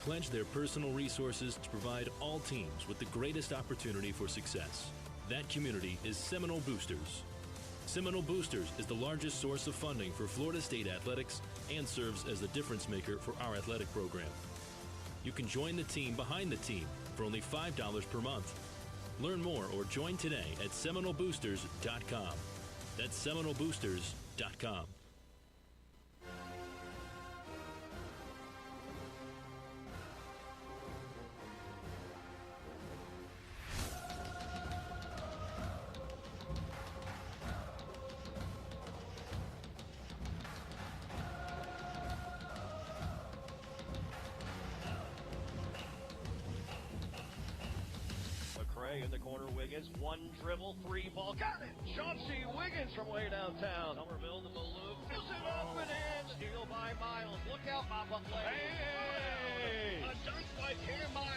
pledge their personal resources to provide all teams with the greatest opportunity for success. That community is Seminole Boosters. Seminole Boosters is the largest source of funding for Florida State athletics and serves as the difference maker for our athletic program. You can join the team behind the team for only $5 per month. Learn more or join today at SeminoleBoosters.com. That's SeminoleBoosters.com. In the corner, Wiggins, one dribble, three ball, got it! Chauncey Wiggins from way downtown. Somerville to Malou, fills it up and in. Steal by Miles. Look out, Papa Play. Hey! A dunk by Cam Miles.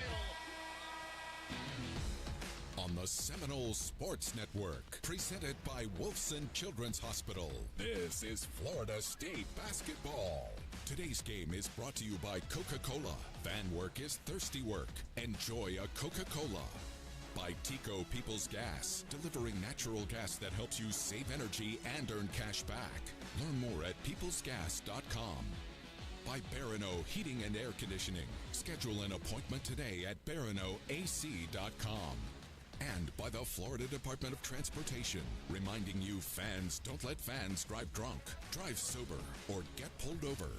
On the Seminole Sports Network, presented by Wolfson Children's Hospital, this is Florida State basketball. Today's game is brought to you by Coca-Cola. Fan work is thirsty work. Enjoy a Coca-Cola. By Tico People's Gas, delivering natural gas that helps you save energy and earn cash back. Learn more at peoplesgas.com. By Barano Heating and Air Conditioning. Schedule an appointment today at baranoac.com. And by the Florida Department of Transportation, reminding you fans don't let fans drive drunk, drive sober, or get pulled over.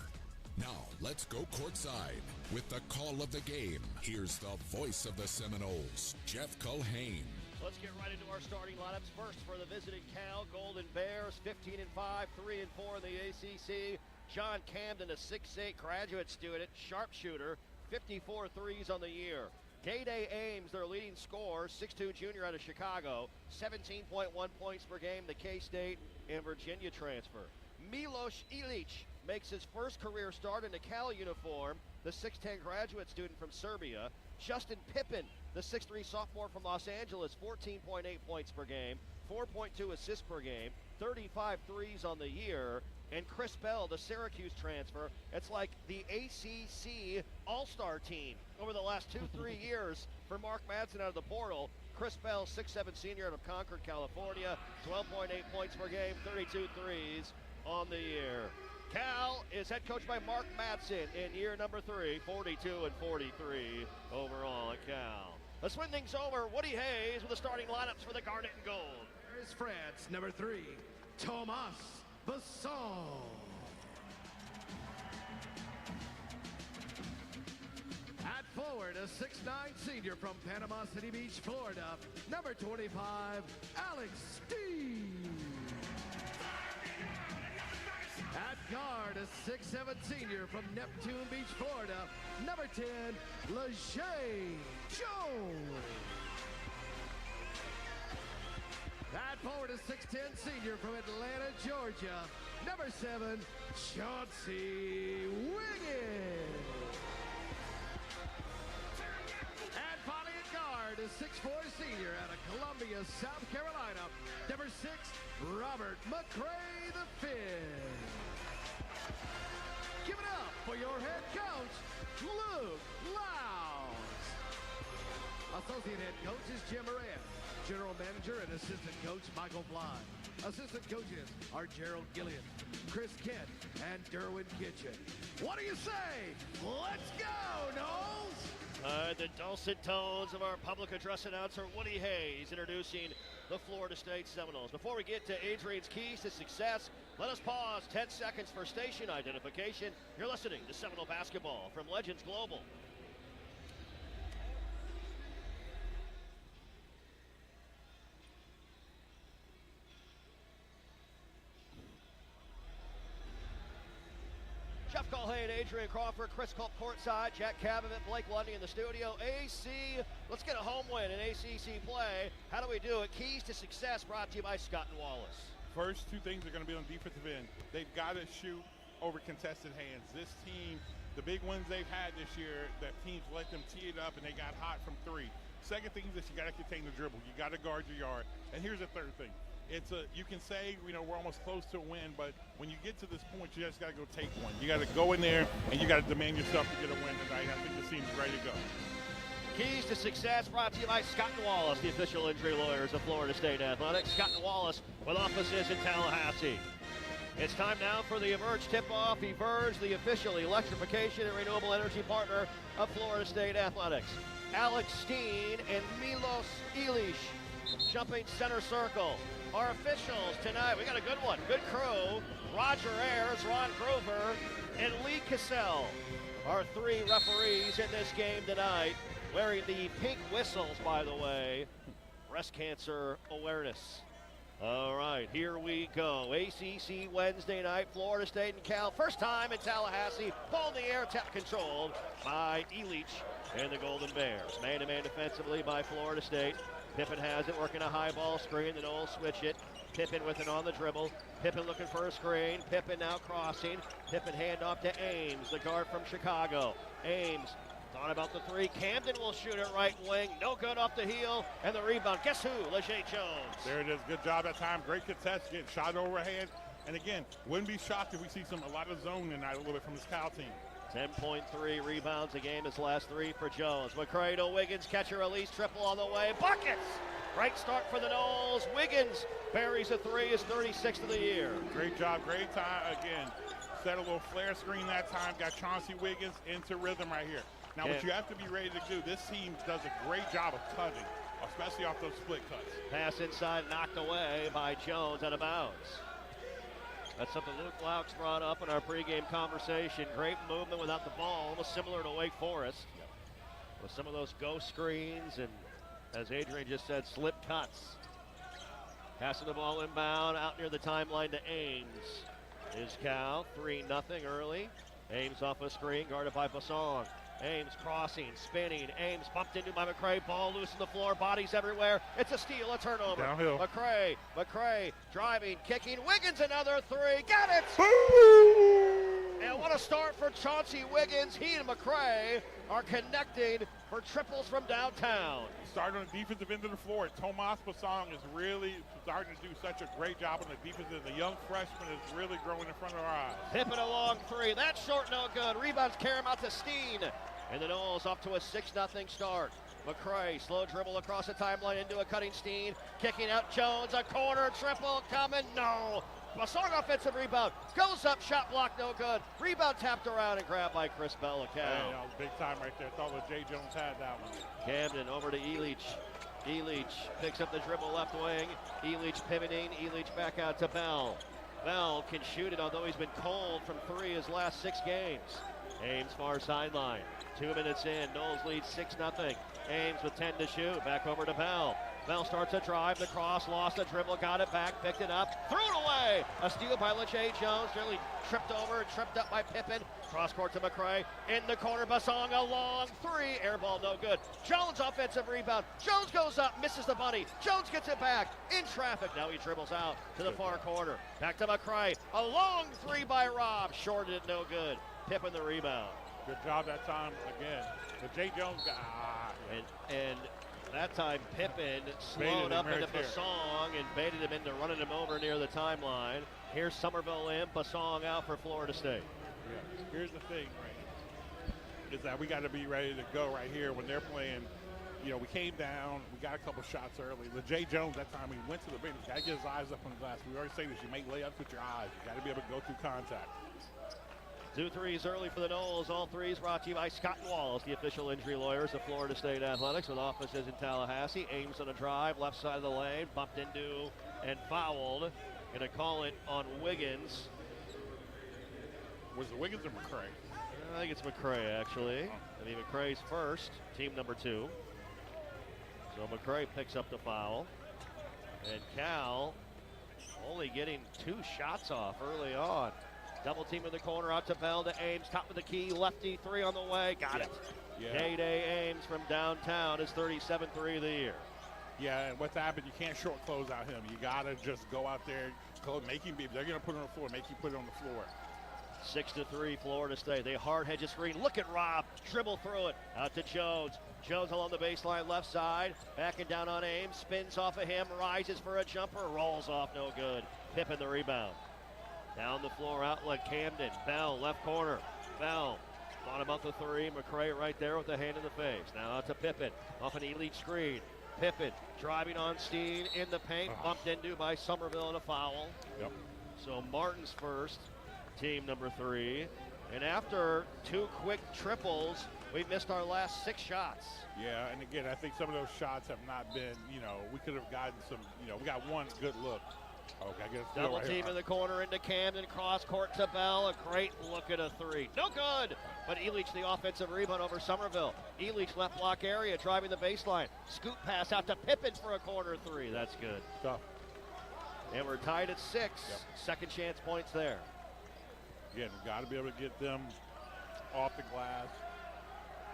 Now, let's go courtside with the call of the game. Here's the voice of the Seminoles, Jeff Culhane. Let's get right into our starting lineups. First for the visiting Cal Golden Bears, 15-5, 3-4 in the ACC. John Camden, a 6'8 graduate student, sharpshooter, 54 threes on the year. Day-Day Ames, their leading scorer, 6'2 junior out of Chicago, 17.1 points per game, the K-State and Virginia transfer. Milos Ilic makes his first career start in a Cal uniform, the 6'10 graduate student from Serbia. Justin Pippen, the 6'3 sophomore from Los Angeles, 14.8 points per game, 4.2 assists per game, 35 threes on the year. And Chris Bell, the Syracuse transfer, it's like the ACC All-Star team over the last 2-3 years for Mark Madsen out of the portal. Chris Bell, 6'7 senior out of Concord, California, 12.8 points per game, 32 threes on the year. Cal is head coached by Mark Madsen in year number 3, 42-43 overall at Cal. Let's swing things over. Woody Hayes with the starting lineups for the Garnet and Gold. There is France, number 3, Thomas Basson. At forward, a 6'9 senior from Panama City Beach, Florida, number 25, Alex Steve. At guard, a 6'7 senior from Neptune Beach, Florida, number 10, LaJay Jones. At forward, a 6'10 senior from Atlanta, Georgia, number 7, Chauncey Wiggins. And finally at guard, a 6'4 senior out of Columbia, South Carolina, number 6, Robert McCray V. Give it up for your head coach, Luke Lowndes. Associate head coach is Jim Moran. General manager and assistant coach, Michael Bly. Assistant coaches are Gerald Gillian, Chris Kent, and Derwin Kitchen. What do you say? Let's go, Knowles! The dulcet tones of our public address announcer, Woody Hayes, introducing the Florida State Seminoles. Before we get to Adrian's keys to success, let us pause 10 seconds for station identification. You're listening to Seminole Basketball from Legends Global. Jeff Culhane, Adrian Crawford, Chris Culp courtside, Jack Cavavant, Blake Lundy in the studio. AC, let's get a home win in ACC play. How do we do it? Keys to success brought to you by Scott and Wallace. First two things are going to be on defensive end. They've got to shoot over contested hands. This team, the big ones they've had this year, that teams let them tee it up and they got hot from 3. Second thing is that you got to contain the dribble. You got to guard your yard. And here's the third thing. you can say, we're almost close to a win, but when you get to this point, you just got to go take one. You got to go in there, and you got to demand yourself to get a win tonight. I think the team's ready to go. Keys to success brought to you by Scott & Wallace, the official injury lawyers of Florida State Athletics. Scott & Wallace with offices in Tallahassee. It's time now for the Emerge tip-off. Emerge, the official electrification and renewable energy partner of Florida State Athletics. Alex Steen and Milos Ilish jumping center circle. Our officials tonight, we got a good one. Good crew. Roger Ayers, Ron Grover, and Lee Cassell. Our three referees in this game tonight, wearing the pink whistles, by the way. Breast cancer awareness. All right, here we go. ACC Wednesday night, Florida State and Cal. First time in Tallahassee. Ball in the air, tap controlled by Ilish and the Golden Bears. Man-to-man defensively by Florida State. Pippen has it, working a high ball screen. The Noles switch it. Pippen with it on the dribble. Pippen looking for a screen. Pippen now crossing. Pippen hand off to Ames, the guard from Chicago. Ames thought about the three. Camden will shoot it right wing. No good off the heel. And the rebound. Guess who? LeJay Jones. There it is. Good job that time. Great contest. Getting shot overhand. And again, wouldn't be shocked if we see a lot of zone tonight a little bit from this Cal team. 10.3 rebounds a game. His last three for Jones. McCray to Wiggins. Catch and release. Triple on the way. Buckets! Great start for the Noles. Wiggins buries a three. His 36th of the year. Great job. Great time. Again, set a little flare screen that time. Got Chauncey Wiggins into rhythm right here. Now, what you have to be ready to do, this team does a great job of cutting, especially off those split cuts. Pass inside, knocked away by Jones out of bounds. That's something Luke Laux brought up in our pregame conversation. Great movement without the ball, almost similar to Wake Forest. With some of those ghost screens and, as Adrian just said, slip cuts. Passing the ball inbound, out near the timeline to Ames. Is Cal, 3-0 early. Ames off a screen, guarded by Basong. Ames crossing, spinning. Ames bumped into by McCray. Ball loose on the floor. Bodies everywhere. It's a steal, a turnover. Downhill. McCray driving, kicking. Wiggins another three. Got it! And what a start for Chauncey Wiggins. He and McCray are connecting for triples from downtown. Starting on the defensive end of the floor. Tomas Basong is really starting to do such a great job on the defense. The young freshman is really growing in front of our eyes. Pippen a long three. That's short, no good. Rebounds carry him out to Steen. And the Noles off to a 6-0 start. McCray, slow dribble across the timeline into a cutting Steen. Kicking out Jones, a corner triple coming. No. Basong offensive rebound. Goes up, shot block, no good. Rebound tapped around and grabbed by Chris Bell. Hey, that was big time right there. Thought LeJay Jones had that one. Camden over to Ilish. Ilish picks up the dribble left wing. Ilish pivoting. Ilish back out to Bell. Bell can shoot it, although he's been cold from three his last 6 games. Ames far sideline. 2 minutes in. Noles lead 6-0. Ames with 10 to shoot. Back over to Bell. Bell starts a drive, the cross, lost the dribble, got it back, picked it up, threw it away. A steal by LeJay Jones, nearly tripped over and tripped up by Pippen. Cross court to McCray, in the corner, Basong, a long three, air ball, no good. Jones offensive rebound, Jones goes up, misses the bunny. Jones gets it back, in traffic, now he dribbles out to the far corner. Back to McCray, a long three by Rob, shorted it, no good. Pippen the rebound. Good job that time again. LeJay Jones got, and that time Pippen slowed up into Basong and baited him into running him over near the timeline. Here's Somerville in, Basong out for Florida State. Yeah. Here's the thing, right, is that we got to be ready to go right here when they're playing. We came down, we got a couple shots early. LeJay Jones, that time, he went to the bench. Got to get his eyes up on the glass. We already say this, you make layups with your eyes. You got to be able to go through contact. 2 threes early for the Noles. All threes brought to you by Scott & Wallace, the official injury lawyers of Florida State Athletics, with offices in Tallahassee. Ames on a drive, left side of the lane, bumped into and fouled. Going to call it on Wiggins. Was it Wiggins or McCray? I think it's McCray, actually. I mean, McCray's first, team number 2. So McCray picks up the foul. And Cal only getting 2 shots off early on. Double team in the corner, out to Bell, to Ames, top of the key, lefty, three on the way, got it. Yeah. Day Ames from downtown, his 37th three of the year. Yeah, and what's happened, you can't short close out him. You got to just go out there, make him be. They're going to put it on the floor, make you put it on the floor. 6-3 Florida State. They hard hedge a screen. Look at Rob. Dribble through it. Out to Jones. Jones along the baseline left side. Backing down on Ames. Spins off of him. Rises for a jumper. Rolls off. No good. Pippen the rebound. Down the floor outlet. Camden. Bell left corner. Bell. Thought about the three. McCray right there with the hand in the face. Now out to Pippen. Off an elite screen. Pippen driving on Steen in the paint. Bumped into by Somerville in a foul. Yep. So Martin's first. Team number 3. And after 2 quick triples, we missed our last 6 shots. Yeah, and again, I think some of those shots have not been, we could have gotten some, we got one good look. Okay, I get a Double right team here. in the corner into Camden, cross court to Bell. A great look at a 3. No good! But Elich the offensive rebound over Somerville. Elich left block area, driving the baseline. Scoop pass out to Pippen for a corner 3. That's good. Tough. And we're tied at 6. Yep. Second chance points there. Again, we've got to be able to get them off the glass.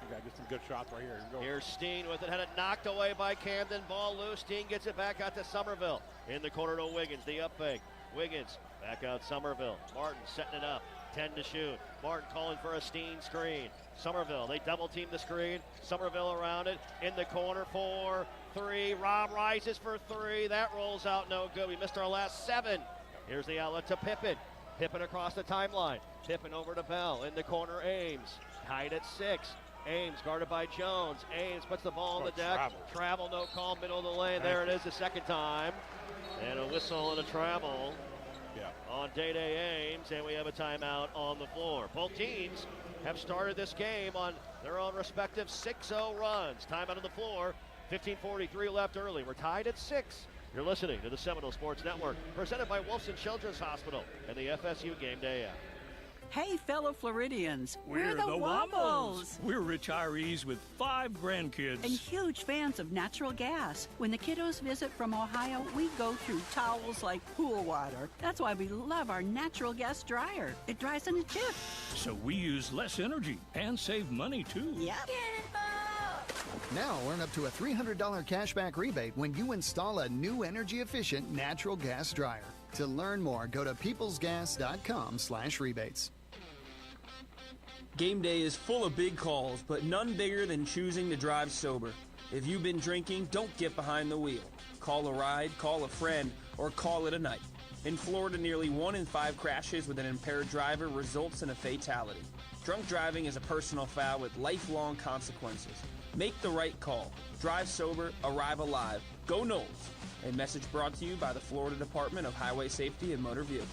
We got to get some good shots right here. Here we go. Here's Steen with it, had it knocked away by Camden. Ball loose. Steen gets it back out to Somerville. In the corner to Wiggins, the up fake. Wiggins back out Somerville. Martin setting it up. 10 to shoot. Martin calling for a Steen screen. Somerville, they double team the screen. Somerville around it. In the corner for 3. Rob rises for 3. That rolls out no good. We missed our last 7. Here's the outlet to Pippen. Pippen across the timeline. Pippen over to Bell. In the corner, Ames. Tied at 6. Ames guarded by Jones. Ames puts the ball on the deck. Travel, no call, middle of the lane. There it is the second time. And a whistle and a travel on Day Ames. And we have a timeout on the floor. Both teams have started this game on their own respective 6-0 runs. Timeout on the floor. 15:43 left early. We're tied at 6. You're listening to the Seminole Sports Network, presented by Wolfson Children's Hospital and the FSU Game Day app. Hey, fellow Floridians, we're the Wombles. We're retirees with 5 grandkids. And huge fans of natural gas. When the kiddos visit from Ohio, we go through towels like pool water. That's why we love our natural gas dryer. It dries in a jiff. So we use less energy and save money, too. Yep. Now earn up to a $300 cashback rebate when you install a new energy-efficient natural gas dryer. To learn more, go to peoplesgas.com/rebates. Game day is full of big calls, but none bigger than choosing to drive sober. If you've been drinking, don't get behind the wheel. Call a ride, call a friend, or call it a night. In Florida, nearly 1 in 5 crashes with an impaired driver results in a fatality. Drunk driving is a personal foul with lifelong consequences. Make the right call. Drive sober, arrive alive. Go Knowles. A message brought to you by the Florida Department of Highway Safety and Motor Vehicles.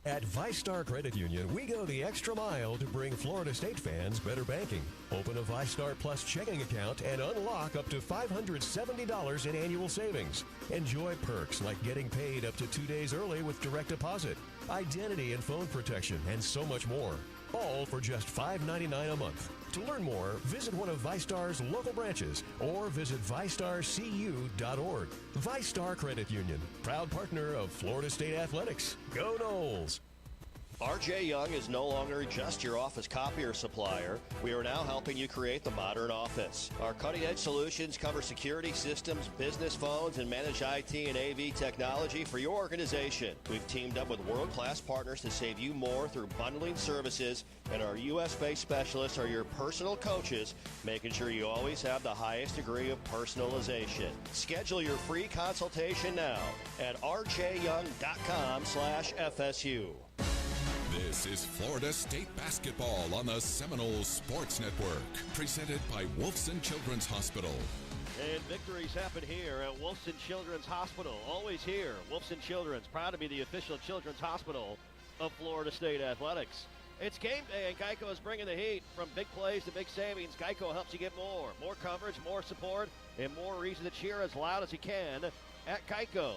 At ViStar Credit Union, we go the extra mile to bring Florida State fans better banking. Open a ViStar Plus checking account and unlock up to $570 in annual savings. Enjoy perks like getting paid up to 2 days early with direct deposit, identity and phone protection, and so much more. All for just $5.99 a month. To learn more, visit one of ViStar's local branches or visit ViStarCU.org. ViStar Credit Union, proud partner of Florida State Athletics. Go Noles! RJ Young is no longer just your office copier supplier. We are now helping you create the modern office. Our cutting-edge solutions cover security systems, business phones, and managed IT and AV technology for your organization. We've teamed up with world-class partners to save you more through bundling services, and our U.S.-based specialists are your personal coaches, making sure you always have the highest degree of personalization. Schedule your free consultation now at rjyoung.com/FSU. This is Florida State basketball on the Seminole Sports Network, presented by Wolfson Children's Hospital. And victories happen here at Wolfson Children's Hospital. Always here, Wolfson Children's, proud to be the official children's hospital of Florida State Athletics. It's game day, and Geico is bringing the heat. From big plays to big savings, Geico helps you get more. More coverage, more support, and more reason to cheer as loud as you can at Geico.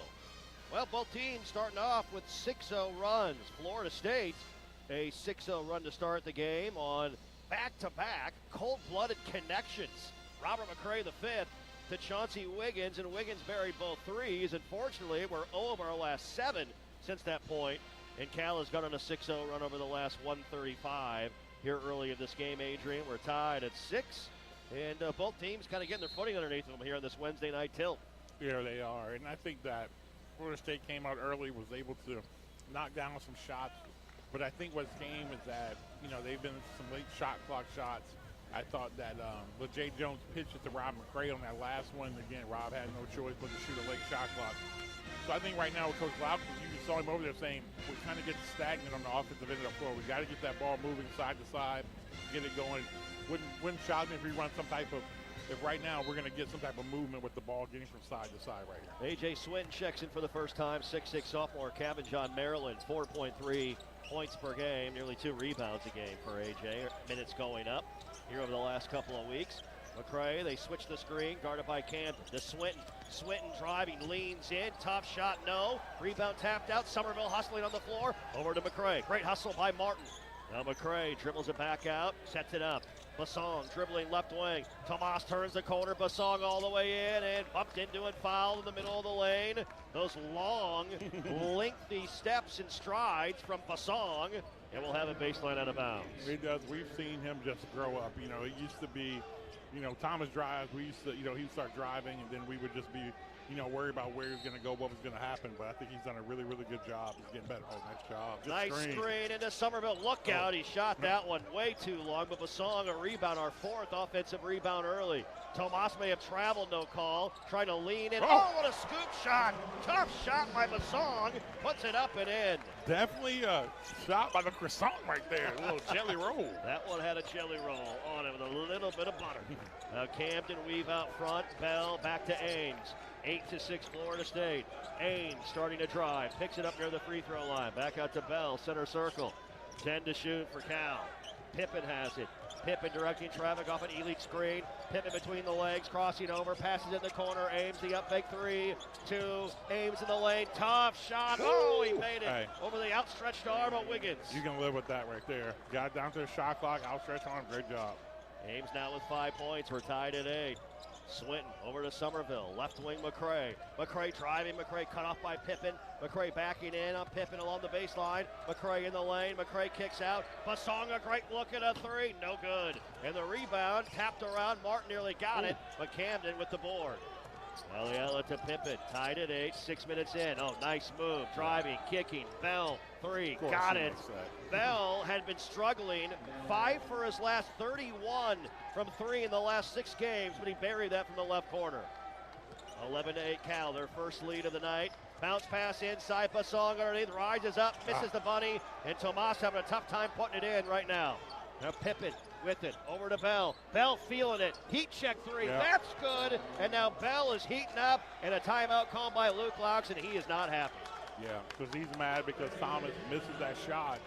Well, both teams starting off with 6-0 runs. Florida State, a 6-0 run to start the game on back-to-back cold-blooded connections. Robert McCray, the fifth, to Chauncey Wiggins, and Wiggins buried both threes. Unfortunately, we're 0 of our last 7 since that point, and Cal has gone on a 6-0 run over the last 135 here early in this game, Adrian. We're tied at 6, and both teams kind of getting their footing underneath them here on this Wednesday night tilt. Yeah, they are, and I think that Florida State came out early, was able to knock down some shots. But I think what's game is that, you know, they've been some late shot clock shots. I thought that LeJay Jones pitched it to Rob McCray on that last one. Again, Rob had no choice but to shoot a late shot clock. So I think right now with Coach Laubach, you saw him over there saying, we're kind of getting stagnant on the offensive end of the floor. We got to get that ball moving side to side, get it going. Wouldn't shock me if we run some type of, if right now we're going to get some type of movement with the ball getting from side to side right here. A.J. Swinton checks in for the first time, 6'6" sophomore, Cavendish, Maryland, 4.3 points per game, nearly 2 rebounds a game for A.J. Minutes going up here over the last couple of weeks. McCray, they switch the screen, guarded by Camden. To Swinton. Swinton driving, leans in, tough shot, no. Rebound tapped out, Somerville hustling on the floor. Over to McCray, great hustle by Martin. Now McCray dribbles it back out, sets it up. Basong dribbling left wing. Tomas turns the corner. Basong all the way in and bumped into and fouled in the middle of the lane. Those long, lengthy steps and strides from Basong, and we'll have a baseline out of bounds. He does. We've seen him just grow up. You know, it used to be, you know, Thomas drives. We used to, you know, he'd start driving, and then we would just be, you know, worried about where he was going to go, what was going to happen. But I think he's done a really, really good job. He's getting better. Oh, nice job. Good nice screen into Somerville. Look out. He shot that one way too long, but Basong a rebound, our 4th offensive rebound early. Tomas may have traveled, no call. Trying to lean in. Oh, what a scoop shot. Tough shot by Basong. Puts it up and in. Definitely a shot by the croissant right there. A little jelly roll. That one had a jelly roll on it with a little bit of butter. Camden weave out front. Bell back to Ames. 8-6 Florida State. Ames starting to drive. Picks it up near the free throw line. Back out to Bell, center circle. 10 to shoot for Cal. Pippen has it. Pippen directing traffic off an elite screen. Pippen between the legs, crossing over, passes in the corner. Ames the up fake 3, 2. Ames in the lane. Tough shot. Oh, he made it over the outstretched arm of Wiggins. You can live with that right there. Got down to the shot clock, outstretched arm. Great job. Ames now with 5 points. We're tied at 8. Swinton over to Somerville. Left wing McCray. McCray driving. McCray cut off by Pippen. McCray backing in on Pippen along the baseline. McCray in the lane. McCray kicks out. Basong a great look at a 3. No good. And the rebound tapped around. Martin nearly got it, but Camden with the board. Eliella to Pippen. Tied at 8. 6 minutes in. Oh, nice move. Driving, kicking. Bell, 3. Got it. Bell had been struggling. 5 for his last 31 from 3 in the last 6 games, but he buried that from the left corner. 11-8 Cal, their first lead of the night. Bounce pass inside. Basong underneath. Rises up, misses the bunny, and Tomas having a tough time putting it in right now. Now Pippen with it, over to Bell. Bell feeling it, heat check 3, that's good. And now Bell is heating up, and a timeout called by Luke Laux, and he is not happy. Yeah, because he's mad because Thomas misses that shot,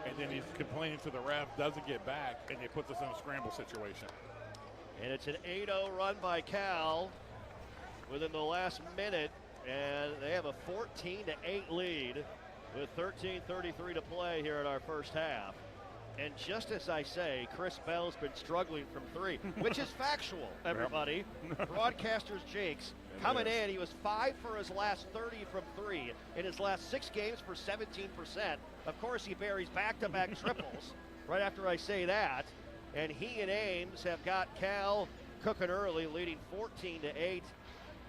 and then he's complaining to the ref, doesn't get back, and it puts us in a scramble situation. And it's an 8-0 run by Cal within the last minute, and they have a 14-8 lead with 13:33 to play here in our first half. And just as I say, Chris Bell's been struggling from 3, which is factual, everybody. Broadcaster's jinx. Coming in, he was 5 for his last 30 from 3. In his last 6 games for 17%. Of course, he buries back-to-back triples right after I say that. And he and Ames have got Cal cooking early, leading 14-8.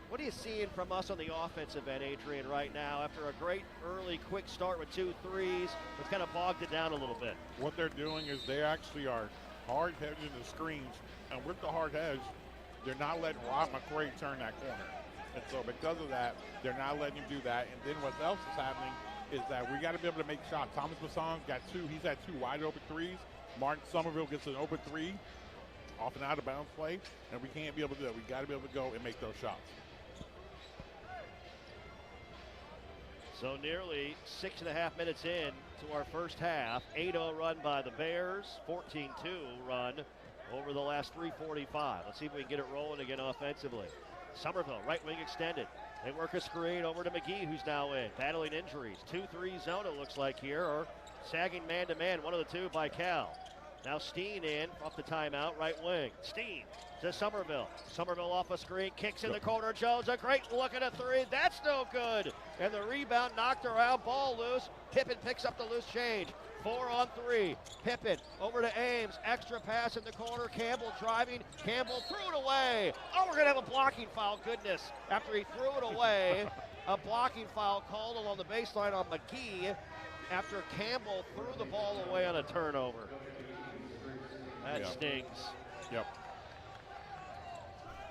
What are you seeing from us on the offensive end, Adrian, right now? After a great early, quick start with 2 threes, it's kind of bogged it down a little bit. What they're doing is they actually are hard hedging the screens, and with the hard hedge, they're not letting Rob McCray turn that corner. And so because of that, they're not letting him do that. And then what else is happening is that we got to be able to make shots. Thomas Basong got 2. He's had 2 wide open threes. Martin Somerville gets an open 3 off and out of bounds play, and we can't be able to do that. We got to be able to go and make those shots. So nearly 6.5 minutes in to our first half. 8-0 run by the Bears. 14-2 run over the last 3:45. Let's see if we can get it rolling again offensively. Somerville, right wing extended. They work a screen over to McGee, who's now in. Battling injuries. 2-3 zone, it looks like here, or sagging man-to-man. One of the 2 by Cal. Now Steen in off the timeout, right wing. Steen to Somerville. Somerville off a screen, kicks in the corner. Jones, a great look at a 3. That's no good. And the rebound knocked around, ball loose. Pippen picks up the loose change. 4 on 3. Pippen over to Ames. Extra pass in the corner. Campbell driving. Campbell threw it away. Oh, we're going to have a blocking foul. Goodness. After he threw it away, a blocking foul called along the baseline on McGee. after Campbell threw the ball away on a turnover. That stings. Yep.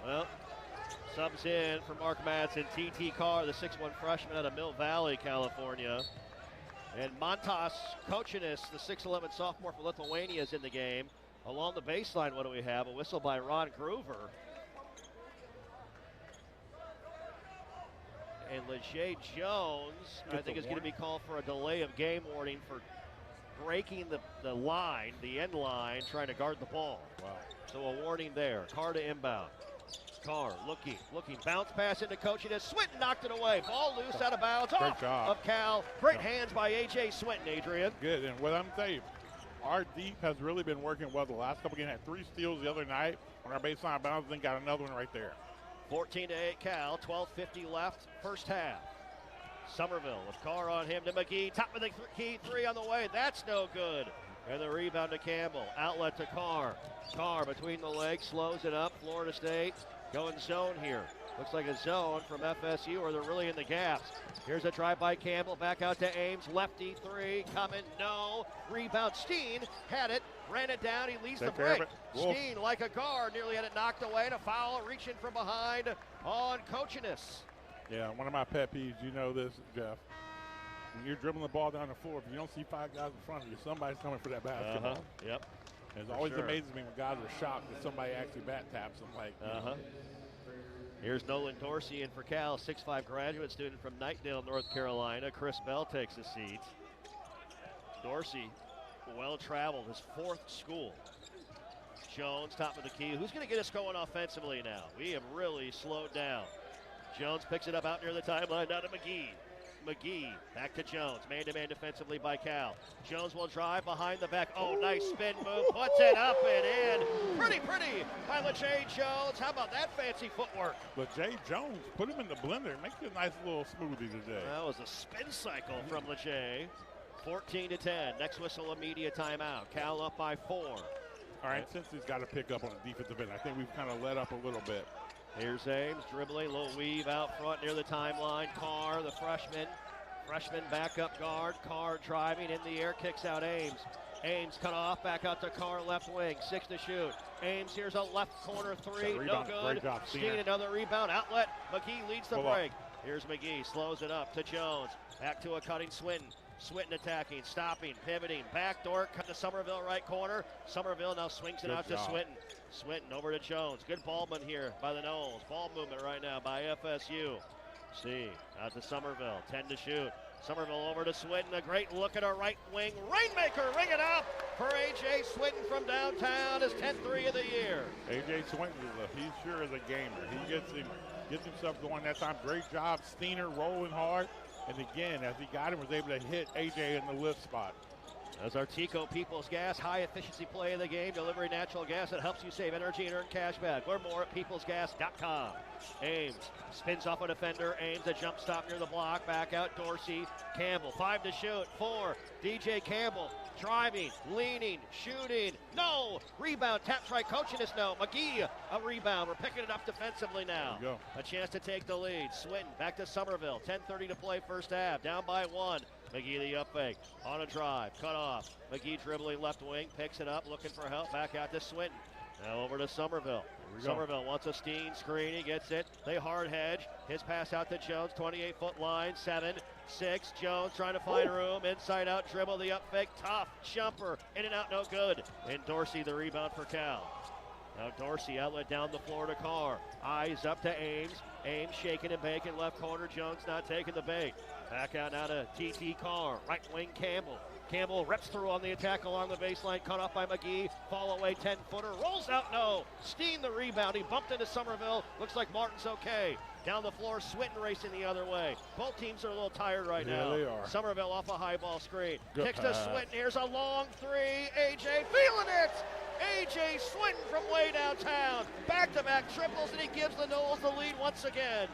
Well, subs in for Mark Madsen, T.T. Carr, the 6'1 freshman out of Mill Valley, California. And Montas Kochinis, the 6'11 sophomore for Lithuania, is in the game. Along the baseline, what do we have? A whistle by Ron Groover. And LeJay Jones, I think, is going to be called for a delay of game warning for breaking the line, the end line, trying to guard the ball. Wow. So a warning there. Carr to inbound. Carr looking, bounce pass into Kochinis. Swinton knocked it away. Ball loose, out of bounds. Great off job of Cal. Great hands by A.J. Swinton, Adrian. Good, and what I'm telling you, our deep has really been working well the last couple games. Had 3 steals the other night on our baseline bounce, then got another one right there. 14-8 Cal, 12:50 left, first half. Somerville with Carr on him to McGee, top of the key, 3 on the way. That's no good. And the rebound to Campbell. Outlet to Carr. Carr between the legs, slows it up. Florida State going zone here. Looks like a zone from FSU, or they're really in the gaps. Here's a drive by Campbell, back out to Ames. Lefty 3, coming, no. Rebound, Steen had it, ran it down, he leads the break. Steen, like a guard, nearly had it knocked away, and a foul reaching from behind on Kochinis. Yeah, one of my pet peeves, you know this, Jeff. When you're dribbling the ball down the floor, if you don't see 5 guys in front of you, somebody's coming for that basketball. Yep. It always amazes me when guys are shocked that somebody actually bat taps them. Like, Here's Nolan Dorsey in for Cal, 6'5 graduate student from Knightdale, North Carolina. Chris Bell takes a seat. Dorsey, well-traveled, his 4th school. Jones, top of the key. Who's going to get us going offensively now? We have really slowed down. Jones picks it up out near the timeline, down to McGee. McGee back to Jones, man-to-man defensively by Cal. Jones will drive behind the back. Oh, nice spin move, puts it up and in. Pretty by LeJay Jones. How about that fancy footwork? LeJay Jones, put him in the blender. Make it a nice little smoothie today. That was a spin cycle from LeJay. 14-10. Next whistle, immediate timeout. Cal up by 4. All right, since he's got to pick up on the defensive end, I think we've kind of let up a little bit. Here's Ames dribbling, little weave out front near the timeline. Carr, the freshman backup guard. Carr driving in the air, kicks out Ames. Ames cut off, back out to Carr, left wing, 6 to shoot. Ames, here's a left corner 3, no good. Great job, Steen, another rebound, outlet. McGee leads the break. Here's McGee, slows it up to Jones. Back to a cutting Swinton. Swinton attacking, stopping, pivoting, backdoor, cut to Somerville, right corner. Somerville now swings it out to Swinton. Swinton over to Jones. Good ball movement here by the Noles. Ball movement right now by FSU. See, out to Somerville, 10 to shoot. Somerville over to Swinton. A great look at a right wing. Rainmaker, ring it up for A.J. Swinton from downtown. His 10th 3 of the year. A.J. Swinton, he sure is a gamer. He gets himself going that time. Great job. Steiner rolling hard. And again, as he got him, was able to hit A.J. in the lift spot. As our Tico Peoples Gas high-efficiency play of the game, delivering natural gas that helps you save energy and earn cash back. Learn more at peoplesgas.com. Ames spins off a defender. Ames a jump stop near the block. Back out Dorsey. Campbell, 5 to shoot. 4. DJ Campbell driving, leaning, shooting. No! Rebound, taps right, Kochinis, no. McGee, a rebound. We're picking it up defensively now. There you go. A chance to take the lead. Swinton back to Somerville. 10:30 to play first half. Down by 1. McGee the up fake on a drive, cut off. McGee dribbling left wing, picks it up, looking for help, back out to Swinton. Now over to Somerville. Somerville wants a Steen screen, he gets it. They hard hedge, his pass out to Jones, 28-foot line, 7, 6. Jones trying to find room, inside out dribble, the up fake, tough, jumper, in and out, no good. And Dorsey the rebound for Cal. Now Dorsey outlet down the floor to Carr. Eyes up to Ames. Ames shaking and baking left corner. Jones not taking the bait. Back out now to T.T. Carr. Right wing Campbell. Campbell reps through on the attack along the baseline. Cut off by McGee. Fall away 10-footer. Rolls out, no. Steen the rebound. He bumped into Somerville. Looks like Martin's okay. Down the floor, Swinton racing the other way. Both teams are a little tired right now. Yeah, they are. Somerville off a high ball screen. Good Kicks to Swinton. Here's a long 3. A.J. feeling it. A.J. Swinton from way downtown. Back-to-back triples, and he gives the Noles the lead once again.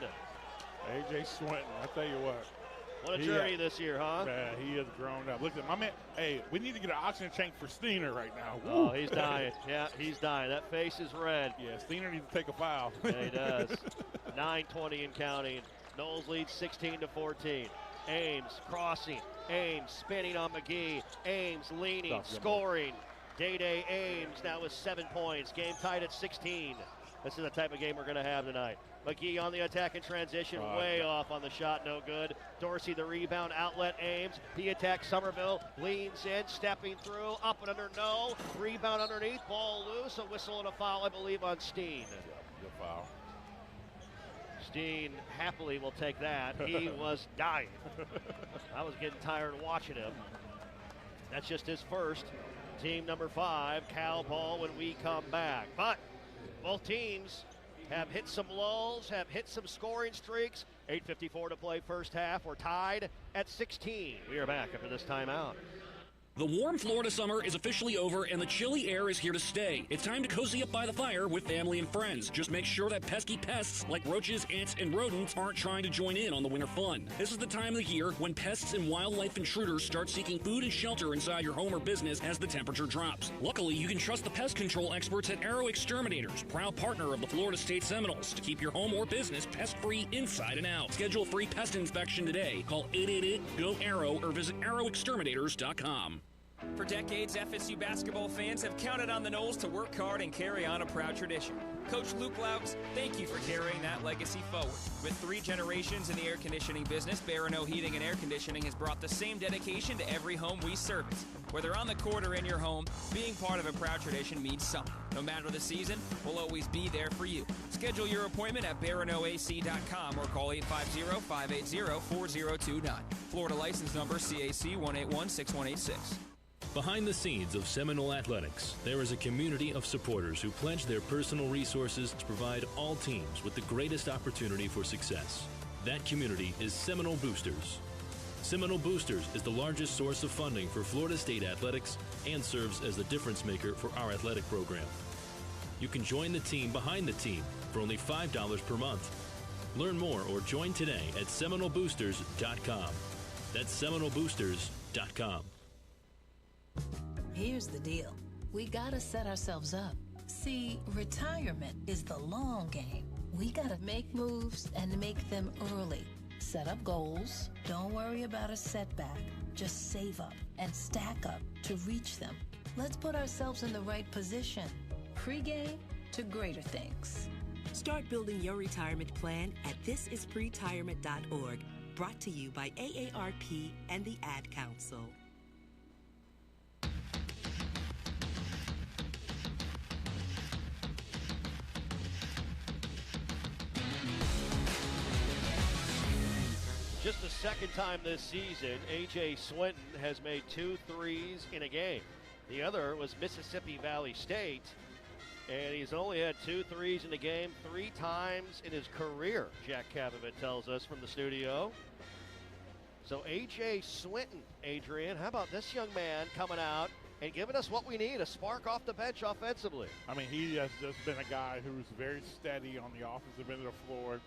A.J. Swinton, I tell you what. What a journey this year, huh? Man, he has grown up. Look at my man. Hey, we need to get an oxygen tank for Steiner right now. Oh, he's dying. Yeah, he's dying. That face is red. Yeah, Steiner needs to take a foul. Yeah, he does. 9:20 and counting. Noles leads 16-14. Ames crossing. Ames spinning on McGee. Ames leaning, scoring. Day Ames now with 7 points. Game tied at 16. This is the type of game we're going to have tonight. McGee on the attack in transition, way off on the shot, no good. Dorsey the rebound, outlet Ames. He attacks Somerville, leans in, stepping through, up and under, no. Rebound underneath, ball loose, a whistle and a foul, I believe, on Steen. Good foul. Steen happily will take that. He was dying. I was getting tired watching him. That's just his first. Team number 5, Cal ball when we come back. But both teams have hit some lulls, have hit some scoring streaks. 8:54 to play first half. We're tied at 16. We are back after this timeout. The warm Florida summer is officially over and the chilly air is here to stay. It's time to cozy up by the fire with family and friends. Just make sure that pesky pests like roaches, ants, and rodents aren't trying to join in on the winter fun. This is the time of the year when pests and wildlife intruders start seeking food and shelter inside your home or business as the temperature drops. Luckily, you can trust the pest control experts at Arrow Exterminators, proud partner of the Florida State Seminoles, to keep your home or business pest-free inside and out. Schedule a free pest inspection today. Call 888-GO-ARROW or visit arrowexterminators.com. For decades, FSU basketball fans have counted on the Noles to work hard and carry on a proud tradition. Coach Luke Louts, thank you for carrying that legacy forward. With 3 generations in the air conditioning business, Barano Heating and Air Conditioning has brought the same dedication to every home we service. Whether on the court or in your home, being part of a proud tradition means something. No matter the season, we'll always be there for you. Schedule your appointment at baranoac.com or call 850-580-4029. Florida license number CAC 1816186. Behind the scenes of Seminole Athletics, there is a community of supporters who pledge their personal resources to provide all teams with the greatest opportunity for success. That community is Seminole Boosters. Seminole Boosters is the largest source of funding for Florida State athletics and serves as the difference maker for our athletic program. You can join the team behind the team for only $5 per month. Learn more or join today at SeminoleBoosters.com. That's SeminoleBoosters.com. Here's the deal. We gotta set ourselves up. See, retirement is the long game. We gotta make moves and make them early. Set up goals. Don't worry about a setback. Just save up and stack up to reach them. Let's put ourselves in the right position. Pre-game to greater things. Start building your retirement plan at thisispretirement.org. Brought to you by AARP and the Ad Council. Just the second time this season, A.J. Swinton has made 2 threes in a game. The other was Mississippi Valley State, and he's only had 2 threes in a game 3 times in his career, Jack Kavovit tells us from the studio. So A.J. Swinton, Adrian, how about this young man coming out and giving us what we need, a spark off the bench offensively? I mean, he has just been a guy who's very steady on the offensive end of the floor.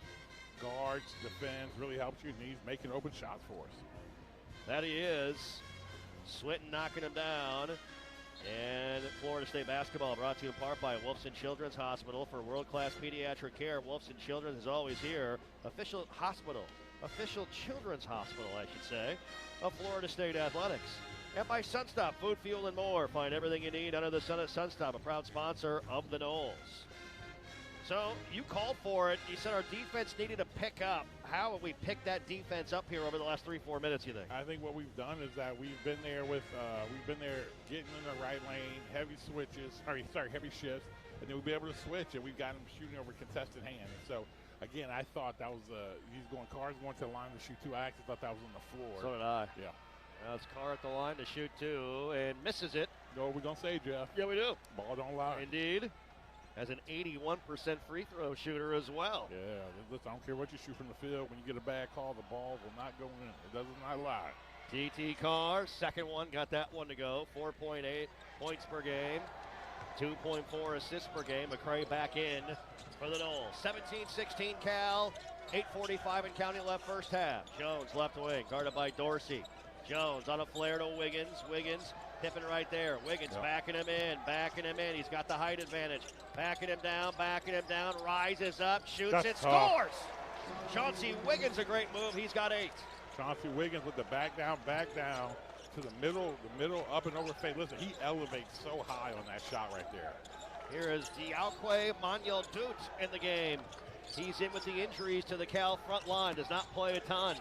Guards, defends, really helps you, and he's making open shots for us. That he is. Swinton knocking him down. And Florida State basketball brought to you in part by Wolfson Children's Hospital. For world-class pediatric care, Wolfson Children's is always here. Official children's hospital, I should say, of Florida State Athletics. And by Sunstop, food, fuel, and more. Find everything you need under the sun at Sunstop, a proud sponsor of the Noles. So you called for it. You said our defense needed to pick up. How have we picked that defense up here over the last 3-4 minutes, you think? I think what we've done is that we've been there getting in the right lane, heavy shifts, and then we'll be able to switch, and we've got him shooting over contested hand. And so, again, I thought that was Carr's going to the line to shoot 2. I actually thought that was on the floor. So did I. Yeah. Now it's Carr at the line to shoot 2 and misses it. You know what we're going to say, Jeff? Yeah, we do. Ball don't lie. Indeed. As an 81% free throw shooter as well. Yeah, listen, I don't care what you shoot from the field. When you get a bad call, the ball will not go in. It does not lie. T.T. Carr, second one, got that one to go. 4.8 points per game, 2.4 assists per game. McCray back in for the Noles. 17-16 Cal, 8:45 and counting left first half. Jones left wing, guarded by Dorsey. Jones on a flare to Wiggins. Wiggins tipping right there. Wiggins backing him in. He's got the height advantage. Backing him down, rises up, shoots, and scores! Chauncey Wiggins, a great move. He's got 8. Chauncey Wiggins with the back down to the middle, up and over fade. Listen, he elevates so high on that shot right there. Here is Diakwe Manyel-Dut in the game. He's in with the injuries to the Cal front line, does not play a ton.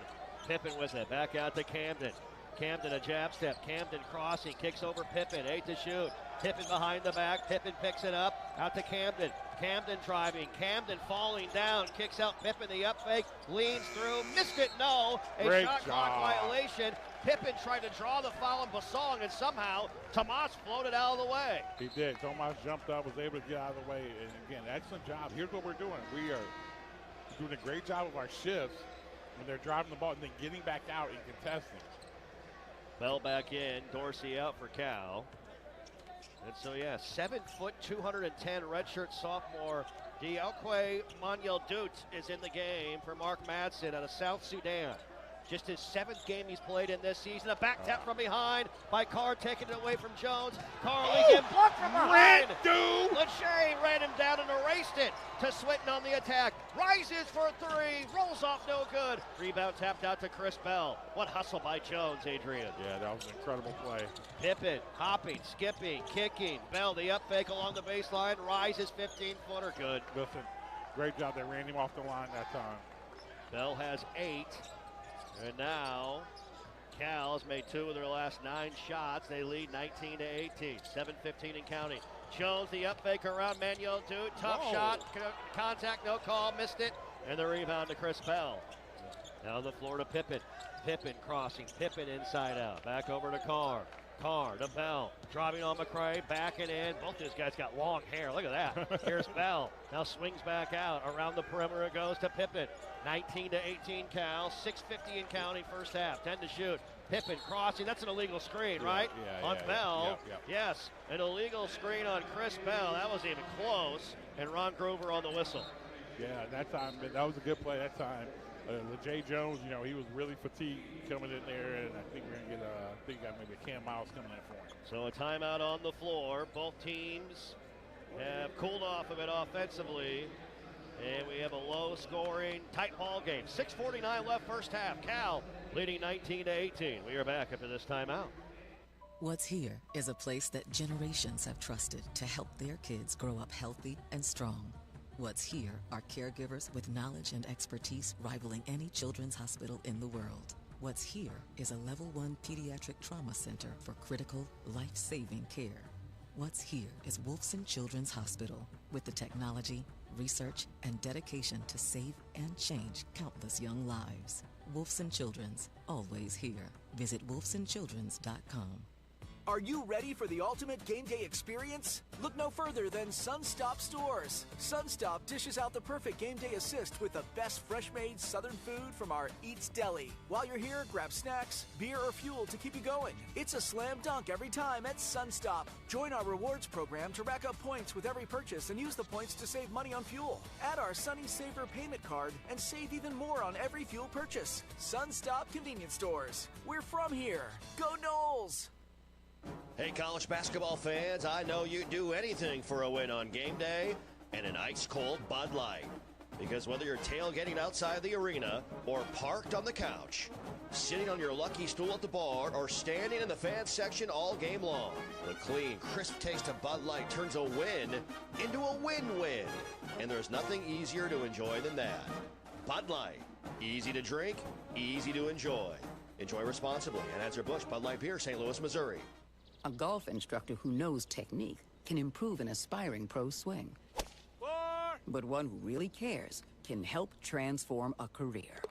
Pippen with it, back out to Camden. Camden a jab step, Camden crossing, kicks over Pippen, 8 to shoot. Pippen behind the back, Pippen picks it up, out to Camden. Camden driving, Camden falling down, kicks out Pippen, the up fake, leans through, missed it, no. A shot clock violation. Pippen tried to draw the foul on Basong, and somehow Tomas floated out of the way. He did. Tomas jumped up, was able to get out of the way. And again, excellent job. Here's what we're doing. We are doing a great job of our shifts when they're driving the ball and then getting back out and contesting. Bell back in, Dorsey out for Cal. And so, yeah, 7 foot, 210 redshirt sophomore Diakwe Manyel-Dut is in the game for Mark Madsen out of South Sudan. Just his 7th game he's played in this season. A back tap from behind by Carr, taking it away from Jones. Carr leaking, blocked from behind. Lachey ran him down and erased it to Swinton on the attack. Rises for 3, rolls off no good. Rebound tapped out to Chris Bell. What hustle by Jones, Adrian. Yeah, that was an incredible play. Pippen, hopping, skipping, kicking. Bell, the up fake along the baseline, rises 15-footer, good. Listen, great job. They ran him off the line that time. Bell has 8. And now, Cal has made 2 of their last 9 shots. They lead 19 to 18, 7:15 and counting. Jones, the up fake around Manyel-Dut. Tough shot, contact, no call, missed it. And the rebound to Chris Bell. Now the floor to Pippen. Pippen crossing, Pippen inside out. Back over to Carr. Carr to Bell, driving on McCray, backing in. Both these guys got long hair. Look at that. Here's Bell. Now swings back out. Around the perimeter it goes to Pippen. 19 to 18 Cal. 6:50 and counting first half. 10 to shoot. Pippen crossing. That's an illegal screen, right? On Bell. Yes, an illegal screen on Chris Bell. That was even close. And Ron Grover on the whistle. Yeah, that time, that was a good play that time. Jay Jones, you know, he was really fatigued coming in there, and I think we're going to get maybe a Cam Miles coming in for him. So a timeout on the floor. Both teams have cooled off a bit offensively, and we have a low-scoring, tight ball game. 6:49 left first half. Cal leading 19 to 18. We are back after this timeout. What's Here is a place that generations have trusted to help their kids grow up healthy and strong. What's Here are caregivers with knowledge and expertise rivaling any children's hospital in the world. What's Here is a level 1 pediatric trauma center for critical, life-saving care. What's Here is Wolfson Children's Hospital with the technology, research, and dedication to save and change countless young lives. Wolfson Children's, always here. Visit wolfsonchildrens.com. Are you ready for the ultimate game day experience? Look no further than Sunstop Stores. Sunstop dishes out the perfect game day assist with the best fresh-made Southern food from our Eats Deli. While you're here, grab snacks, beer, or fuel to keep you going. It's a slam dunk every time at Sunstop. Join our rewards program to rack up points with every purchase and use the points to save money on fuel. Add our Sunny Saver payment card and save even more on every fuel purchase. Sunstop Convenience Stores. We're from here. Go Noles! Hey, college basketball fans, I know you'd do anything for a win on game day and an ice-cold Bud Light. Because whether you're tailgating outside the arena or parked on the couch, sitting on your lucky stool at the bar, or standing in the fan section all game long, the clean, crisp taste of Bud Light turns a win into a win-win. And there's nothing easier to enjoy than that. Bud Light. Easy to drink, easy to enjoy. Enjoy responsibly. Anheuser-Busch Bud Light Beer, St. Louis, Missouri. A golf instructor who knows technique can improve an aspiring pro's swing. But one who really cares can help transform a career.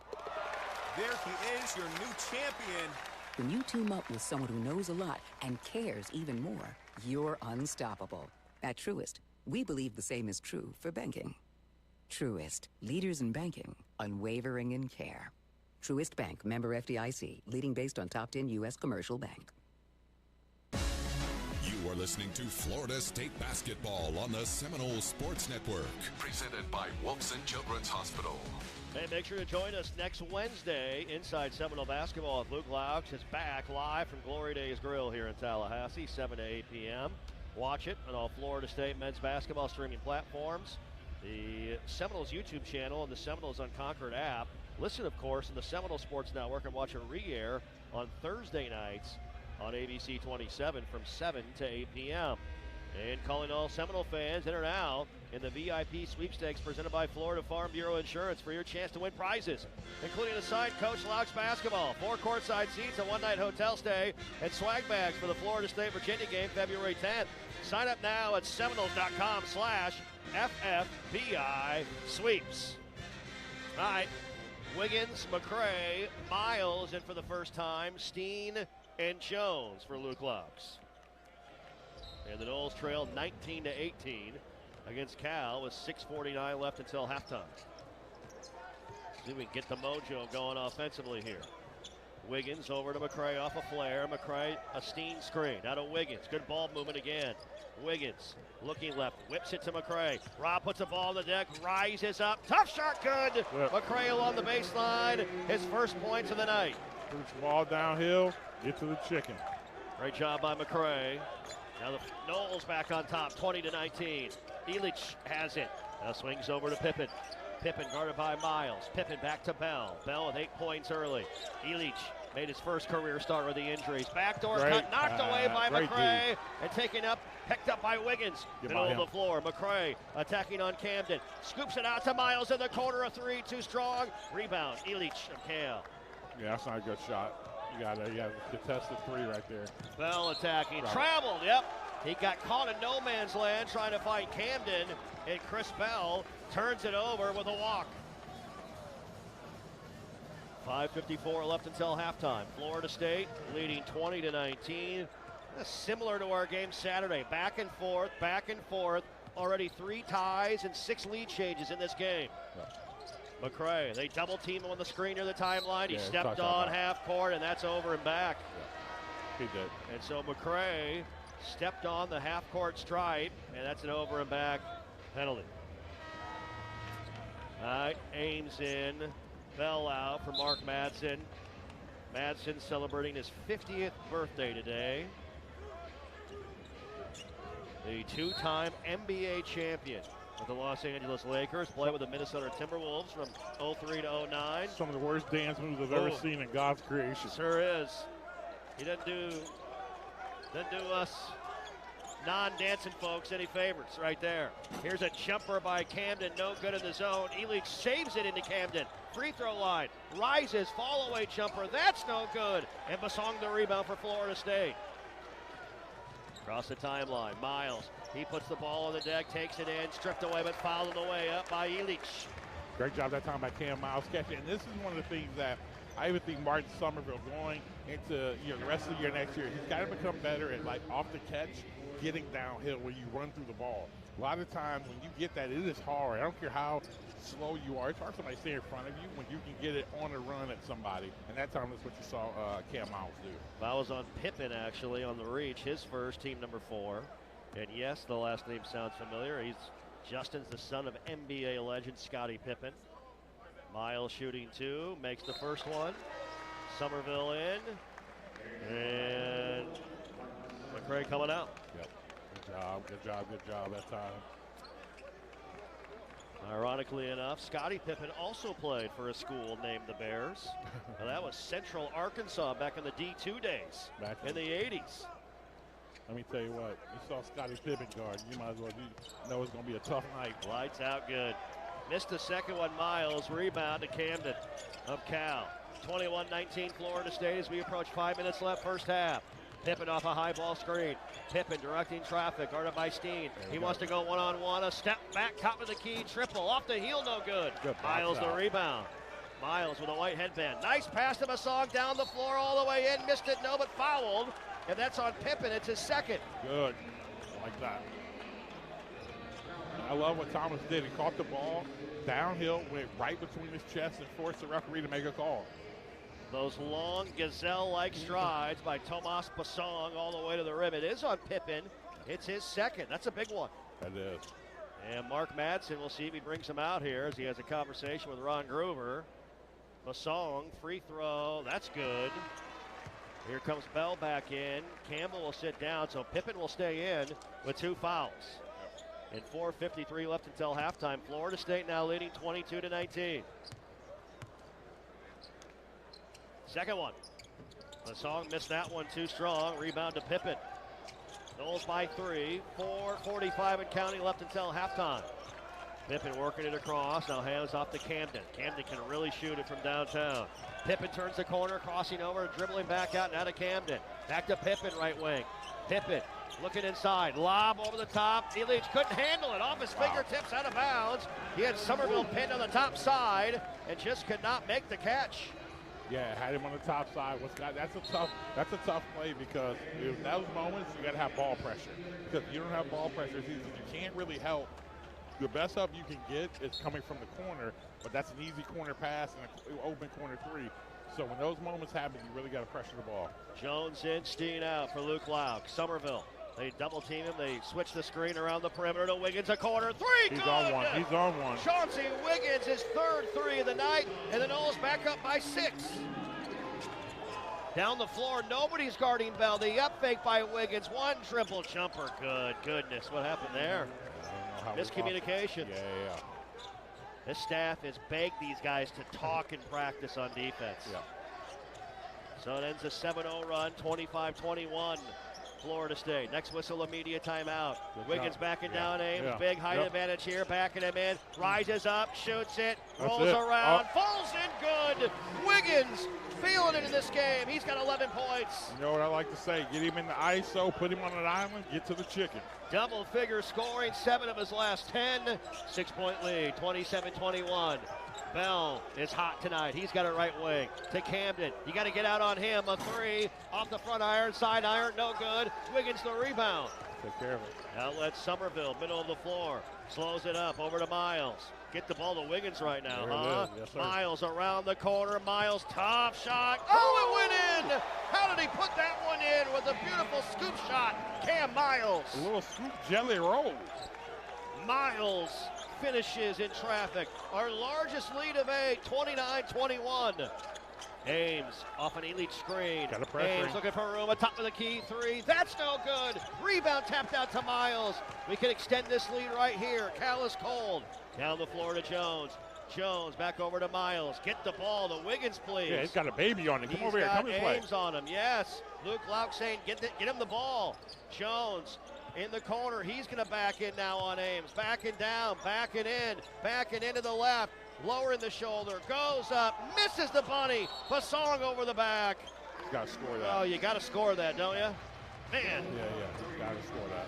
There he is, your new champion. When you team up with someone who knows a lot and cares even more, you're unstoppable. At Truist, we believe the same is true for banking. Truist, leaders in banking, unwavering in care. Truist Bank, member FDIC, leading based on top 10 U.S. commercial bank. You are listening to Florida State Basketball on the Seminole Sports Network. Presented by Wolfson Children's Hospital. Hey, make sure to join us next Wednesday inside Seminole Basketball. Luke Laux is back live from Glory Days Grill here in Tallahassee, 7 to 8 p.m. Watch it on all Florida State men's basketball streaming platforms, the Seminoles YouTube channel, and the Seminoles Unconquered app. Listen, of course, in the Seminole Sports Network and watch a re-air on Thursday nights on ABC 27 from 7 to 8 p.m. And calling all Seminole fans in or out in the VIP sweepstakes presented by Florida Farm Bureau Insurance for your chance to win prizes, including a signed Coach Laux basketball, 4 courtside seats, a one-night hotel stay, and swag bags for the Florida State-Virginia game February 10th. Sign up now at Seminoles.com/FFBI sweeps. All right, Wiggins, McCray, Miles in for the first time, Steen, and Jones for Luke Laux. And the Noles trail 19-18 against Cal with 6:49 left until halftime. See if we can get the mojo going offensively here. Wiggins over to McCray off a flare. McCray, a Steen screen. Now to Wiggins. Good ball movement again. Wiggins looking left, whips it to McCray. Rob puts the ball on the deck, rises up. Tough shot, good. Yep. McCray along the baseline. His first points of the night. Push the ball downhill, get to the chicken. Great job by McCray. Now the Noles back on top, 20-19. Elich has it. Now swings over to Pippen. Pippen guarded by Miles. Pippen back to Bell. Bell with 8 points early. Elich made his first career start with the injuries. Backdoor cut, knocked away by McCray. And picked up by Wiggins. Middle of the floor. McCray attacking on Camden. Scoops it out to Miles in the corner. A three, too strong. Rebound, Elich of Cal. Yeah, that's not a good shot. You got a contested three right there. Bell attacking. Right. Traveled, yep. He got caught in no man's land trying to fight Camden, and Chris Bell turns it over with a walk. 5:54 left until halftime. Florida State leading 20-19. Similar to our game Saturday. Back and forth, back and forth. Already 3 ties and 6 lead changes in this game. Yeah. McCray, they double team him on the screen near the timeline. He stepped on half court, and that's over and back. Yeah. He did. And so McCray stepped on the half court stripe, and that's an over and back penalty. All right, Ames in, Bell out for Mark Madsen. Madsen celebrating his 50th birthday today. The 2-time NBA champion with the Los Angeles Lakers, played with the Minnesota Timberwolves from 03 to 09. Some of the worst dance moves I've ever seen in God's creation. Sure is. He doesn't do us non-dancing folks any favors right there. Here's a jumper by Camden, no good in the zone. Elich saves it into Camden. Free throw line, rises, fall away jumper, that's no good. And Basong the rebound for Florida State. Across the timeline, Miles. He puts the ball on the deck, takes it in, stripped away, but fouled on the way up by Elich. Great job that time by Cam Miles catching. And this is one of the things that I even think Martin Somerville going into the rest of the year next year, he's got to become better at off the catch, getting downhill when you run through the ball. A lot of times when you get that, it is hard. I don't care how slow you are. It's hard for somebody to stay in front of you when you can get it on a run at somebody. And that time is what you saw Cam Miles do. That was on Pippen, actually, on the reach. His first, team number 4. And yes, the last name sounds familiar. Justin's the son of NBA legend Scottie Pippen. Miles shooting 2, makes the first one. Somerville in. And McCray coming out. Yep. Good job that time. Ironically enough, Scottie Pippen also played for a school named the Bears. Now, that was Central Arkansas back in the D2 days, in the 80s. Let me tell you what, you saw Scottie Pippen guard, you might as well know it's going to be a tough night. Lights out good. Missed the second one, Miles. Rebound to Camden of Cal. 21-19 Florida State as we approach 5 minutes left first half. Pippen off a high ball screen. Pippen directing traffic, guarded by Steen. He wants to go one-on-one, a step back, top of the key, triple, off the heel, no good. Miles the rebound. Miles with a white headband. Nice pass to Basong down the floor all the way in. Missed it, no, but fouled. And that's on Pippen, it's his second. Good, like that. I love what Thomas did. He caught the ball downhill, went right between his chest and forced the referee to make a call. Those long gazelle-like strides by Tomas Basong all the way to the rim. It is on Pippen. It's his second. That's a big one. That is. And Mark Madsen, we'll see if he brings him out here as he has a conversation with Ron Groover. Basong, free throw. That's good. Here comes Bell back in. Campbell will sit down, so Pippen will stay in with 2 fouls. And 4:53 left until halftime. Florida State now leading 22-19. Second one. Masong missed that one too strong. Rebound to Pippen. Noles by 3. 4:45 and counting left until halftime. Pippen working it across. Now hands off to Camden. Camden can really shoot it from downtown. Pippen turns the corner, crossing over, dribbling back out, now to Camden. Back to Pippen, right wing. Pippen looking inside. Lob over the top. Illich couldn't handle it. Off his fingertips, out of bounds. He had Somerville pinned on the top side and just could not make the catch. Yeah, had him on the top side. That's a tough play because in those moments you got to have ball pressure. Because if you don't have ball pressure, you can't really help. The best help you can get is coming from the corner, but that's an easy corner pass and an open corner 3. So when those moments happen, you really got to pressure the ball. Jones in, Steen out for Luke Lauk. Somerville, they double team him. They switch the screen around the perimeter to Wiggins, a corner 3. He's good! on one. He's on one. Chauncey Wiggins, his third 3 of the night, and the Noles back up by 6. Down the floor, nobody's guarding Bell. The up fake by Wiggins. One triple jumper. Good goodness. What happened there? Miscommunication. Yeah. This staff has begged these guys to talk and practice on defense. Yeah. So it ends a 7-0 run, 25-21. Florida State. Next whistle, a media timeout. Wiggins backing down Ames. Big height advantage here, backing him in. Rises up, shoots it, rolls around, falls in good. Wiggins feeling it in this game. He's got 11 points. You know what I like to say? Get him in the ISO, put him on an island, get to the chicken. Double figure scoring, 7 of his last 10. 6-point lead, 27-21. Bell is hot tonight. He's got it right wing to Camden. You got to get out on him. A 3 off the front iron, side iron, no good. Wiggins the rebound. Take care of it. Outlet Somerville, middle of the floor. Slows it up over to Miles. Get the ball to Wiggins right now, huh? Yes, sir. Miles around the corner. Miles, top shot. Oh, it went in! How did he put that one in with a beautiful scoop shot? Cam Miles. A little scoop jelly roll. Miles finishes in traffic. Our largest lead of 8, 29-21. Ames off an elite screen. Ames looking for room, atop of the key, 3. That's no good. Rebound tapped out to Miles. We can extend this lead right here. Callis cold. Down the floor to Jones. Jones back over to Miles. Get the ball to Wiggins, please. Yeah, he's got a baby on him. Come over here. Come and play. Ames on him, yes. Luke Lauk saying, get him the ball. Jones in the corner. He's going to back in now on Ames. Backing down, backing in, backing into the left. Lowering the shoulder, goes up, misses the bunny. Basong over the back. You got to score that. Oh, you got to score that, don't you? Man. Yeah, you got to score that.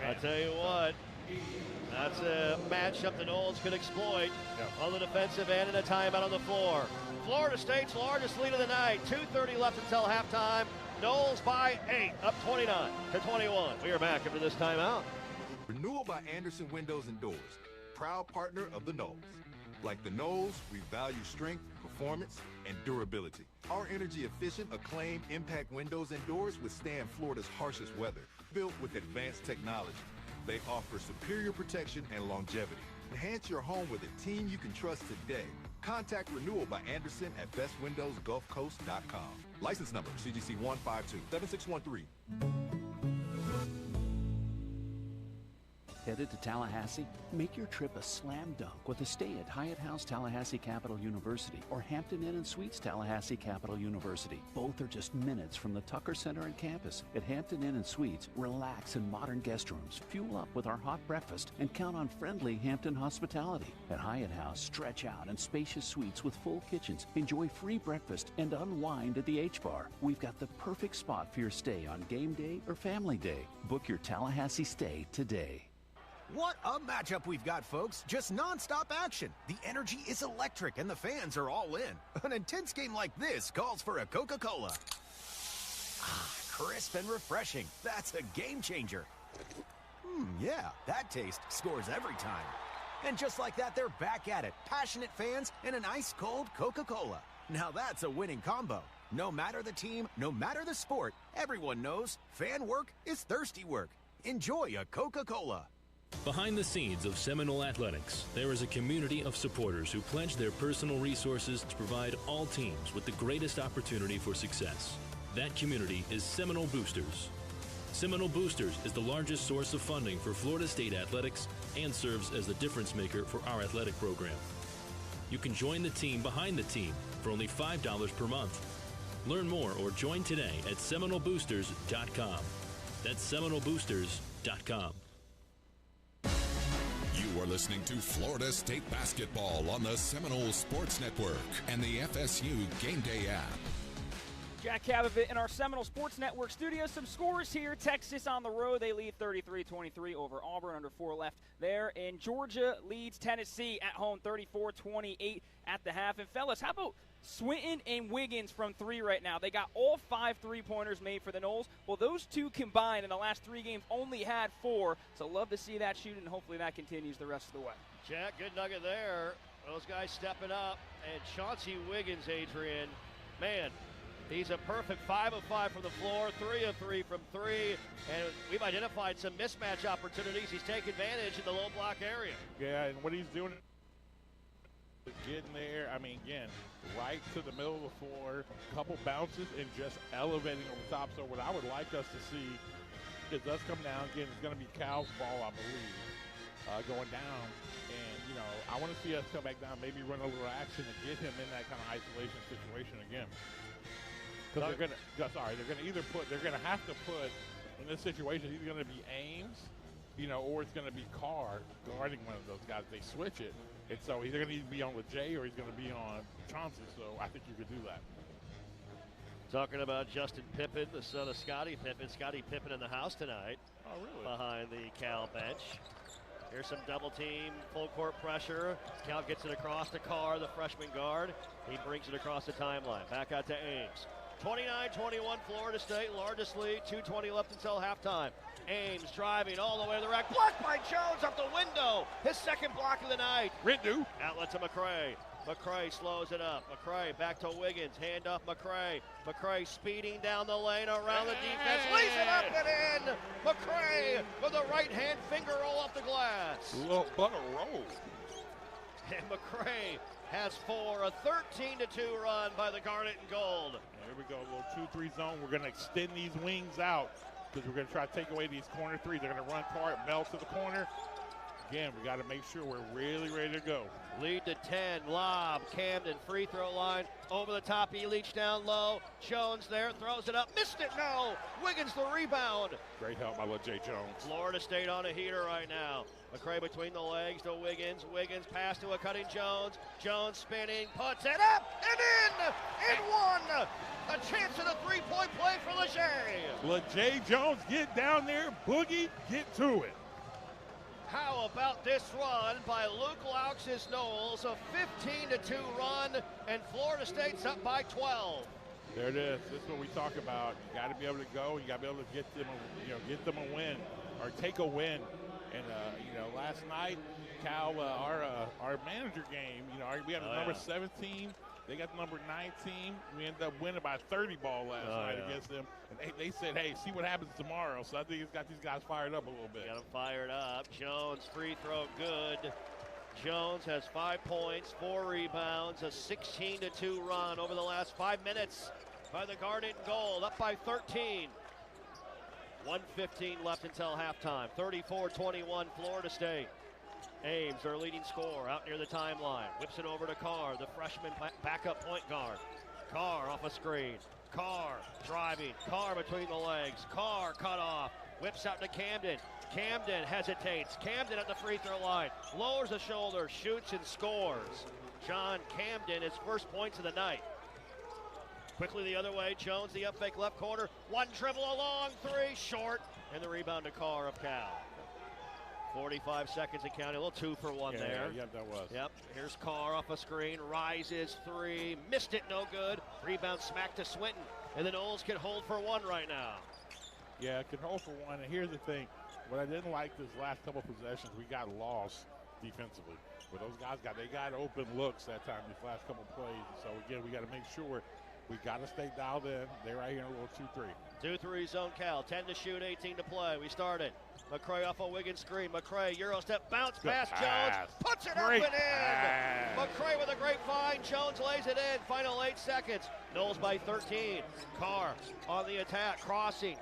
I tell you what, that's a matchup the Noles could exploit on the defensive end and a timeout on the floor. Florida State's largest lead of the night, 2:30 left until halftime. Noles by 8, up 29-21. We are back after this timeout. Renewal by Anderson Windows and Doors, proud partner of the Noles. Like the Noles, we value strength, performance, and durability. Our energy-efficient, acclaimed impact windows and doors withstand Florida's harshest weather. Built with advanced technology, they offer superior protection and longevity. Enhance your home with a team you can trust today. Contact Renewal by Anderson at bestwindowsgulfcoast.com. License number CGC 1527613. Headed to Tallahassee? Make your trip a slam dunk with a stay at Hyatt House Tallahassee Capital University or Hampton Inn & Suites Tallahassee Capital University. Both are just minutes from the Tucker Center and campus. At Hampton Inn & Suites, relax in modern guest rooms, fuel up with our hot breakfast, and count on friendly Hampton hospitality. At Hyatt House, stretch out in spacious suites with full kitchens, enjoy free breakfast, and unwind at the H-Bar. We've got the perfect spot for your stay on game day or family day. Book your Tallahassee stay today. What a matchup we've got, folks. Just non-stop action. The energy is electric and the fans are all in. An intense game like this calls for a Coca-Cola. Crisp and refreshing. That's a game changer. Yeah, that taste scores every time. And just like that, they're back at it. Passionate fans and an ice-cold Coca-Cola. Now that's a winning combo. No matter the team, no matter the sport, everyone knows fan work is thirsty work. Enjoy a Coca-Cola. Behind the scenes of Seminole Athletics, there is a community of supporters who pledge their personal resources to provide all teams with the greatest opportunity for success. That community is Seminole Boosters. Seminole Boosters is the largest source of funding for Florida State athletics and serves as the difference maker for our athletic program. you can join the team behind the team for only $5 per month. Learn more or join today at SeminoleBoosters.com. That's SeminoleBoosters.com. You are listening to Florida State Basketball on the Seminole Sports Network and the FSU Game Day app. Jack Cavavit in our Seminole Sports Network studio. Some scores here. Texas on the road. They lead 33-23 over Auburn, under 4 left there. And Georgia leads Tennessee at home 34-28 at the half. And, fellas, how about Swinton and Wiggins from 3 right now? They got all 5 3-pointers made for the Noles. Well, those two combined in the last 3 games only had 4. So love to see that shooting, and hopefully that continues the rest of the way. Jack, good nugget there. Those guys stepping up. And Chauncey Wiggins, Adrian, man, he's a perfect 5 of 5 from the floor, 3 of 3 from 3, and we've identified some mismatch opportunities. He's taking advantage in the low block area. Yeah, and what he's doing is getting there, I mean, again, right to the middle of the floor, couple bounces, and just elevating over top. So what I would like us to see, it does come down, again, it's going to be Cal's ball, I believe, going down. And, you know, I want to see us come back down, maybe run a little action and get him in that kind of isolation situation again. Because they're going to have to put, in this situation, he's going to be Ames, you know, or it's going to be Carr guarding one of those guys. They switch it. And so he's going to either be on LeJay or he's going to be on Chauncey. So I think you could do that. Talking about Justin Pippen, the son of Scottie Pippen. Scottie Pippen in the house tonight. Oh, really? Behind the Cal bench. Here's some double team, full court pressure. Cal gets it across to Carr, the freshman guard. He brings it across the timeline. Back out to Ames. 29-21 Florida State, largest lead, 2:20 left until halftime. Ames driving all the way to the rack, blocked by Jones up the window. His second block of the night. Rindu. Outlet to McCray. McCray slows it up. McCray back to Wiggins, hand off McCray. McCray speeding down the lane around the defense, lays it up and in. McCray with a right hand finger roll off the glass. Little butter roll. And McCray has 4, a 13-2 run by the Garnet and Gold. Here we go, a little 2-3 zone. We're going to extend these wings out because we're going to try to take away these corner 3s. They're going to run Carr, Mel to the corner. Again, we got to make sure we're really ready to go. Lead to 10, lob, Camden, free throw line, over the top, Elich down low. Jones there, throws it up, missed it, no! Wiggins the rebound. Great help by LeJay Jones. Florida State on a heater right now. McCray between the legs to Wiggins. Wiggins pass to a cutting Jones. Jones spinning, puts it up and in! And one! A chance at a three-point play for LeJay. LeJay Jones, get down there, boogie, get to it. How about this run by Luke Laux' Noles, a 15-2 run, and Florida State's up by 12. There it is. This is what we talk about. You got to be able to go. You got to be able to get them a win or take a win. And last night, Cal, our manager game, we had the number 17. They got the number 19. We ended up winning by 30 ball last night against them. And they said, hey, see what happens tomorrow. So I think it's got these guys fired up a little bit. Got them fired up. Jones, free throw, good. Jones has 5 points, 4 rebounds, a 16-2 run over the last 5 minutes by the Garnet and Gold, up by 13. 1:15 left until halftime. 34-21 Florida State. Ames, their leading scorer, out near the timeline. Whips it over to Carr, the freshman backup point guard. Carr off a screen. Carr driving. Carr between the legs. Carr cut off. Whips out to Camden. Camden hesitates. Camden at the free throw line. Lowers the shoulder, shoots and scores. John Camden, his first points of the night. Quickly the other way. Jones, the up fake left corner. One dribble, a long 3, short. And the rebound to Carr of Cal. 45 seconds and counting. A little 2 for 1 there. Yeah, that was. Yep. Here's Carr off a screen. Rises 3. Missed it. No good. Rebound smack to Swinton. And the Noles can hold for 1 right now. Yeah, can hold for 1. And here's the thing. What I didn't like this last couple possessions, we got lost defensively. But those guys they got open looks that time, these last couple plays. So, again, we got to make sure we got to stay dialed in. They're right here in a little 2-3. 2-3 zone Cal. 10 to shoot, 18 to play. We started. McCray off a Wiggins screen. McCray, Euro step, bounce pass. Jones puts it up and in. McCray with a great find. Jones lays it in. Final 8 seconds. Noles by 13. Carr on the attack. Crossing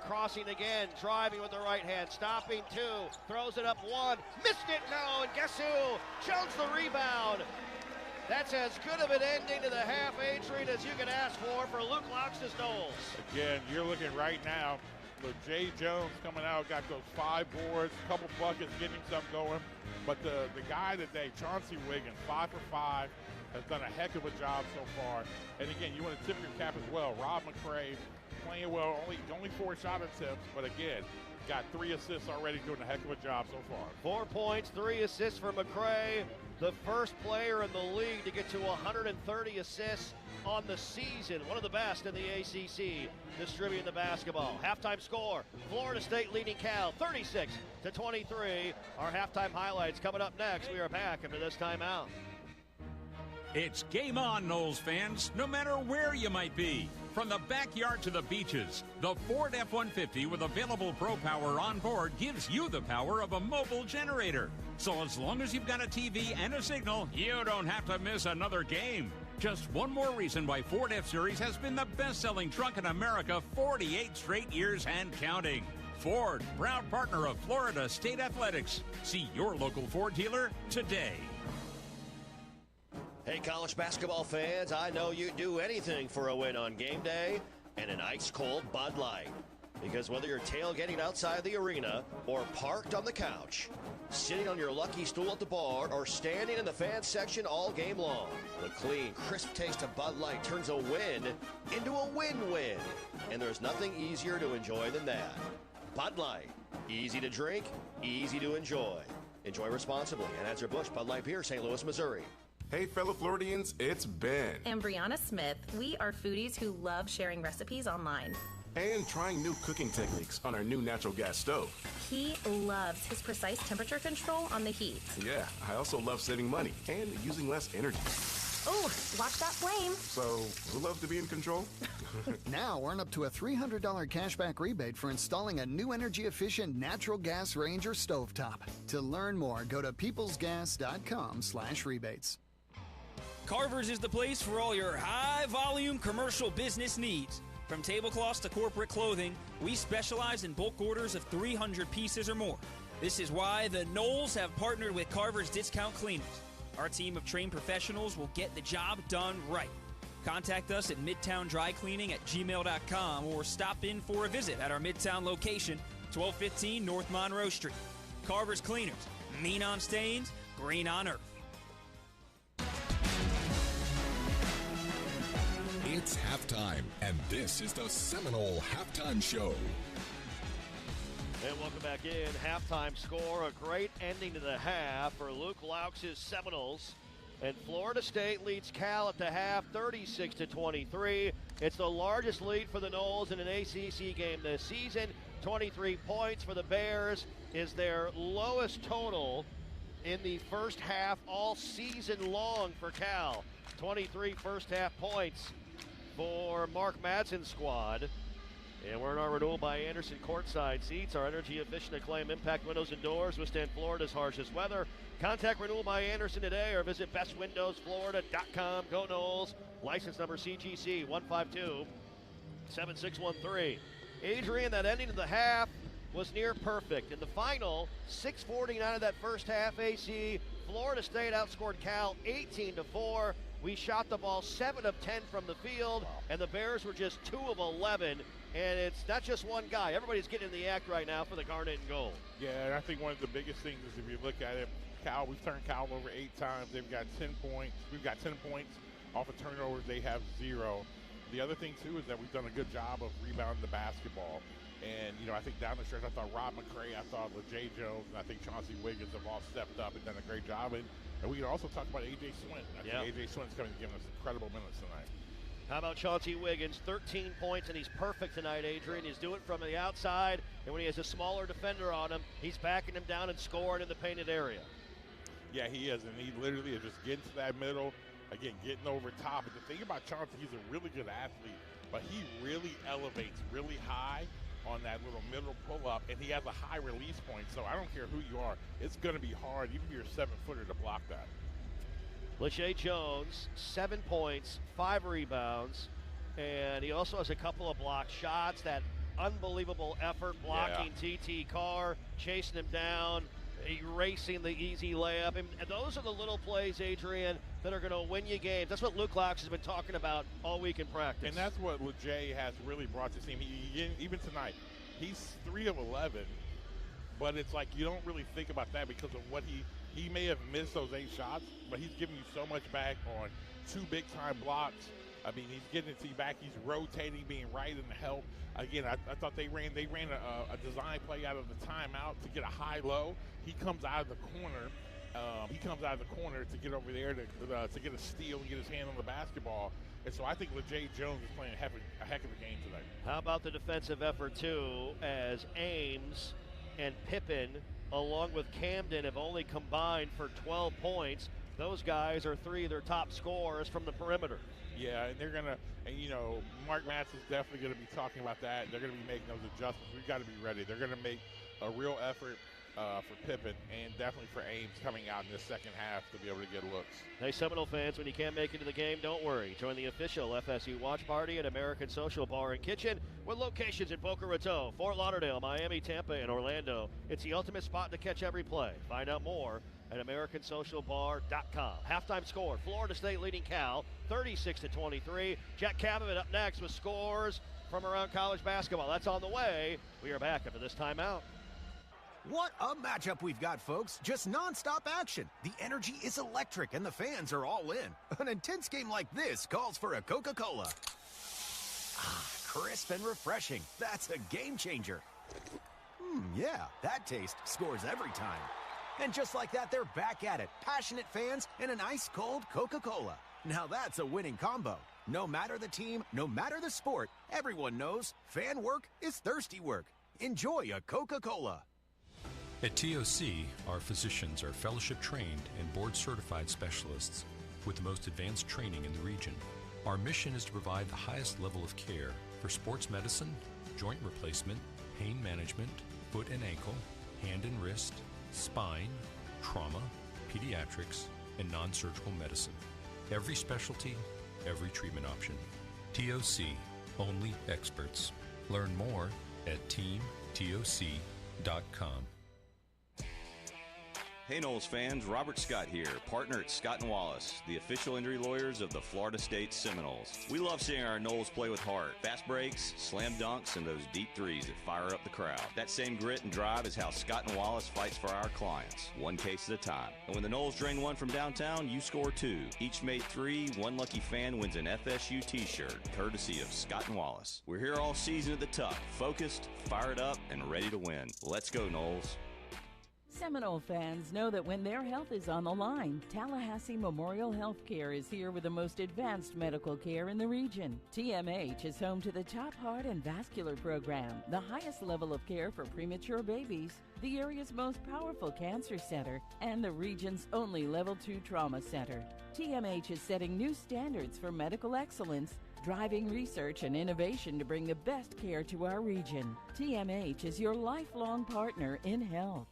again. Driving with the right hand. Stopping 2. Throws it up 1. Missed it, no. And guess who? Jones the rebound. That's as good of an ending to the half, Adrian, as you can ask for Luke Laux' Noles. Again, you're looking right now. Look, Jay Jones coming out, got those 5 boards, a couple buckets, getting something going. But the guy today, Chauncey Wiggins, 5 for 5, has done a heck of a job so far. And again, you want to tip your cap as well. Rob McCray playing well, only 4 shot attempts, but again, got 3 assists already, doing a heck of a job so far. 4 points, 3 assists for McCray, the first player in the league to get to 130 assists on the season. One of the best in the ACC distributing the basketball. Halftime score, Florida State leading Cal 36-23. Our halftime highlights coming up next. We are back after this timeout. It's game on, Noles fans, no matter where you might be. From the backyard to the beaches, the Ford F-150 with available Pro Power on board gives you the power of a mobile generator. So as long as you've got a TV and a signal, you don't have to miss another game. Just one more reason why Ford F-Series has been the best-selling truck in America 48 straight years and counting. Ford, proud partner of Florida State Athletics. See your local Ford dealer today. Hey, college basketball fans, I know you'd do anything for a win on game day and an ice-cold Bud Light. Because whether you're tailgating outside the arena or parked on the couch, sitting on your lucky stool at the bar, or standing in the fan section all game long, the clean, crisp taste of Bud Light turns a win into a win-win. And there's nothing easier to enjoy than that. Bud Light. Easy to drink, easy to enjoy. Enjoy responsibly. Anheuser-Busch Bud Light Beer, St. Louis, Missouri. Hey, fellow Floridians, it's Ben. And Brianna Smith. We are foodies who love sharing recipes online. And trying new cooking techniques on our new natural gas stove. He loves his precise temperature control on the heat. Yeah, I also love saving money and using less energy. Oh, watch that flame. So, who loves to be in control? Now earn up to a $300 cashback rebate for installing a new energy-efficient natural gas range or stovetop. To learn more, go to peoplesgas.com/rebates. Carver's is the place for all your high-volume commercial business needs. From tablecloths to corporate clothing, we specialize in bulk orders of 300 pieces or more. This is why the Noles have partnered with Carver's Discount Cleaners. Our team of trained professionals will get the job done right. Contact us at midtowndrycleaning@gmail.com or stop in for a visit at our Midtown location, 1215 North Monroe Street. Carver's Cleaners, mean on stains, green on earth. It's halftime, and this is the Seminole Halftime Show. And welcome back in. Halftime score, a great ending to the half for Luke Laux' Seminoles. And Florida State leads Cal at the half, 36-23. It's the largest lead for the Noles in an ACC game this season. 23 points for the Bears is their lowest total in the first half all season long for Cal. 23 first half points for Mark Madsen's squad. And we're in our renewal by Anderson courtside seats. Our energy efficient acclaim impact windows and doors withstand Florida's harshest weather. Contact renewal by Anderson today or visit bestwindowsflorida.com. Go Noles. License number CGC 152-7613. Adrian, that ending of the half was near perfect. In the final, 6:49 of that first half AC, Florida State outscored Cal 18-4. We shot the ball 7 of 10 from the field, and the Bears were just 2 of 11. And it's not just one guy. Everybody's getting in the act right now for the Garnet and Gold. Yeah, and I think one of the biggest things is if you look at it, Cal, we've turned Cal over 8 times. They've got 10 points. We've got 10 points off of turnovers. They have 0. The other thing, too, is that we've done a good job of rebounding the basketball. And, you know, I think down the stretch, I thought Rob McCray, I thought Jay Jones, and I think Chauncey Wiggins have all stepped up and done a great job. And we can also talk about A.J. Swint. I think A.J. Swint's coming to give us incredible minutes tonight. How about Chauncey Wiggins? 13 points, and he's perfect tonight, Adrian. He's doing it from the outside, and when he has a smaller defender on him, he's backing him down and scoring in the painted area. Yeah, he is, and he literally is just getting to that middle, again, getting over top. And the thing about Chauncey, he's a really good athlete, but he really elevates really high on that little middle pull-up, and he has a high release point, so I don't care who you are. It's going to be hard, even if you're a 7-footer, to block that. Lachey Jones, 7 points, 5 rebounds, and he also has a couple of blocked shots. That unbelievable effort blocking TT Carr, chasing him down, erasing the easy layup. And those are the little plays, Adrian, that are going to win you games. That's what Luke Locks has been talking about all week in practice. And that's what LeJay has really brought to this team. Even tonight, he's 3 of 11, but it's like you don't really think about that because of what he may have missed those 8 shots, but he's giving you so much back on 2 big-time blocks. I mean, he's getting it to you back. He's rotating, being right in the help. Again, I thought they ran a design play out of the timeout to get a high-low. He comes out of the corner. To get over there to get a steal and get his hand on the basketball. And so I think LeJay Jones is playing a heck of a game today. How about the defensive effort, too, as Ames and Pippen, along with Camden, have only combined for 12 points. Those guys are 3 of their top scorers from the perimeter. Yeah, and they're going to, Mark Matz is definitely going to be talking about that. They're going to be making those adjustments. We've got to be ready. They're going to make a real effort for Pippen and definitely for Ames coming out in this second half to be able to get looks. Hey, Seminole fans, when you can't make it to the game, don't worry. Join the official FSU watch party at American Social Bar and Kitchen with locations in Boca Raton, Fort Lauderdale, Miami, Tampa, and Orlando. It's the ultimate spot to catch every play. Find out more at AmericanSocialBar.com. Halftime score, Florida State leading Cal 36-23. Jack Cavett up next with scores from around college basketball. That's on the way. We are back after this timeout. What a matchup we've got, folks. Just nonstop action. The energy is electric, and the fans are all in. An intense game like this calls for a Coca-Cola. Crisp and refreshing. That's a game changer. Yeah, that taste scores every time. And just like that, they're back at it. Passionate fans and an ice-cold Coca-Cola. Now that's a winning combo. No matter the team, no matter the sport, everyone knows fan work is thirsty work. Enjoy a Coca-Cola. At TOC, our physicians are fellowship-trained and board-certified specialists with the most advanced training in the region. Our mission is to provide the highest level of care for sports medicine, joint replacement, pain management, foot and ankle, hand and wrist, spine, trauma, pediatrics, and non-surgical medicine. Every specialty, every treatment option. TOC, only experts. Learn more at teamtoc.com. Hey Noles fans, Robert Scott here, partner at Scott & Wallace, the official injury lawyers of the Florida State Seminoles. We love seeing our Noles play with heart. Fast breaks, slam dunks, and those deep threes that fire up the crowd. That same grit and drive is how Scott & Wallace fights for our clients, one case at a time. And when the Noles drain one from downtown, you score 2. Each made 3, one lucky fan wins an FSU t-shirt, courtesy of Scott & Wallace. We're here all season at the Tuck, focused, fired up, and ready to win. Let's go, Noles. Seminole fans know that when their health is on the line, Tallahassee Memorial Healthcare is here with the most advanced medical care in the region. TMH is home to the top heart and vascular program, the highest level of care for premature babies, the area's most powerful cancer center, and the region's only Level 2 trauma center. TMH is setting new standards for medical excellence, driving research and innovation to bring the best care to our region. TMH is your lifelong partner in health.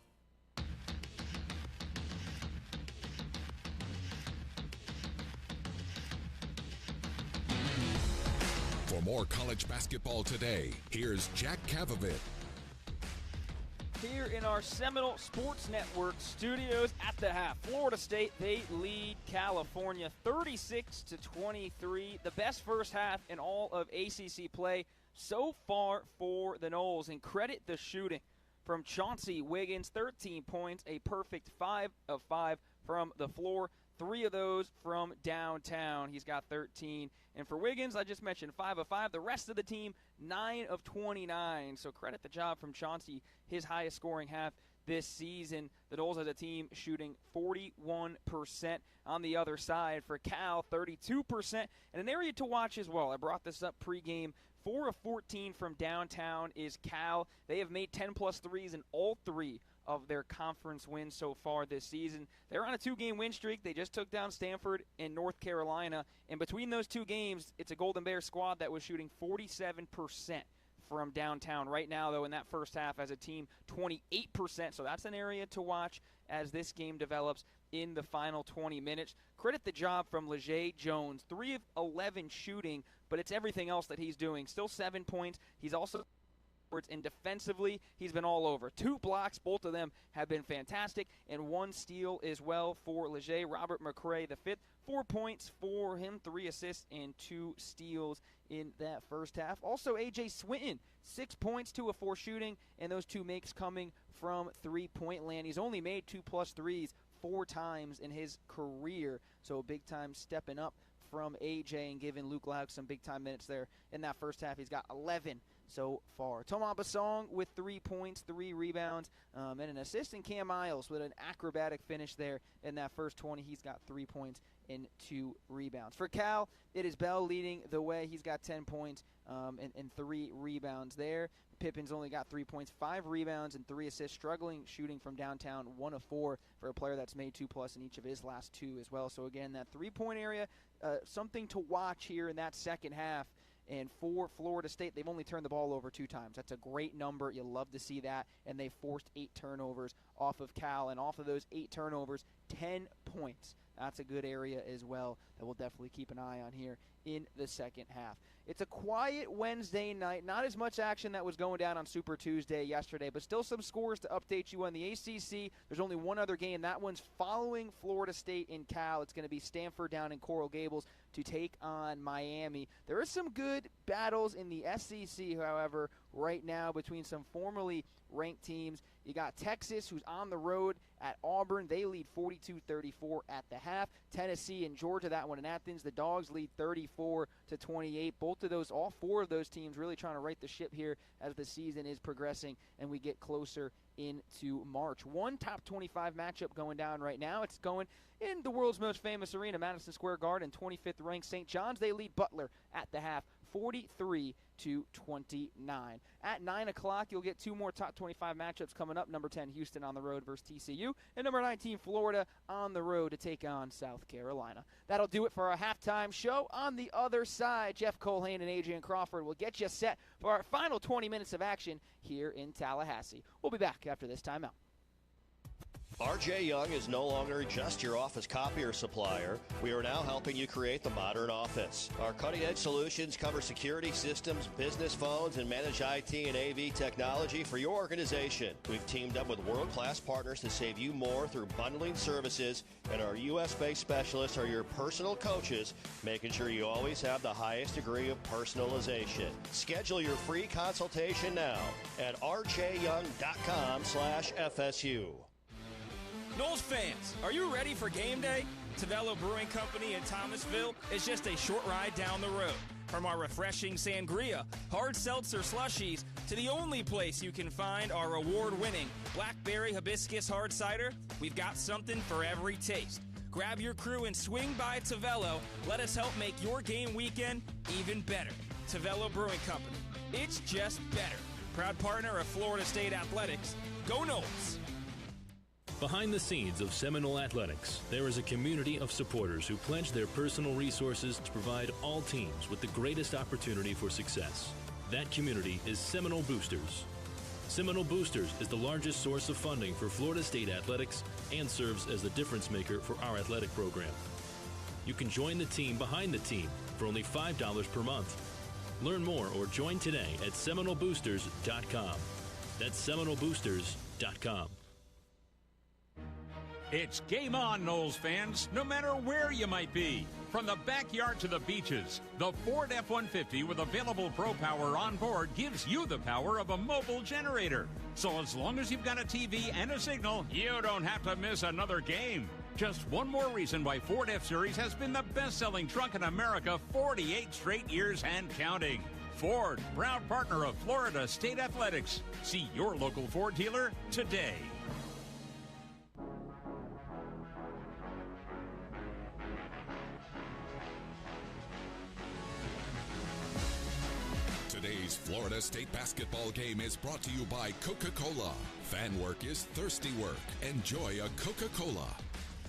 For more college basketball today, here's Jack Cavett. Here in our Seminole Sports Network studios at the half, Florida State, they lead California 36-23. The best first half in all of ACC play so far for the Noles. And credit the shooting from Chauncey Wiggins, 13 points, a perfect 5 of 5 from the floor. 3 of those from downtown. He's got 13. And for Wiggins, I just mentioned 5 of 5. The rest of the team, 9 of 29. So credit the job from Chauncey, his highest scoring half this season. The Noles as a team shooting 41% on the other side. For Cal, 32%. And an area to watch as well. I brought this up pregame. 4 of 14 from downtown is Cal. They have made 10-plus threes in all 3 of their conference wins so far this season. They're on a 2-game win streak. They just took down Stanford and North Carolina. And between those 2 games, it's a Golden Bear squad that was shooting 47% from downtown. Right now, though, in that first half as a team, 28%. So that's an area to watch as this game develops in the final 20 minutes. Credit the job from LeJay Jones. 3 of 11 shooting, but it's everything else that he's doing. Still 7 points. He's also And defensively, he's been all over. 2 blocks, both of them have been fantastic, and 1 steal as well for Leger. Robert McCray, the 5th, 4 points for him, 3 assists and 2 steals in that first half. Also, A.J. Swinton, 6 points, 2 of 4 shooting, and those 2 makes coming from three-point land. He's only made 2+ threes 4 times in his career, so big time stepping up from A.J. and giving Luke Lauk some big-time minutes there in that first half. He's got 11 so far. Thomas Basong with 3 points, 3 rebounds, and an assist, and Cam Miles with an acrobatic finish there in that first 20. He's got 3 points and 2 rebounds. For Cal, it is Bell leading the way. He's got 10 points and 3 rebounds there. Pippin's only got 3 points, 5 rebounds, and 3 assists, struggling shooting from downtown, 1 of 4 for a player that's made 2+ in each of his last 2 as well. So again, that 3-point area, something to watch here in that second half. And for Florida State, they've only turned the ball over 2 times. That's a great number. You'll love to see that. And they forced 8 turnovers off of Cal. And off of those 8 turnovers, 10 points. That's a good area as well that we'll definitely keep an eye on here in the second half. It's a quiet Wednesday night. Not as much action that was going down on Super Tuesday yesterday, but still some scores to update you on the ACC. There's only one other game. That one's following Florida State and Cal. It's going to be Stanford down in Coral Gables to take on Miami. There are some good battles in the SEC, however, right now between some formerly ranked teams. You got Texas, who's on the road at Auburn. They lead 42-34 at the half. Tennessee and Georgia, that one in Athens. The Dogs lead 34-28. Both of those, all 4 of those teams really trying to right the ship here as the season is progressing and we get closer into March. One top 25 matchup going down right now. It's going in the world's most famous arena, Madison Square Garden. 25th ranked St. John's. They lead Butler at the half, 43-29. At 9 o'clock, you'll get 2 more top 25 matchups coming up. Number 10, Houston on the road versus TCU. And number 19, Florida on the road to take on South Carolina. That'll do it for our halftime show. On the other side, Jeff Colhane and Adrian Crawford will get you set for our final 20 minutes of action here in Tallahassee. We'll be back after this timeout. RJ Young is no longer just your office copier supplier. We are now helping you create the modern office. Our cutting-edge solutions cover security systems, business phones, and manage IT and AV technology for your organization. We've teamed up with world-class partners to save you more through bundling services, and our U.S.-based specialists are your personal coaches, making sure you always have the highest degree of personalization. Schedule your free consultation now at rjyoung.com/FSU. Noles fans, are you ready for game day? Tavello Brewing Company in Thomasville is just a short ride down the road. From our refreshing sangria, hard seltzer slushies, to the only place you can find our award-winning blackberry hibiscus hard cider, we've got something for every taste. Grab your crew and swing by Tavello. Let us help make your game weekend even better. Tavello Brewing Company. It's just better. Proud partner of Florida State Athletics. Go Noles! Behind the scenes of Seminole Athletics, there is a community of supporters who pledge their personal resources to provide all teams with the greatest opportunity for success. That community is Seminole Boosters. Seminole Boosters is the largest source of funding for Florida State Athletics and serves as the difference maker for our athletic program. You can join the team behind the team for only $5 per month. Learn more or join today at SeminoleBoosters.com. That's SeminoleBoosters.com. It's game on, Noles fans, no matter where you might be. From the backyard to the beaches, the Ford F-150 with available Pro Power on board gives you the power of a mobile generator. So as long as you've got a TV and a signal, you don't have to miss another game. Just one more reason why Ford F-Series has been the best-selling truck in America 48 straight years and counting. Ford, proud partner of Florida State Athletics. See your local Ford dealer today. Today's Florida State basketball game is brought to you by Coca-Cola. Fan work is thirsty work. Enjoy a Coca-Cola.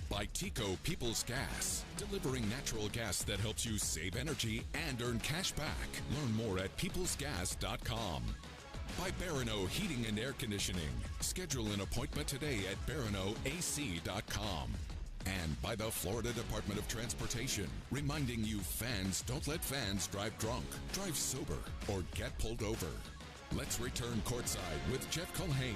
By Tico People's Gas, delivering natural gas that helps you save energy and earn cash back. Learn more at peoplesgas.com. By Barano Heating and Air Conditioning. Schedule an appointment today at baranoac.com. And by the Florida Department of Transportation, reminding you fans don't let fans drive drunk, drive sober, or get pulled over. Let's return courtside with Jeff Culhane.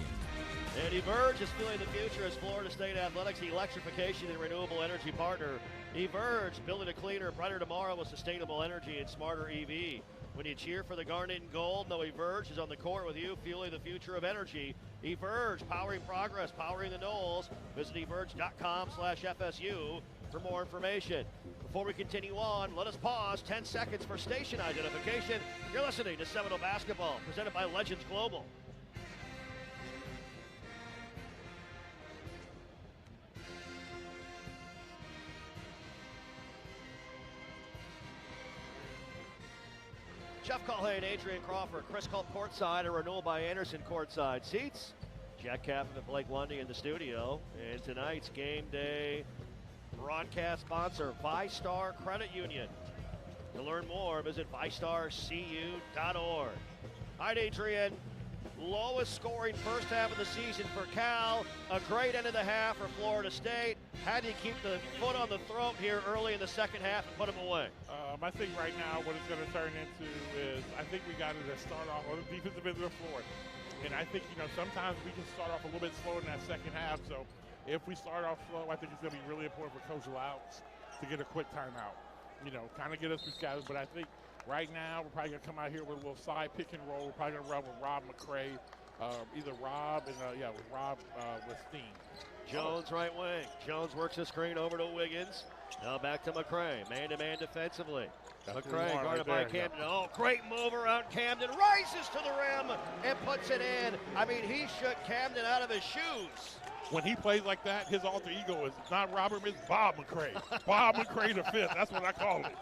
And Everge is feeling the future as Florida State Athletics electrification and renewable energy partner. Everge, building a cleaner, brighter tomorrow with sustainable energy and smarter EV. When you cheer for the Garnet and Gold, know Everge is on the court with you, fueling the future of energy. Everge, powering progress, powering the Knowles. Visit everge.com/FSU for more information. Before we continue on, let us pause 10 seconds for station identification. You're listening to Seminole Basketball, presented by Legends Global. Jeff Culhane, Adrian Crawford, Chris Culp courtside, a renewal by Anderson courtside seats. Jack Kaplan and Blake Lundy in the studio. And tonight's game day broadcast sponsor, ViStar Credit Union. To learn more, visit vistarcu.org. All right, Adrian. Lowest scoring first half of the season for Cal. A great end of the half for Florida State. How do you keep the foot on the throat here early in the second half and put them away? I think right now what it's going to turn into is I think we got to start off on the defensive end of the floor. And I think, sometimes we can start off a little bit slower in that second half. So if we start off slow, I think it's going to be really important for Coach Louts to get a quick timeout. Kind of get us rescheduled. But I think right now we're probably going to come out here with a little side pick and roll. We're probably going to run with Rob McCray. Either Rob and, with Rob with Steen. Jones right wing. Jones works the screen over to Wiggins. Now back to McCray. Man-to-man defensively. McCray guarded by Camden. Oh, great move around Camden. Rises to the rim and puts it in. I mean, he shook Camden out of his shoes. When he plays like that, his alter ego is not Robert, it's Bob McCray. Bob McCray the fifth. That's what I call it.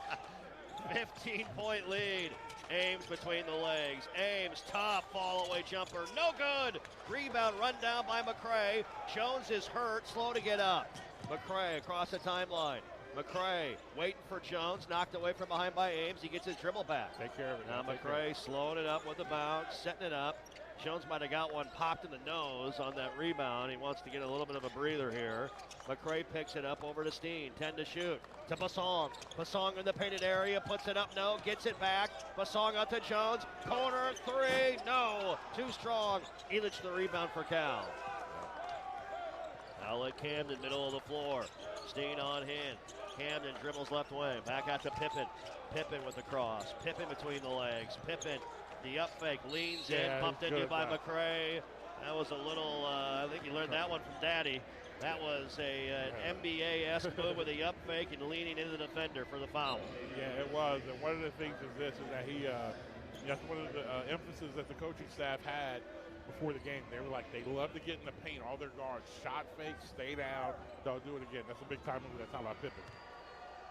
15-point lead. Ames between the legs. Ames, top fall-away jumper. No good. Rebound run down by McCray. Jones is hurt. Slow to get up. McCray across the timeline. McCray waiting for Jones. Knocked away from behind by Ames. He gets his dribble back. Take care of it. Now McCray slowing it up with the bounce. Setting it up. Jones might have got one popped in the nose on that rebound. He wants to get a little bit of a breather here. McCray picks it up over to Steen. 10 to shoot. To Basong. Basong in the painted area. Puts it up. No. Gets it back. Basong out to Jones. Corner three. No. Too strong. Elich the rebound for Cal. Now let Camden, middle of the floor. Steen on hand. Camden dribbles left wing. Back out to Pippen. Pippen with the cross. Pippen between the legs. Pippen. The up fake leans in, bumped into by McCray. That was a little, I think you learned that one from Daddy. That was an NBA-esque move with the up fake and leaning into the defender for the foul. Yeah, it was. And one of the things is this, is that that's one of the emphasis that the coaching staff had before the game. They were like, they love to get in the paint, all their guards. Shot fake, stay down, don't do it again. That's a big time move. That's not about Pippen.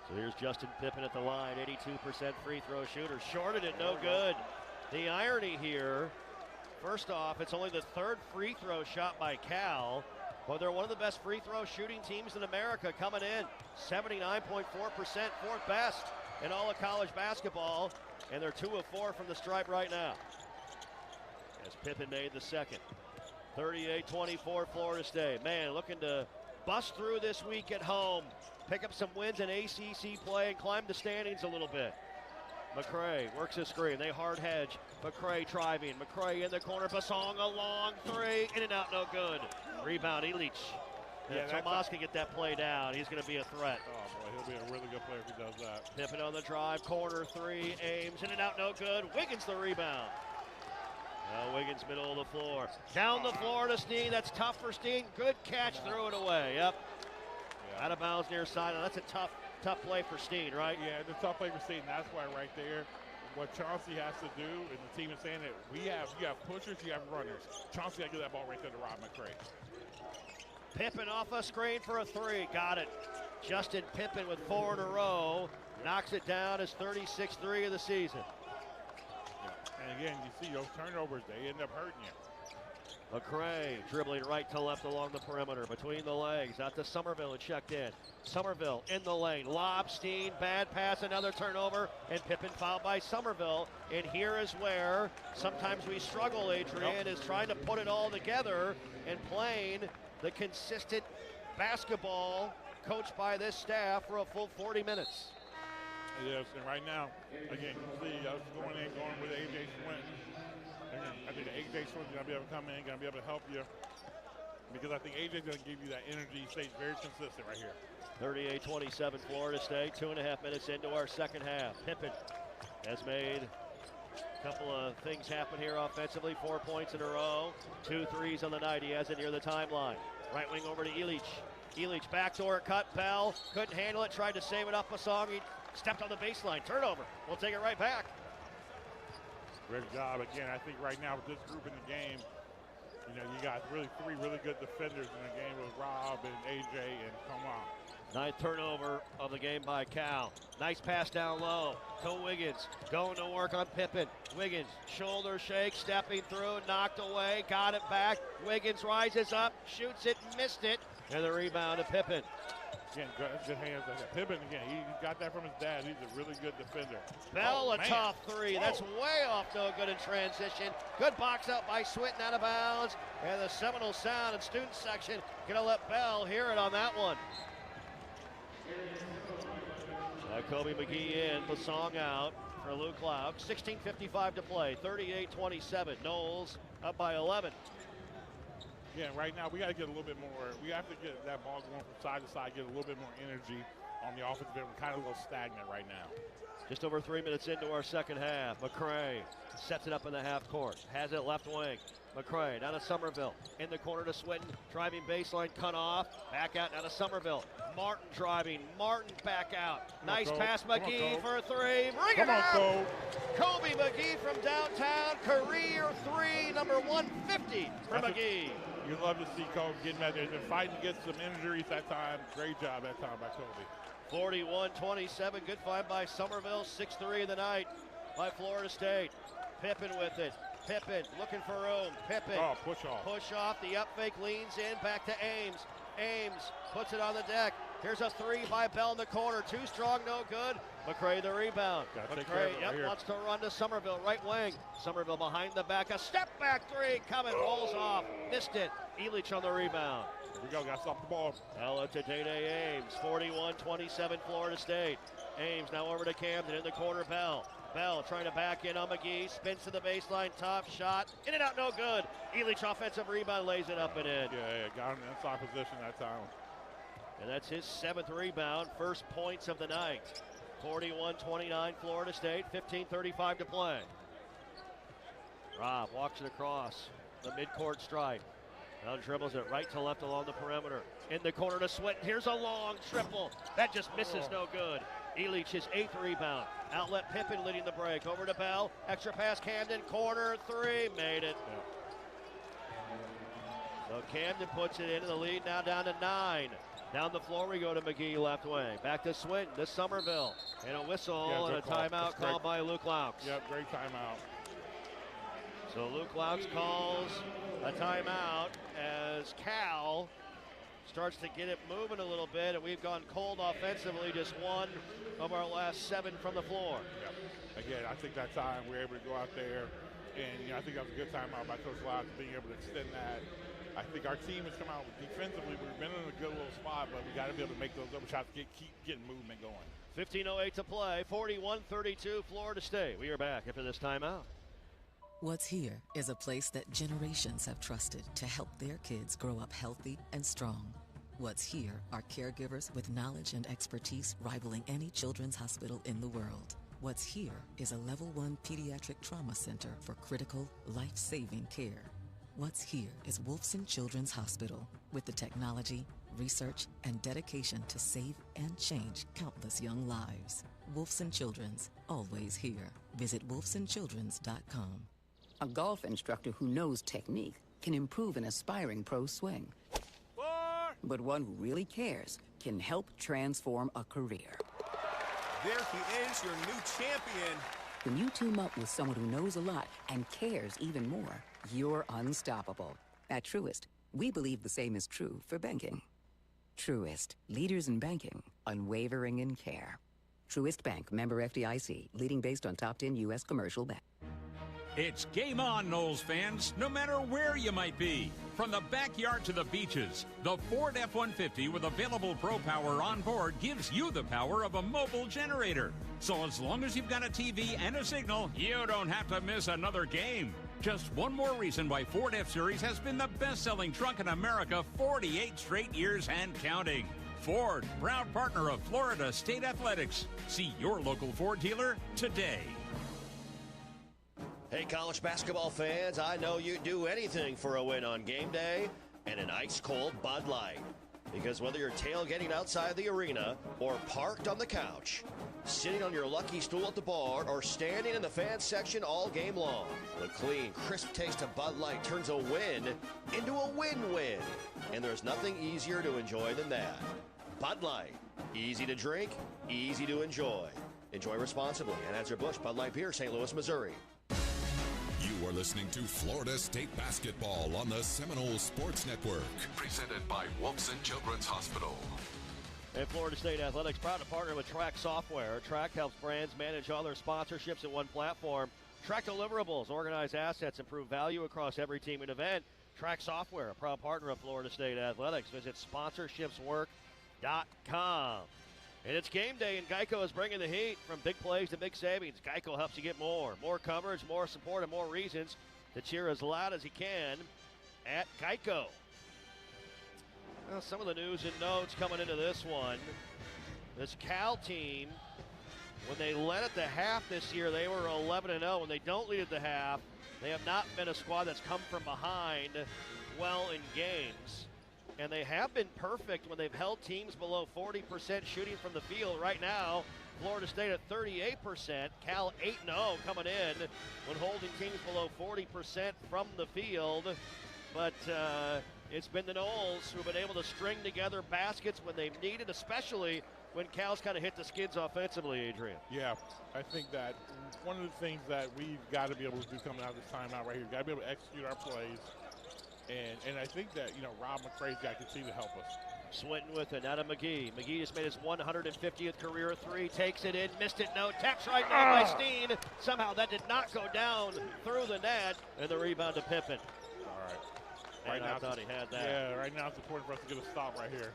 So here's Justin Pippen at the line, 82% free throw shooter. Shorted it, no good. The irony here, first off, it's only the third free throw shot by Cal, but they're one of the best free throw shooting teams in America coming in. 79.4%, fourth best in all of college basketball, and they're 2 of 4 from the stripe right now. As Pippen made the second. 38-24 Florida State. Man, looking to bust through this week at home, pick up some wins in ACC play and climb the standings a little bit. McCray works his screen. They hard hedge. McCray driving. McCray in the corner. Basong a long three. In and out, no good. Rebound, Elich. Yeah, Tomas can get that play down. He's going to be a threat. Oh, boy, he'll be a really good player if he does that. Pippen on the drive. Corner three. Ames. In and out, no good. Wiggins the rebound. Now Wiggins middle of the floor. Down the floor to Steen. That's tough for Steen. Good catch. Threw it away. Yep. Yeah. Out of bounds near sideline. That's a tough play for Steen, right? Yeah, the tough play for Steen. That's why right there, what Chauncey has to do, and the team is saying that you have pushers, you have runners. Chauncey got to get that ball right there to Rob McCray. Pippen off a screen for a three. Got it. Justin Pippen with 4 in a row. Knocks it down. His 36th three of the season. Yeah. And again, you see those turnovers, they end up hurting you. McCray dribbling right to left along the perimeter, between the legs, out to Somerville and checked in. Somerville in the lane, lob, Steen, bad pass, another turnover, and Pippen fouled by Somerville. And here is where sometimes we struggle, Adrian, is trying to put it all together and playing the consistent basketball coached by this staff for a full 40 minutes. Yes, and right now, again, you see us going with A.J. Swinton. I think AJ Swimm's going to be able to come in, going to be able to help you. Because I think AJ's going to give you that energy. He stays very consistent right here. 38-27 Florida State. 2.5 minutes into our second half. Pippen has made a couple of things happen here offensively. 4 points in a row. 2 threes on the night. He has it near the timeline. Right wing over to Illich. Illich backdoor cut. Bell couldn't handle it. Tried to save it up a song. He stepped on the baseline. Turnover. We'll take it right back. Great job. Again, I think right now with this group in the game, you know, you got three really good defenders in the game with Rob and AJ and Coman. 9th turnover of the game by Cal. Nice pass down low to Wiggins. Going to work on Pippen. Wiggins, shoulder shake, stepping through, knocked away, got it back. Wiggins rises up, shoots it, missed it, and the rebound to Pippen. Again, good hands. Pippen, again, he got that from his dad. He's a really good defender. Bell, a tough three. That's way off, no good in transition. Good box out by Swinton, out of bounds. And the Seminole Sound and student section going to let Bell hear it on that one. Kobe McGee in, the song out for Luke Lauk. 16:55 to play, 38-27. Knowles up by 11. Yeah, right now we got to get a little bit more. We have to get that ball going from side to side, get a little bit more energy on the offensive end. We're kind of a little stagnant right now. Just over 3 minutes into our second half. McCray sets it up in the half court. Has it left wing. McCray down to Somerville. In the corner to Swinton. Driving baseline, cut off. Back out, down to Somerville. Martin driving. Martin back out. Nice pass, McGee for a three. Bring it out! Kobe McGee from downtown. Career three, number 150 for McGee. You love to see Kobe getting back there. They're fighting against some injuries that time. Great job that time by Kobe. 41-27. Good find by Somerville. 6-3 of the night by Florida State. Pippen with it. Pippen looking for room. Pippen. Oh, push off. Push off. The up fake leans in. Back to Ames. Ames puts it on the deck. Here's a three by Bell in the corner. Too strong, no good. McCray the rebound. McCray, wants to run to Somerville, right wing. Somerville behind the back. A step back three coming. Rolls off. Missed it. Illich on the rebound. Here we go. Got to stop the ball. Ella to Dede Ames. 41-27 Florida State. Ames now over to Camden in the corner. Bell. Bell trying to back in on McGee. Spins to the baseline. Tough shot. In and out, no good. Illich offensive rebound, lays it up and in. Yeah, got him in inside position that time. And that's his 7th rebound. First points of the night. 41-29 Florida State. 15:35 to play. Rob walks it across the midcourt stripe. Now dribbles it right to left along the perimeter. In the corner to Swinton. Here's a long triple. That just misses, no good. Illich, his 8th rebound. Outlet Pippen leading the break. Over to Bell. Extra pass Camden. Corner three. Made it. So Camden puts it in the lead now down to 9. Down the floor we go to McGee left wing. Back to Swinton, to Somerville. And a whistle and a timeout called by Luke Laux. Yep, great timeout. So Luke Laux calls a timeout as Cal starts to get it moving a little bit, and we've gone cold offensively, just one of our last 7 from the floor. Yep. Again, I think that time we were able to go out there, and I think that was a good timeout by Coach Laux being able to extend that. I think our team has come out defensively. We've been in a good little spot, but we got to be able to make those other shots, keep getting movement going. 15:08 to play, 41-32 Florida State. We are back after this timeout. What's here is a place that generations have trusted to help their kids grow up healthy and strong. What's here are caregivers with knowledge and expertise rivaling any children's hospital in the world. What's here is a level 1 pediatric trauma center for critical, life-saving care. What's here is Wolfson Children's Hospital with the technology, research, and dedication to save and change countless young lives. Wolfson Children's, always here. Visit wolfsonchildrens.com. A golf instructor who knows technique can improve an aspiring pro swing. But one who really cares can help transform a career. There he is, your new champion. When you team up with someone who knows a lot and cares even more, you're unstoppable. At Truist, we believe the same is true for banking. Truist, leaders in banking, unwavering in care. Truist Bank, member FDIC, leading based on top 10 U.S. commercial bank. It's game on, Knowles fans, no matter where you might be. From the backyard to the beaches, the Ford F-150 with available Pro Power on board gives you the power of a mobile generator. So as long as you've got a TV and a signal, you don't have to miss another game. Just one more reason why Ford F-Series has been the best-selling truck in America 48 straight years and counting. Ford, proud partner of Florida State Athletics. See your local Ford dealer today. Hey, college basketball fans, I know you'd do anything for a win on game day and an ice-cold Bud Light. Because whether you're tailgating outside the arena or parked on the couch, sitting on your lucky stool at the bar, or standing in the fan section all game long, the clean, crisp taste of Bud Light turns a win into a win-win. And there's nothing easier to enjoy than that. Bud Light. Easy to drink, easy to enjoy. Enjoy responsibly. Anheuser-Busch Bud Light Beer, St. Louis, Missouri. You are listening to Florida State Basketball on the Seminole Sports Network. Presented by Wolfson Children's Hospital. And Florida State Athletics proud to partner with Track Software. Track helps brands manage all their sponsorships in one platform. Track deliverables, organize assets, improve value across every team and event. Track Software, a proud partner of Florida State Athletics. Visit sponsorshipswork.com. And it's game day, and Geico is bringing the heat. From big plays to big savings, Geico helps you get more. More coverage, more support, and more reasons to cheer as loud as you can at Geico. Well, some of the news and notes coming into this one. This Cal team, when they led at the half this year, they were 11-0. When they don't lead at the half, they have not been a squad that's come from behind well in games. And they have been perfect when they've held teams below 40% shooting from the field. Right now, Florida State at 38%, Cal 8-0 coming in when holding teams below 40% from the field. But it's been the Noles who have been able to string together baskets when they've needed, especially when Cal's kind of hit the skids offensively, Adrian. Yeah, I think that one of the things that we've got to be able to do coming out of this timeout right here, got to be able to execute our plays. And I think that, Rob McCray's got to continue to help us. Swinton with it, out of McGee. McGee just made his 150th career three, takes it in, missed it, no, taps right now by Steen. Somehow that did not go down through the net, and the rebound to Pippen. All right. Right now, I thought he had that. Yeah, right now it's important for us to get a stop right here.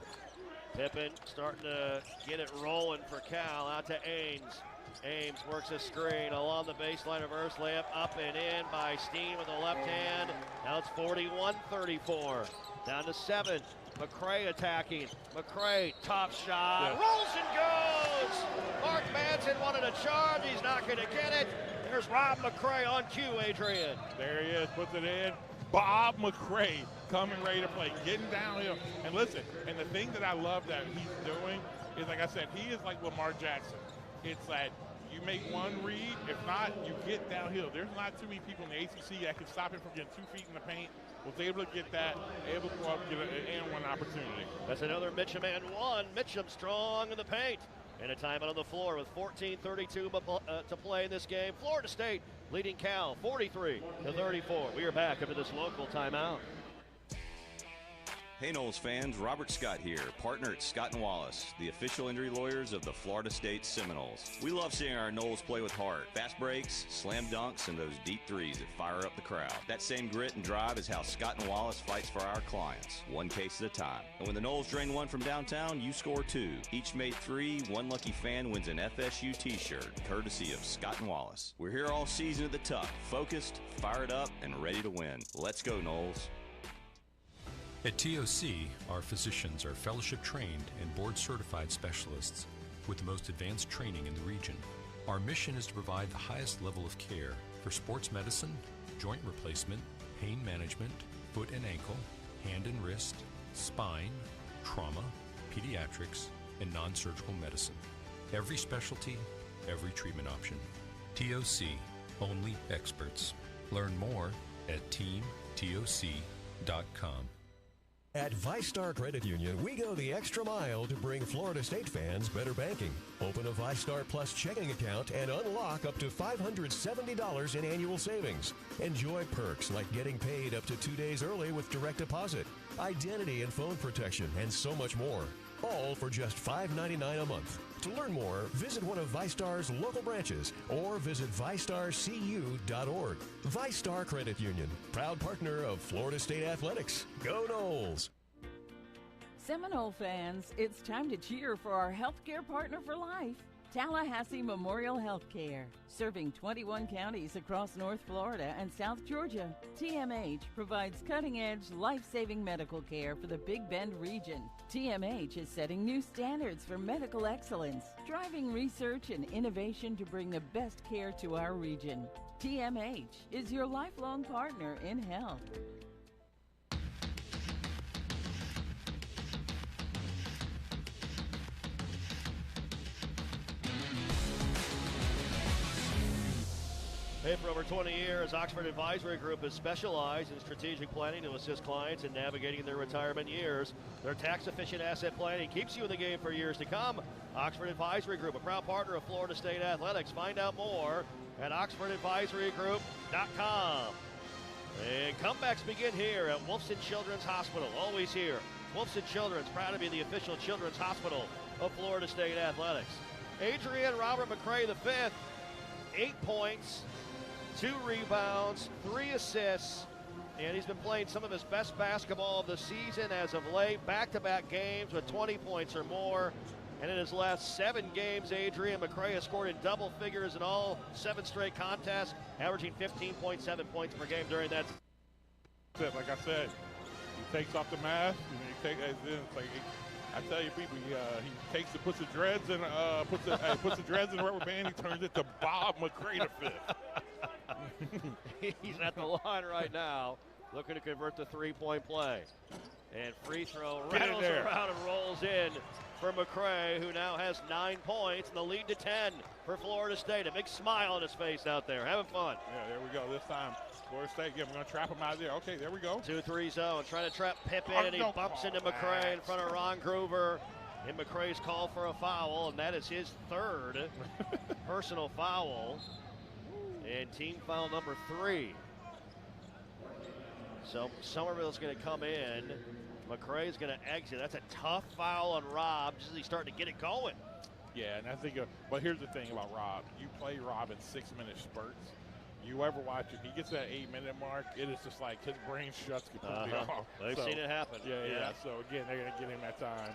Pippen starting to get it rolling for Cal, out to Ames. Ames works a screen along the baseline, reverse layup up and in by Steen with the left hand. Now it's 41-34. Down to 7. McCray attacking. McCray, top shot. Yeah. Rolls and goes! Mark Manson wanted a charge. He's not going to get it. There's Rob McCray on cue, Adrian. There he is, puts it in. Bob McCray coming ready to play, getting downhill. And listen, and the thing that I love that he's doing is, like I said, he is like Lamar Jackson. It's that you make one read. If not, you get downhill. There's not too many people in the ACC that can stop him from getting 2 feet in the paint. Was able to get that, able to go up and get an and one opportunity. That's another Mitchum and one. Mitchum strong in the paint. And a timeout on the floor with 14:32 to play in this game. Florida State leading Cal 43-34. We are back after this local timeout. Hey Noles fans, Robert Scott here, partner at Scott & Wallace, the official injury lawyers of the Florida State Seminoles. We love seeing our Noles play with heart. Fast breaks, slam dunks, and those deep threes that fire up the crowd. That same grit and drive is how Scott & Wallace fights for our clients, one case at a time. And when the Noles drain one from downtown, you score 2. Each made 3, one lucky fan wins an FSU t-shirt, courtesy of Scott & Wallace. We're here all season at the Tuck, focused, fired up, and ready to win. Let's go, Noles. At TOC, our physicians are fellowship trained and board certified specialists with the most advanced training in the region. Our mission is to provide the highest level of care for sports medicine, joint replacement, pain management, foot and ankle, hand and wrist, spine, trauma, pediatrics, and non-surgical medicine. Every specialty, every treatment option. TOC, only experts. Learn more at teamtoc.com. At ViStar Credit Union, we go the extra mile to bring Florida State fans better banking. Open a ViStar Plus checking account and unlock up to $570 in annual savings. Enjoy perks like getting paid up to 2 days early with direct deposit, identity and phone protection, and so much more. All for just $5.99 a month. To learn more, visit one of ViStar's local branches or visit ViStarCU.org. ViStar Credit Union, proud partner of Florida State Athletics. Go Noles! Seminole fans, it's time to cheer for our healthcare partner for life. Tallahassee Memorial Healthcare, serving 21 counties across North Florida and South Georgia. TMH provides cutting-edge, life-saving medical care for the Big Bend region. TMH is setting new standards for medical excellence, driving research and innovation to bring the best care to our region. TMH is your lifelong partner in health. Hey, for over 20 years, Oxford Advisory Group has specialized in strategic planning to assist clients in navigating their retirement years. Their tax-efficient asset planning keeps you in the game for years to come. Oxford Advisory Group, a proud partner of Florida State Athletics. Find out more at oxfordadvisorygroup.com. And comebacks begin here at Wolfson Children's Hospital. Always here. Wolfson Children's, proud to be the official children's hospital of Florida State Athletics. Adrian Robert McCray, the fifth, 8 points. 2 rebounds, 3 assists, and he's been playing some of his best basketball of the season as of late. Back-to-back games with 20 points or more. And in his last 7 games, Adrian McCray has scored in double figures in all 7 straight contests, averaging 15.7 points per game during that. Like I said, he takes off the mask, and he takes it's like I tell you, people, he puts the dreads in, puts the dreads in the rubber band. He turns it to Bob McCray the fifth. He's at the line right now, looking to convert the three-point play. And free throw rattles around and rolls in for McCray, who now has 9 points and the lead to 10 for Florida State. A big smile on his face out there, having fun. Yeah, there we go. This time, Florida State, we're going to trap him out there. Okay, there we go. 2-3 zone, trying to trap Pippen, and he bumps into McCray in front of Ron Groover. And McCray's called for a foul, and that is his 3rd personal foul. And team foul number 3. So Somerville's going to come in. McCray's going to exit. That's a tough foul on Rob, just as he's starting to get it going. Yeah, and I think, but here's the thing about Rob. You play Rob in 6-minute spurts. You ever watch it, he gets that 8-minute mark, it is just like his brain shuts completely off. They've seen it happen. Yeah. So, again, they're going to get him that time.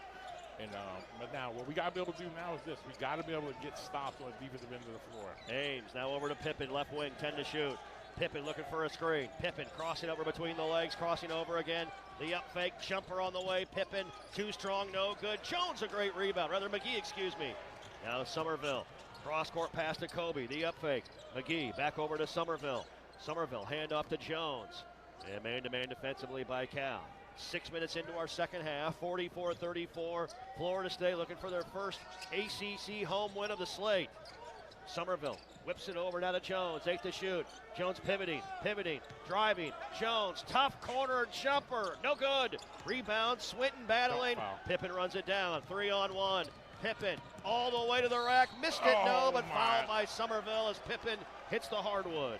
And but now what we got to be able to do now is this. We got to be able to get stops on the defensive end of the floor. Ames now over to Pippen, left wing, 10 to shoot. Pippen looking for a screen. Pippen crossing over between the legs, crossing over again. The up fake, jumper on the way. Pippen, too strong, no good. Jones, a great rebound. Rather, McGee, excuse me. Now Somerville. Cross-court pass to Kobe. The up fake. McGee back over to Somerville. Somerville, hand off to Jones. And man-to-man defensively by Cal. 6 minutes into our second half, 44-34. Florida State looking for their first ACC home win of the slate. Somerville whips it over now to Jones, 8 to shoot. Jones pivoting, driving. Jones, tough corner jumper, no good. Rebound, Swinton battling. Pippen runs it down, 3-on-1. Pippen all the way to the rack, missed it, but fouled by Somerville as Pippen hits the hardwood.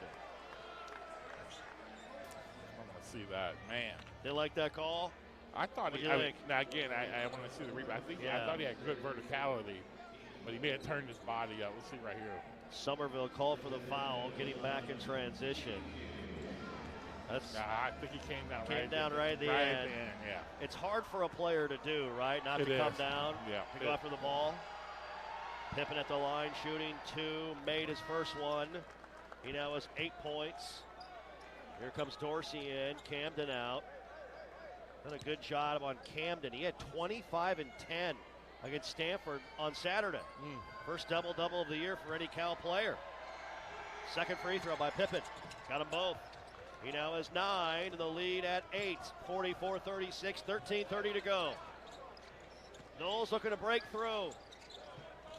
I want to see that, man. They like that call? I thought now again, I want to see the rebound. I thought he had good verticality, but he may have turned his body up. Let's see right here. Somerville called for the foul, getting back in transition. I think he came down right at the end. Yeah. It's hard for a player to do, right? Not to come down, to go after the ball. Pippen at the line, shooting 2, made his first one. He now has 8 points. Here comes Dorsey in, Camden out. Done a good job on Camden. He had 25 and 10 against Stanford on Saturday. First double-double of the year for any Cal player. Second free throw by Pippen. Got them both. He now has 9 and the lead at 8. 44-36, 13:30 to go. Knowles looking to break through.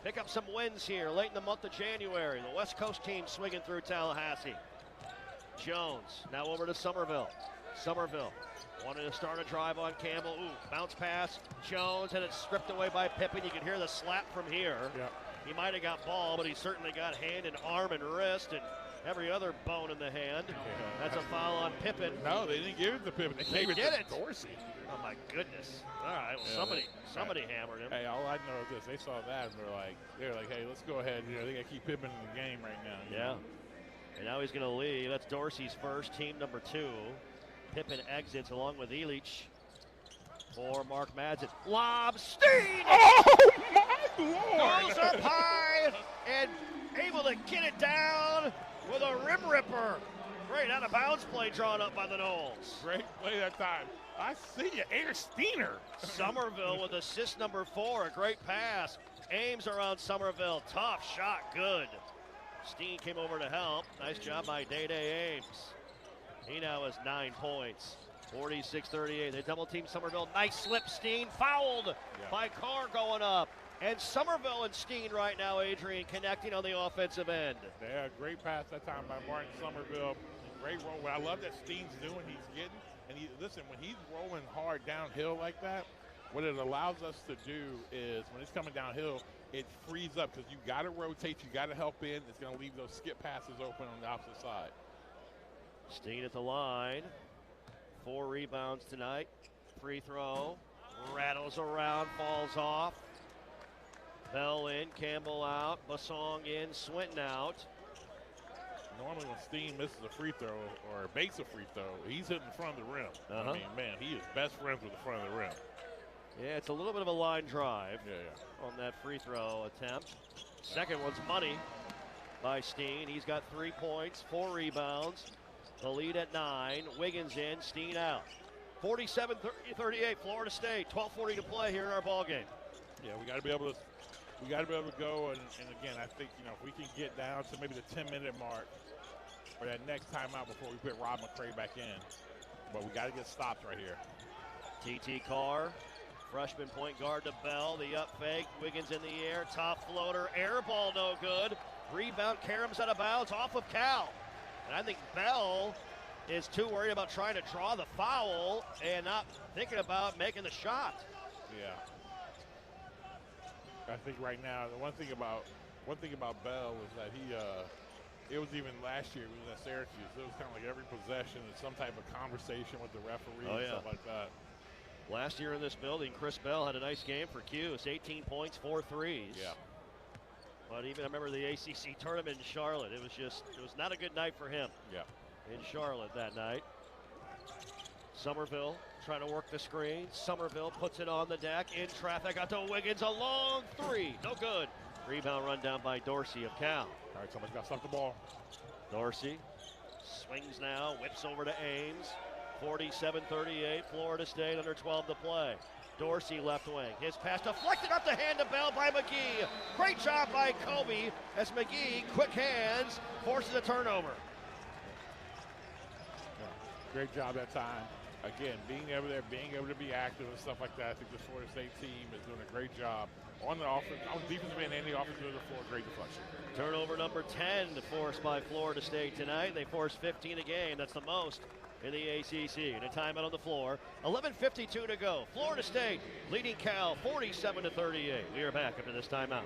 Pick up some wins here late in the month of January. The West Coast team swinging through Tallahassee. Jones now over to Somerville. Somerville wanted to start a drive on Campbell. Bounce pass. Jones, and it's stripped away by Pippen. You can hear the slap from here. He might have got ball, but he certainly got hand and arm and wrist and every other bone in the hand. That's a foul on Pippen. No, they didn't give it to Pippen. They gave it to Dorsey. Oh my goodness. All right, well, somebody hammered him. Hey, all I know is this. They saw that and they're like, hey, let's go ahead. They got to keep Pippen in the game right now. Yeah. And now he's going to leave. That's Dorsey's first, team number 2. Pippen exits along with Elich for Mark Madsen. Lob, Steen! Oh, my Lord! Goes up high play and able to get it down with a rim ripper. Great out of bounds play drawn up by the Noles. Great play that time. I see you, Eric Steiner. Somerville with assist number 4, a great pass. Ames around Somerville, tough shot, good. Steen came over to help. Nice job by Day Ames. He now has 9 points. 46-38. They double team Somerville. Nice slip. Steen fouled by Carr going up. And Somerville and Steen right now, Adrian, connecting on the offensive end. Yeah, great pass that time by Martin Somerville. Great roll. What I love that Steen's doing, he's getting. And listen, when he's rolling hard downhill like that, what it allows us to do is when it's coming downhill, it frees up because you got to rotate, you got to help in. It's going to leave those skip passes open on the opposite side. Steen at the line. 4 rebounds tonight. Free throw. Rattles around, falls off. Bell in, Campbell out, Basong in, Swinton out. Normally when Steen misses a free throw or makes a free throw, he's hitting the front of the rim. I mean, man, he is best friends with the front of the rim. Yeah, it's a little bit of a line drive on that free throw attempt. Second one's money by Steen. He's got 3 points, 4 rebounds. The lead at 9. Wiggins in, Steen out. 47-38, Florida State. 12:40 to play here in our ball game. Yeah, we got to be able to go and again, I think if we can get down to maybe the 10-minute mark or that next timeout before we put Rob McCray back in, but we got to get stops right here. T.T. Carr, freshman point guard to Bell. The up fake, Wiggins in the air, top floater, air ball no good. Rebound, Karam's out of bounds, off of Cal. And I think Bell is too worried about trying to draw the foul and not thinking about making the shot. Yeah. I think right now the one thing about Bell is that it was even last year he was at Syracuse. It was kind of like every possession is some type of conversation with the referee and stuff like that. Last year in this building, Chris Bell had a nice game for Cuse. 18 points, 4 threes. Yeah. But even I remember the ACC tournament in Charlotte. It was not a good night for him. Yeah. In Charlotte that night. Somerville trying to work the screen. Somerville puts it on the deck. In traffic, out to Wiggins. A long 3. No good. Rebound run down by Dorsey of Cal. All right, somebody's got to stop the ball. Dorsey swings now, whips over to Ames. 47-38, Florida State under 12 to play. Dorsey left wing. His pass deflected up the hand of Bell by McGee. Great job by Kobe as McGee, quick hands, forces a turnover. Yeah, great job that time. Again, being able to be active and stuff like that. I think the Florida State team is doing a great job on the offense, on the defensive end and the offensive end of the floor. Great deflection. Turnover number 10 forced by Florida State tonight. They forced 15 a game. That's the most in the ACC. And a timeout on the floor. 11:52 to go. Florida State leading Cal 47-38. We are back after this timeout.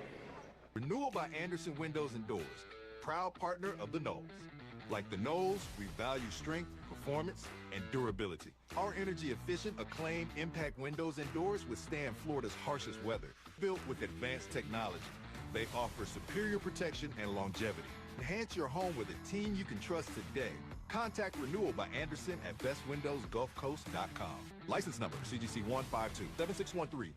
Renewal by Anderson Windows and Doors, proud partner of the Noles. Like the Noles, we value strength, performance, and durability. Our energy-efficient, acclaimed impact windows and doors withstand Florida's harshest weather. Built with advanced technology, they offer superior protection and longevity. Enhance your home with a team you can trust today. Contact Renewal by Anderson at bestwindowsgulfcoast.com. License number CGC 1527613.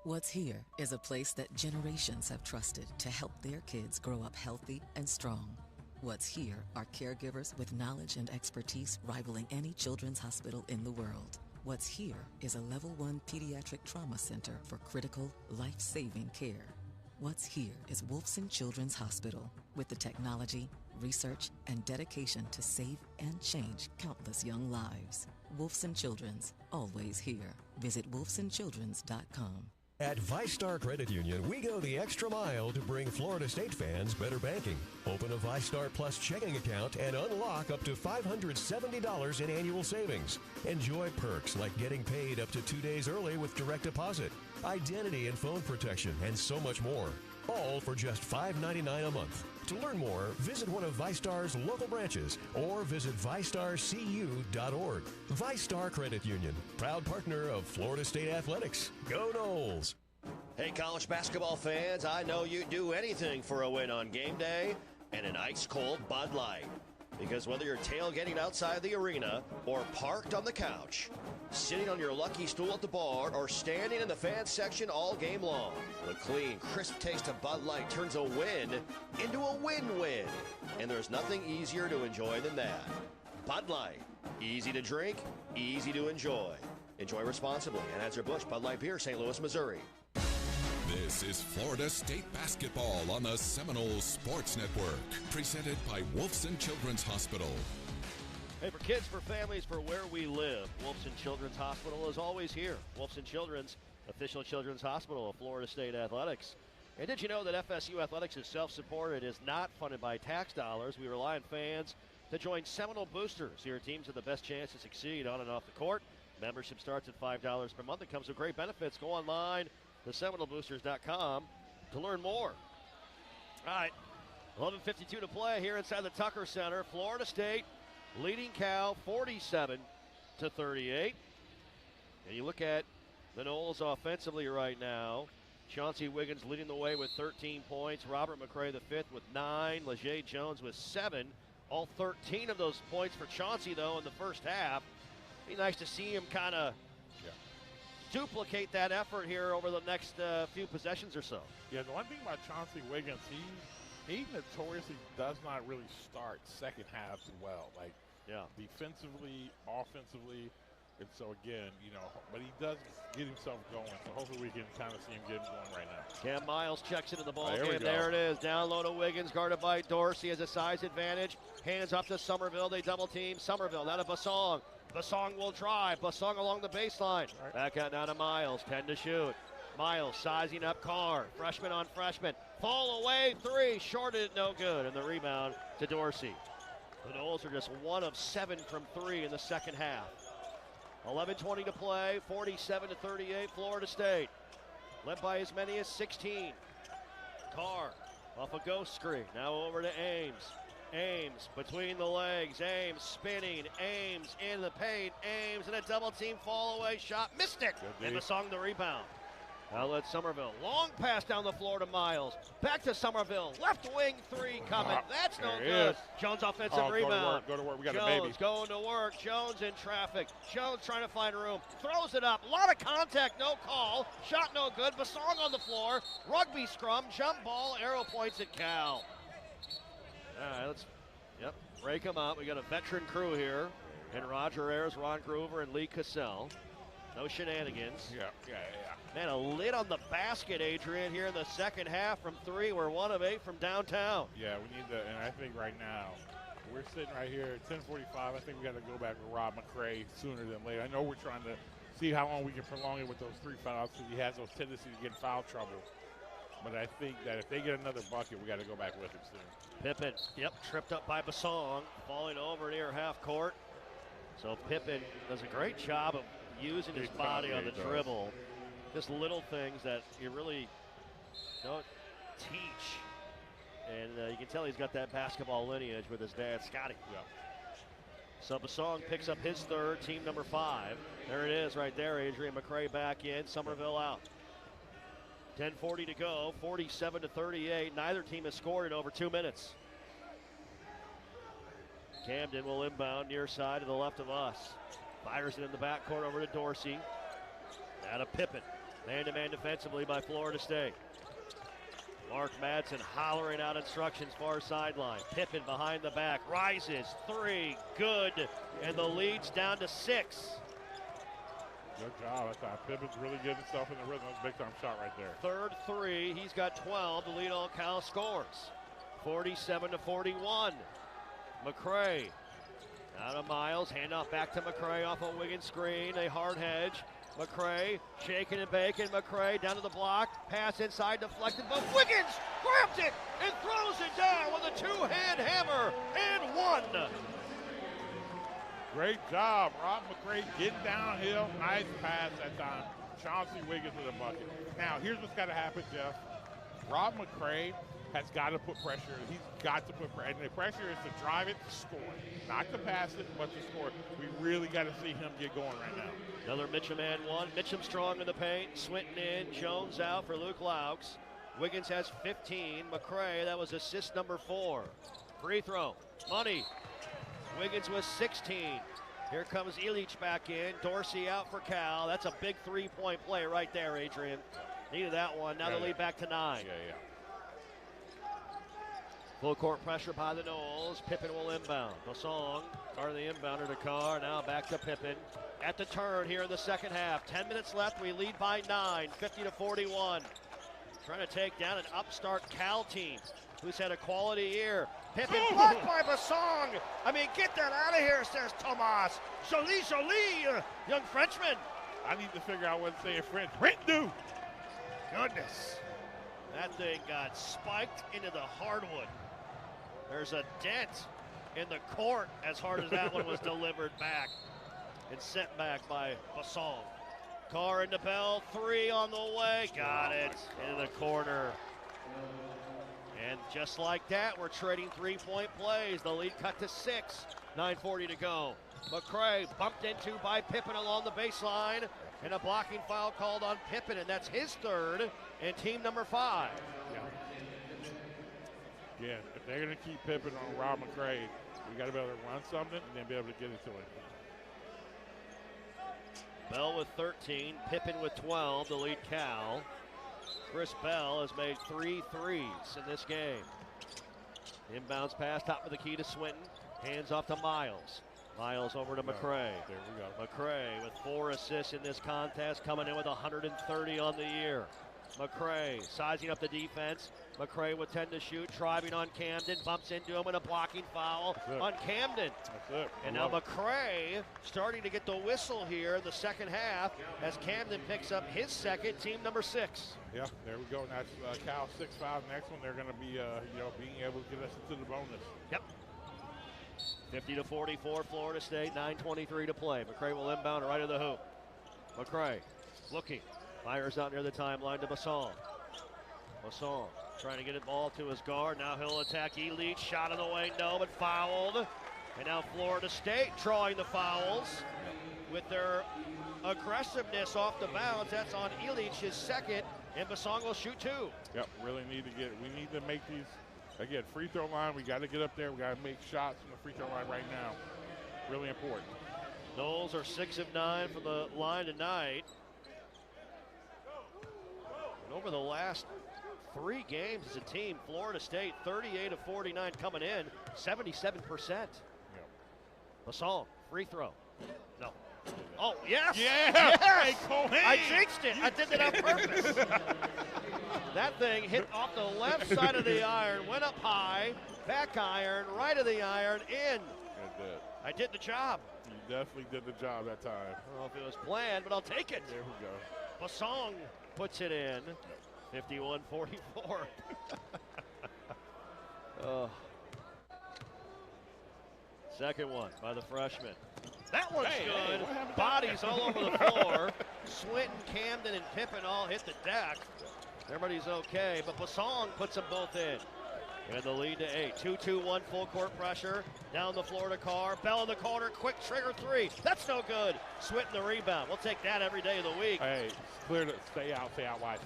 What's Here is a place that generations have trusted to help their kids grow up healthy and strong. What's Here are caregivers with knowledge and expertise rivaling any children's hospital in the world. What's Here is a level 1 pediatric trauma center for critical, life-saving care. What's Here is Wolfson Children's Hospital with the technology, research, and dedication to save and change countless young lives. Wolfson Children's, always here. Visit wolfsonchildrens.com. At ViStar Credit Union, we go the extra mile to bring Florida State fans better banking. Open a ViStar Plus checking account and unlock up to $570 in annual savings. Enjoy perks like getting paid up to 2 days early with direct deposit, identity and phone protection, and so much more. All for just $5.99 a month. To learn more, visit one of ViStar's local branches or visit ViStarCU.org. ViStar Credit Union, proud partner of Florida State Athletics. Go Noles! Hey, college basketball fans, I know you'd do anything for a win on game day and an ice-cold Bud Light. Because whether you're tailgating outside the arena or parked on the couch, sitting on your lucky stool at the bar, or standing in the fan section all game long, the clean, crisp taste of Bud Light turns a win into a win-win. And there's nothing easier to enjoy than that. Bud Light. Easy to drink, easy to enjoy. Enjoy responsibly. Anheuser-Busch Bud Light Beer, St. Louis, Missouri. This is Florida State basketball on the Seminoles Sports Network, presented by Wolfson Children's Hospital. Hey, for kids, for families, for where we live, Wolfson Children's Hospital is always here. Wolfson Children's, official children's hospital of Florida State Athletics. And did you know that FSU Athletics is self-supported, is not funded by tax dollars? We rely on fans to join Seminole Boosters. Your teams have the best chance to succeed on and off the court. Membership starts at $5 per month. It comes with great benefits. Go online to SeminoleBoosters.com to learn more. All right, 11:52 to play here inside the Tucker Center. Florida State leading Cal 47-38. And you look at the Noles offensively right now. Chauncey Wiggins leading the way with 13 points. Robert McCray the fifth with 9. LeJay Jones with 7. All 13 of those points for Chauncey, though, in the first half. Be nice to see him kind of duplicate that effort here over the next few possessions or so. Yeah, the one thing about Chauncey Wiggins, he notoriously does not really start second halves well. Like, defensively, offensively. And so, again, but he does get himself going. So hopefully we can kind of see him getting going right now. Cam Miles checks into the ball game. There it is. Down low to Wiggins, guarded by Dorsey, has a size advantage. Hands up to Somerville. They double team Somerville. Now to Basong. Basong will drive. Basong along the baseline. Right. Back out now to Miles. 10 to shoot. Miles sizing up Carr. Freshman on freshman. Fall away. 3. Shorted. No good. And the rebound to Dorsey. The Noles are just 1 of 7 from 3 in the second half. 11:20 to play. 47-38 Florida State. Led by as many as 16. Carr off a ghost screen. Now over to Ames. Ames between the legs. Ames spinning. Ames in the paint. Ames and a double team fall away shot. Missed it. And Basong the rebound. Outlet Somerville. Long pass down the floor to Miles. Back to Somerville. Left wing 3 coming. That's no good. Jones offensive rebound. Go to work. We got Jones a baby. Going to work. Jones in traffic. Jones trying to find room. Throws it up. A lot of contact. No call. Shot no good. Basong on the floor. Rugby scrum. Jump ball. Arrow points at Cal. All right, let's break them up. We got a veteran crew here. And Roger Ayers, Ron Groover, and Lee Cassell. No shenanigans. Yeah. Man, a lid on the basket, Adrian, here in the second half from 3. We're 1 of 8 from downtown. Yeah, we need to, and I think right now, we're sitting right here at 10:45. I think we got to go back with Rob McCray sooner than later. I know we're trying to see how long we can prolong it with those 3 fouls because he has those tendencies to get in foul trouble. But I think that if they get another bucket, we got to go back with him soon. Pippen, tripped up by Basong, falling over near half court. So Pippen does a great job of using his body on the dribble. Just little things that you really don't teach. And you can tell he's got that basketball lineage with his dad, Scotty. Yeah. So Basong picks up his 3rd, team number 5. There it is right there, Adrian McCray back in, Somerville out. 10:40 to go, 47-38. Neither team has scored in over 2 minutes. Camden will inbound near side to the left of us. Fires it in the backcourt over to Dorsey. Now to Pippen. Man-to-man defensively by Florida State. Mark Madsen hollering out instructions far sideline. Pippen behind the back. Rises. 3. Good. And the lead's down to 6. Good job. That's how Pippen's really getting himself in the rhythm. That's a big-time shot right there. 3rd 3. He's got 12 to lead all Cal scores. 47-41. McCray. Out of Miles. Handoff back to McCray off a Wiggins screen. A hard hedge. McCray shaking and baking. McCray down to the block. Pass inside deflected, but Wiggins grabs it and throws it down with a 2-hand hammer and 1. Great job, Rob McCray getting downhill. Nice pass that time. Chauncey Wiggins with a bucket. Now, here's what's got to happen, Jeff. Rob McCray has got to put pressure. He's got to put pressure. And the pressure is to drive it, to score. Not to pass it, but to score. We really got to see him get going right now. Another Mitchum and 1. Mitchum strong in the paint. Swinton in. Jones out for Luke Laux. Wiggins has 15. McCray, that was assist number 4. Free throw. Money. Wiggins with 16. Here comes Illich back in. Dorsey out for Cal. That's a big three-point play right there, Adrian. Needed that one. Now the lead back to 9. Full court pressure by the Noles. Pippen will inbound. Basong, or the inbounder to Carr. Now back to Pippen. At the turn here in the second half. 10 minutes left. We lead by 9, 50-41. Trying to take down an upstart Cal team who's had a quality year. Pippen blocked by Basong. I mean, get that out of here, says Tomas. Jolie, young Frenchman. I need to figure out what to say in French. Rendu. Goodness. That thing got spiked into the hardwood. There's a dent in the court as hard as that one was delivered back and sent back by Basong. Carr into Bell, 3 on the way. Got it into the corner. And just like that, we're trading three-point plays. The lead cut to 6, 9:40 to go. McCray bumped into by Pippen along the baseline, and a blocking foul called on Pippen, and that's his 3rd and team number 5. Yeah, if they're going to keep Pippen on Rob McCray, we got to be able to run something and then be able to get into it. Bell with 13, Pippen with 12, the lead Cal. Chris Bell has made 3 threes in this game. Inbounds pass, top of the key to Swinton. Hands off to Miles. Miles over to McCray. There we go. McCray with 4 assists in this contest, coming in with 130 on the year. McCray sizing up the defense. McCray with 10 to shoot, driving on Camden, bumps into him with a blocking foul on Camden. That's it. And now McCray starting to get the whistle here in the second half as Camden picks up his 2nd, team number 6. Yeah, there we go. And that's Cal 6-5. Next one, they're going to be, being able to get us into the bonus. Yep. 50-44, Florida State, 9:23 to play. McCray will inbound right of the hoop. McCray looking. Fires out near the timeline to Basong. Basong trying to get the ball to his guard. Now he'll attack Illich. Shot in the way, no, but fouled. And now Florida State drawing the fouls with their aggressiveness off the bounce. That's on Illich, his 2nd, and Basong will shoot 2. Yep, we need to make these, again, free throw line. We got to get up there. We got to make shots from the free throw line right now. Really important. Noles are 6 of 9 from the line tonight. Over the last 3 games as a team, Florida State 38 of 49 coming in, 77%. Basong, free throw. No. Oh, yes! Yeah! Yes! Hey, I jinxed it. I did it on purpose. That thing hit off the left side of the iron, went up high, back iron, right of the iron, in. I did the job. You definitely did the job that time. I don't know if it was planned, but I'll take it. There we go. Basong puts it in. 51-44. Second one by the freshman. That one's good. Bodies all over the floor. Swinton, Camden, and Pippen all hit the deck. Everybody's okay, but Basong puts them both in. And the lead to 8. 2-2-1 full court pressure. Down the floor to Carr. Bell in the corner. Quick trigger 3. That's no good. Swinton the rebound. We'll take that every day of the week. Hey, clear to stay out wide.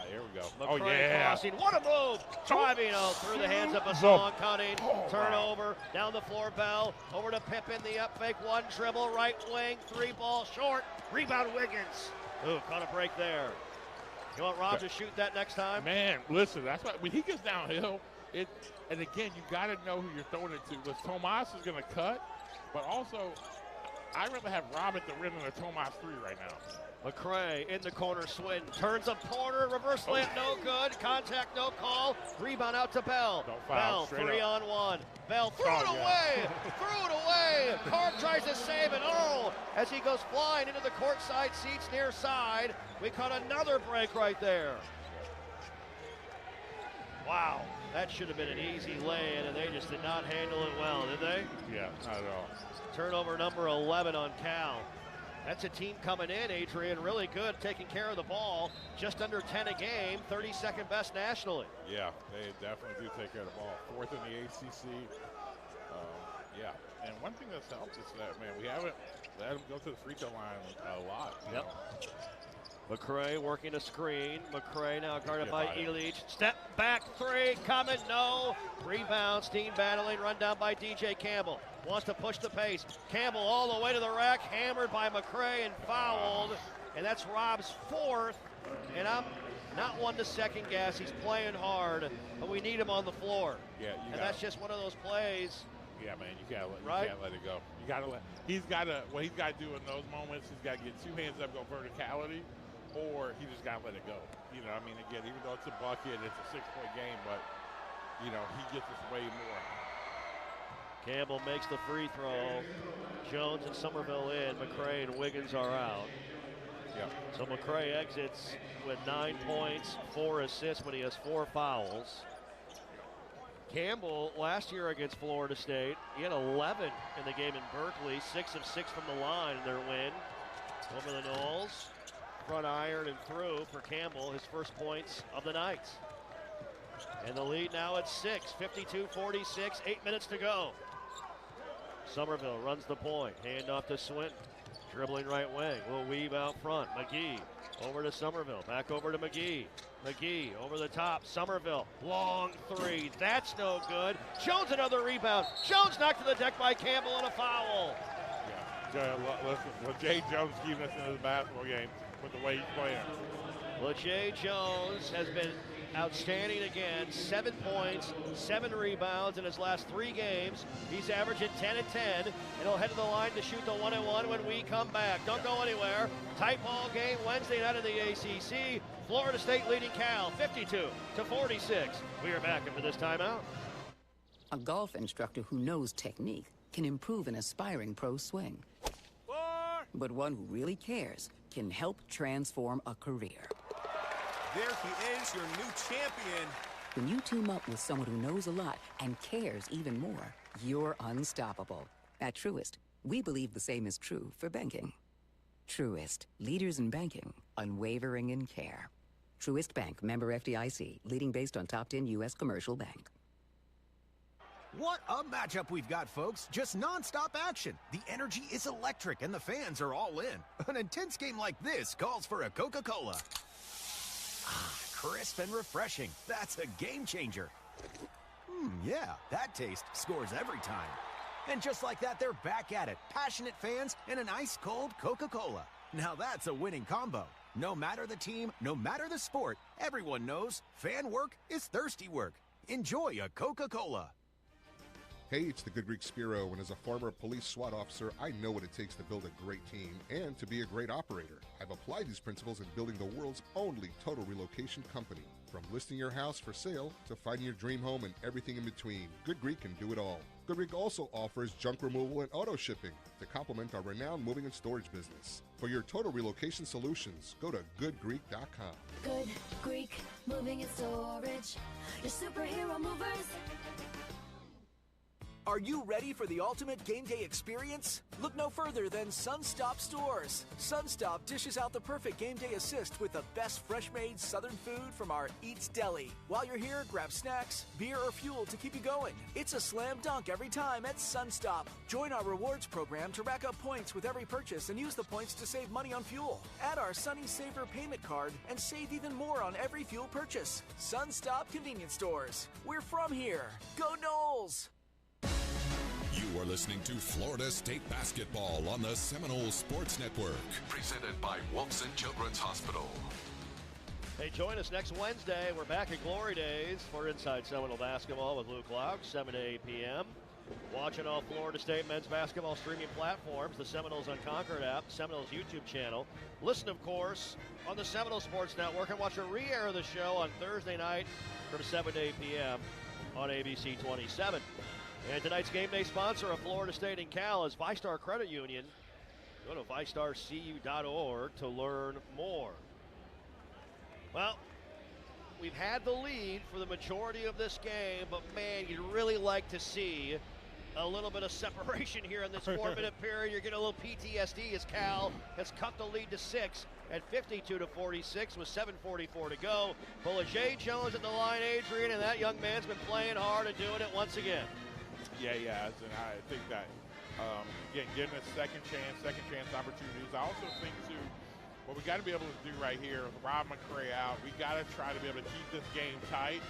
Here we go. McCray crossing. What a move. Driving through the hands of Basong. Cutting. Turnover. Down the floor. Bell. Over to Pippen. The up fake. 1 dribble. Right wing. 3 ball short. Rebound Wiggins. Ooh, caught a break there. You want Rob to shoot that next time? Man, listen, that's why when he gets downhill, and again, you got to know who you're throwing it to. Because Tomas is going to cut, but also, I'd rather have Rob at the rim than a Tomas 3 right now. McCray in the corner, Swinton turns up corner, reverse layup, no good. Contact, no call. Rebound out to Bell. Bell, 3-on-1. Bell threw it away. Threw it away. Carr tries to save it. Oh, as he goes flying into the courtside seats near side. We caught another break right there. Wow, that should have been an easy lay-in, and they just did not handle it well, did they? Yeah, not at all. Turnover number 11 on Cal. That's a team coming in, Adrian, really good, taking care of the ball. Just under 10 a game, 32nd best nationally. Yeah, they definitely do take care of the ball. 4th in the ACC. Yeah, and one thing that's helped is that, man, we haven't let them go to the free throw line a lot. Yep. McCray working a screen. McCray now guarded by Illich. Step back 3, coming, no. Rebound, Steen battling, run down by DJ Campbell. wants to push the pace. Campbell all the way to the rack, hammered by McCray and fouled. And that's Rob's fourth. And I'm not one to second guess. He's playing hard, but we need him on the floor. Yeah, and that's just one of those plays. Yeah, man, you can't let it go. You gotta let. He's got to. What he's got to do in those moments, he's got to get two hands up, go verticality, or he just got to let it go. You know, I mean, again, even though it's a bucket, it's a 6-point game, but you know, he gets us way more. Campbell makes the free throw. Jones and Somerville in. McCray and Wiggins are out. Yep. So McCray exits with 9 points, 4 assists, but he has 4 fouls. Campbell, last year against Florida State, he had 11 in the game in Berkeley, 6 of 6 from the line in their win over the Noles. Front iron and through for Campbell, his first points of the night. And the lead now at 6, 52-46, 8 minutes to go. Somerville runs the point, hand off to Swinton. Dribbling right wing, will weave out front. McGee over to Somerville, back over to McGee. McGee over the top, Somerville, long three, that's no good. Jones another rebound. Jones knocked to the deck by Campbell and a foul. Yeah, listen, LeJay Jones keeping us into the basketball game with the way he's playing. LeJay Jones has been outstanding again, 7 points, 7 rebounds in his last 3 games. He's averaging 10 and 10, and he'll head to the line to shoot the 1-and-1 when we come back. Don't go anywhere. Tight ball game Wednesday night in the ACC. Florida State leading Cal 52-46. We are back after this timeout. A golf instructor who knows technique can improve an aspiring pro swing. But one who really cares can help transform a career. There he is, your new champion. When you team up with someone who knows a lot and cares even more, you're unstoppable. At Truist, we believe the same is true for banking. Truist, leaders in banking, unwavering in care. Truist Bank, member FDIC, leading based on top 10 U.S. commercial bank. What a matchup we've got, folks. Just non-stop action. The energy is electric and the fans are all in. An intense game like this calls for a Coca-Cola. Ah, crisp and refreshing. That's a game changer. Yeah, that taste scores every time. And just like that, they're back at it. Passionate fans and an ice-cold Coca-Cola. Now that's a winning combo. No matter the team, no matter the sport, everyone knows fan work is thirsty work. Enjoy a Coca-Cola. Hey, it's the Good Greek Spiro, and as a former police SWAT officer, I know what it takes to build a great team and to be a great operator. I've applied these principles in building the world's only total relocation company. From listing your house for sale to finding your dream home and everything in between, Good Greek can do it all. Good Greek also offers junk removal and auto shipping to complement our renowned moving and storage business. For your total relocation solutions, go to goodgreek.com. Good Greek Moving and Storage, your superhero movers. Are you ready for the ultimate game day experience? Look no further than Sunstop Stores. Sunstop dishes out the perfect game day assist with the best fresh-made Southern food from our Eats Deli. While you're here, grab snacks, beer, or fuel to keep you going. It's a slam dunk every time at Sunstop. Join our rewards program to rack up points with every purchase and use the points to save money on fuel. Add our Sunny Saver payment card and save even more on every fuel purchase. Sunstop Convenience Stores. We're from here. Go Noles! You are listening to Florida State Basketball on the Seminole Sports Network. Presented by Wolfson Children's Hospital. Hey, join us next Wednesday. We're back at Glory Days for Inside Seminole Basketball with Luke Lauk, 7 to 8 p.m. Watching all Florida State men's basketball streaming platforms, the Seminoles Unconquered app, Seminoles YouTube channel. Listen, of course, on the Seminole Sports Network and watch a re-air of the show on Thursday night from 7 to 8 p.m. on ABC 27. And tonight's game day sponsor of Florida State and Cal is VyStar Credit Union. Go to VyStarCU.org to learn more. Well, we've had the lead for the majority of this game, but man, you'd really like to see a little bit of separation here in this 4-minute period. You're getting a little PTSD as Cal has cut the lead to 6 at 52-46 with 7:44 to go. But LeJay Jones at the line, Adrian, and that young man's been playing hard and doing it once again. Yeah, and I think that, again, getting a second chance opportunities. I also think, too, what we got to be able to do right here with Rob McCray out, we got to try to be able to keep this game tight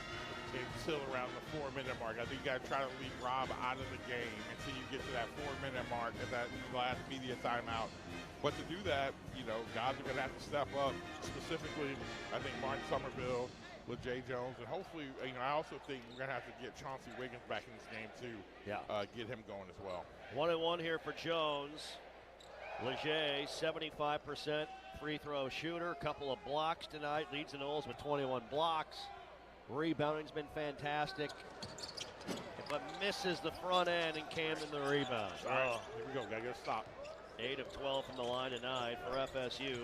until around the 4-minute mark. I think you got to try to leave Rob out of the game until you get to that 4-minute mark and that last media timeout. But to do that, you know, guys are going to have to step up. Specifically, I think Martin Somerville with Jay Jones, and hopefully, you know, I also think we're going to have to get Chauncey Wiggins back in this game too. Yeah. Get him going as well. 1-1 here for Jones. Leger, 75% free throw shooter. Couple of blocks tonight. Leads the Noles with 21 blocks. Rebounding's been fantastic. But misses the front end, and Camden the rebound. All right, here we go. Got to get a stop. 8 of 12 from the line tonight for FSU.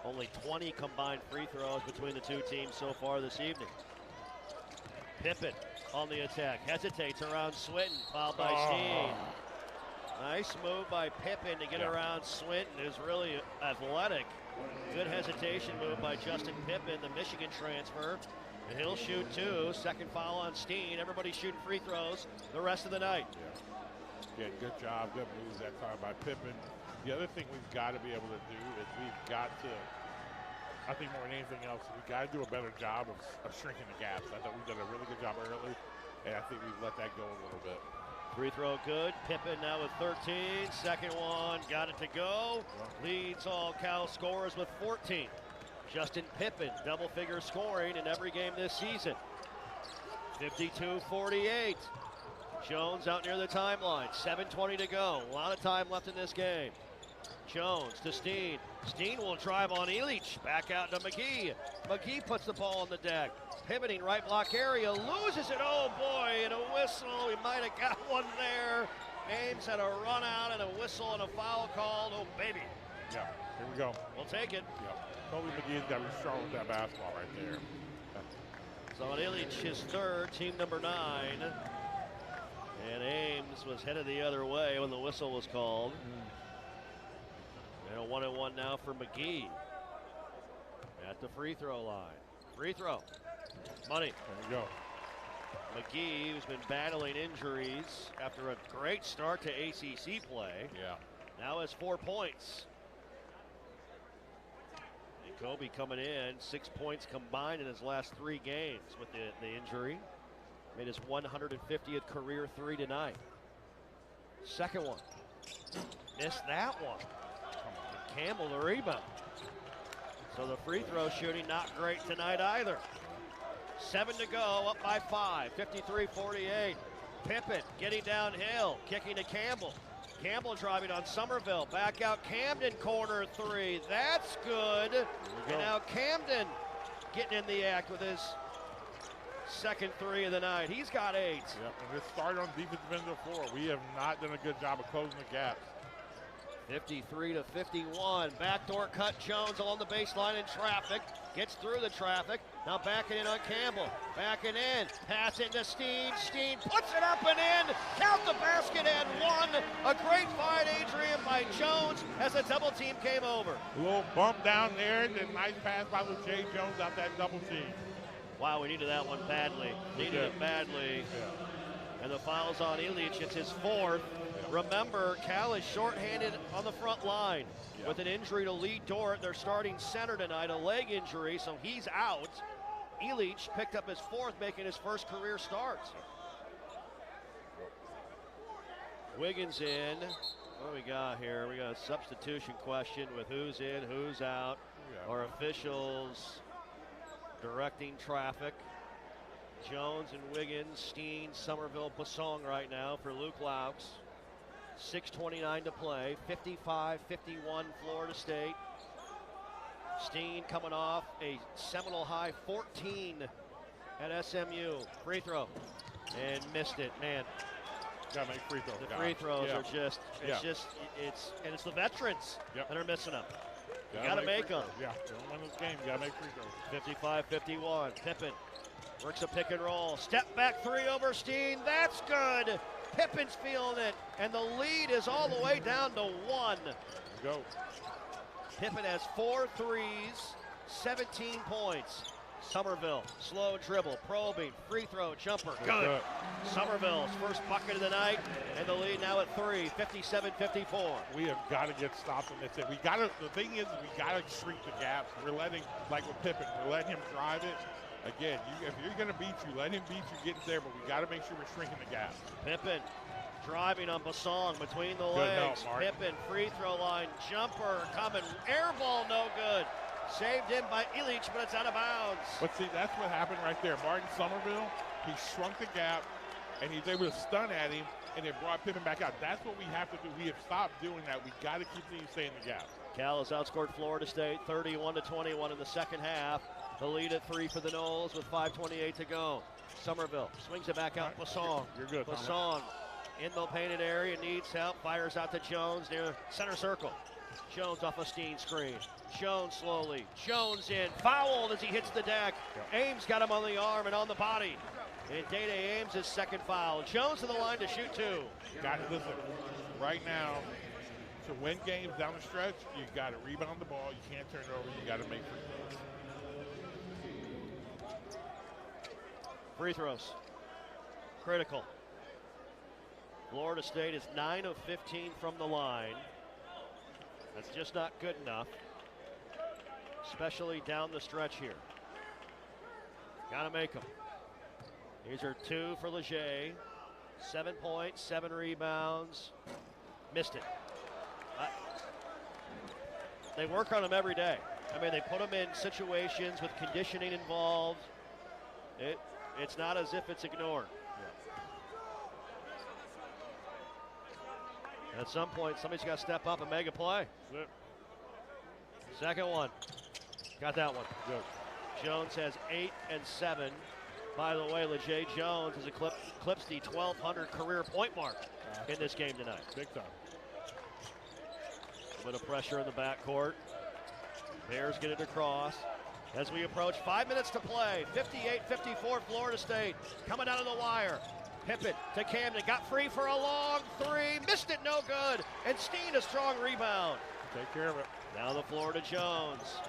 Only 20 combined free throws between the two teams so far this evening. Pippen on the attack. Hesitates around Swinton. Fouled by Steen. Nice move by Pippen to get around Swinton, who's really athletic. Good hesitation move by Justin Pippen, the Michigan transfer. And he'll shoot two. Second foul on Steen. Everybody's shooting free throws the rest of the night. Yeah, good job. Good moves that time by Pippen. The other thing we've got to be able to do is we've got to, I think more than anything else, we've got to do a better job of shrinking the gaps. I thought we've done a really good job early, and I think we've let that go a little bit. Free throw good. Pippen now with 13. Second one, got it to go. Leads all Cal scorers with 14. Justin Pippen, double-figure scoring in every game this season. 52-48. Jones out near the timeline. 7:20 to go. A lot of time left in this game. Jones to Steen. Steen will drive on Illich. Back out to McGee. McGee puts the ball on the deck. Pivoting right block area. Loses it. Oh, boy. And a whistle. He might have got one there. Ames had a run out and a whistle and a foul called. Oh, baby. Yeah, here we go. We'll take it. Yeah. Kobe McGee's got to be strong with that basketball right there. So on Illich, his third, team number 9. And Ames was headed the other way when the whistle was called. And a 1-1 now for McGee. At the free throw line. Free throw. Money. There you go. McGee, who's been battling injuries after a great start to ACC play. Yeah. Now has 4 points. And Kobe coming in, 6 points combined in his last 3 games with the injury. Made his 150th career 3 tonight. Second one. Missed that one. And Campbell the rebound. So the free throw shooting not great tonight either. 7 to go, up by 5, 53-48. Pippen getting downhill, kicking to Campbell. Campbell driving on Somerville. Back out Camden, corner 3. That's good. And now Camden getting in the act with his second 3 of the night. He's got 8. Yep, and this started on defensive end of the floor. We have not done a good job of closing the gaps. 53-51. Backdoor cut. Jones along the baseline in traffic. Gets through the traffic. Now backing in on Campbell. Backing in. Pass into Steen. Steen puts it up and in. Count the basket and 1. A great find, Adrian, by Jones as a double team came over. A little bump down there. Then nice pass by Jay Jones out that double team. Wow, we needed that one badly. Needed it badly. Yeah. And the foul's on Illich. It's his 4th. Remember, Cal is shorthanded on the front line with an injury to Lee Dort, their starting center tonight, a leg injury, so he's out. Illich picked up his 4th, making his first career start. Wiggins in. What do we got here? We got a substitution question with who's in, who's out. Our officials directing traffic. Jones and Wiggins, Steen, Somerville, Bassong right now for Luke Laux. 6:29 to play, 55-51 Florida State. Steen coming off a Seminole high 14 at SMU. Free throw and missed it, man. Gotta make free throws. The free throws are just, it's the veterans that are missing them. You gotta make them. Yeah, don't win this game, you gotta make free throws. 55-51, Pippen works a pick and roll. Step back 3 over Steen, that's good. Pippen's feeling it, and the lead is all the way down to 1. Go. Pippen has 4 threes, 17 points. Somerville, slow dribble, probing, free throw, jumper, good. Somerville's first bucket of the night, and the lead now at 3, 57-54. We have got to get stopped on this. We got to. The thing is, we got to shrink the gaps. We're letting, like with Pippen, we're letting him drive it, Again, if you're going to beat you, let him beat you, get there, but we got to make sure we're shrinking the gap. Pippen driving on Basong between the legs. Pippen, free throw line, jumper coming, air ball, no good. Saved in by Illich, but it's out of bounds. But see, that's what happened right there. Martin Somerville, he shrunk the gap, and he's able to stun at him, and it brought Pippen back out. That's what we have to do. We have stopped doing that. We got to continue staying in the gap. Cal has outscored Florida State 31-21 in the second half. The lead at 3 for the Noles with 5:28 to go. Somerville swings it back out. Basong. You're good, Basong in the painted area, needs help, fires out to Jones near center circle. Jones off a Steen screen. Jones slowly. Jones in. Fouled as he hits the deck. Ames got him on the arm and on the body. And Day-Day Ames, his second foul. Jones to the line to shoot 2. Got to listen. Right now, to win games down the stretch, you got to rebound the ball. You can't turn it over. You got to make free throws. Free throws. Critical. Florida State is 9 of 15 from the line. That's just not good enough, especially down the stretch here. Got to make them. These are 2 for Leger. 7 points, 7 rebounds. Missed it. They work on them every day. I mean, they put them in situations with conditioning involved. It's not as if it's ignored. And at some point, somebody's got to step up and make a play. Second one. Got that one. Good. Jones has 8 and 7. By the way, Leger Jones has eclipsed the 1,200 career point mark in this game tonight. Big time. A bit of pressure in the backcourt. Bears get it across. As we approach 5 minutes to play, 58-54 Florida State. Coming down to the wire. Pippen to Camden, got free for a long 3, missed it, no good. And Steen a strong rebound. Take care of it. Now the Florida Jones.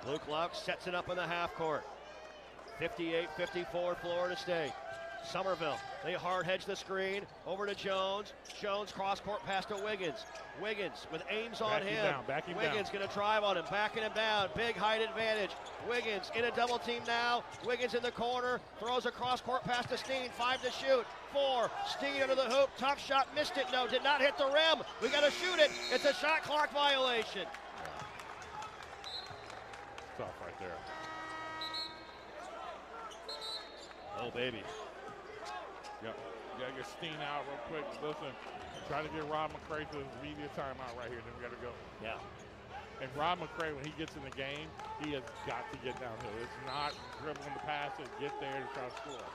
Luke Laux sets it up in the half court. 58-54 Florida State. Somerville, they hard hedge the screen, over to Jones. Jones cross court pass to Wiggins. Wiggins with Ames on him. Wiggins gonna drive on him, backing him down. Big height advantage. Wiggins in a double team now. Wiggins in the corner, throws a cross court pass to Steen. 5 to shoot. 4. Steen under the hoop. Tough shot, missed it. No, did not hit the rim. We gotta shoot it. It's a shot clock violation. Tough right there. Oh baby. Yep. You gotta get Steen out real quick. Listen, try to get Rob McCray to his media timeout right here. Then we gotta go. Yeah. And Rob McCray, when he gets in the game, he has got to get downhill. It's not dribbling the pass, it's get there to try to score.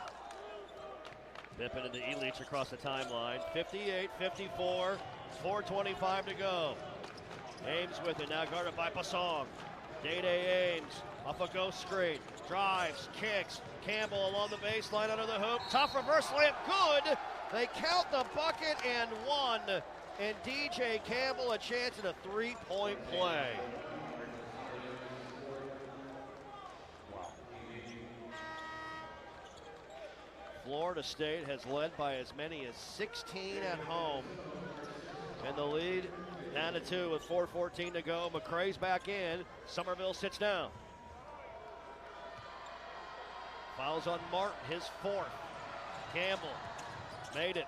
Pippen into Illich across the timeline. 58-54, 4:25 to go. Ames with it, now guarded by Basong. Day-Day Ames off a ghost screen. Drives, kicks. Campbell along the baseline under the hoop. Tough reverse layup, good. They count the bucket and 1. And DJ Campbell a chance at a 3-point play. Wow. Florida State has led by as many as 16 at home. And the lead down to 2 with 4:14 to go. McCray's back in. Somerville sits down. Fouls on Martin, his 4th. Campbell made it.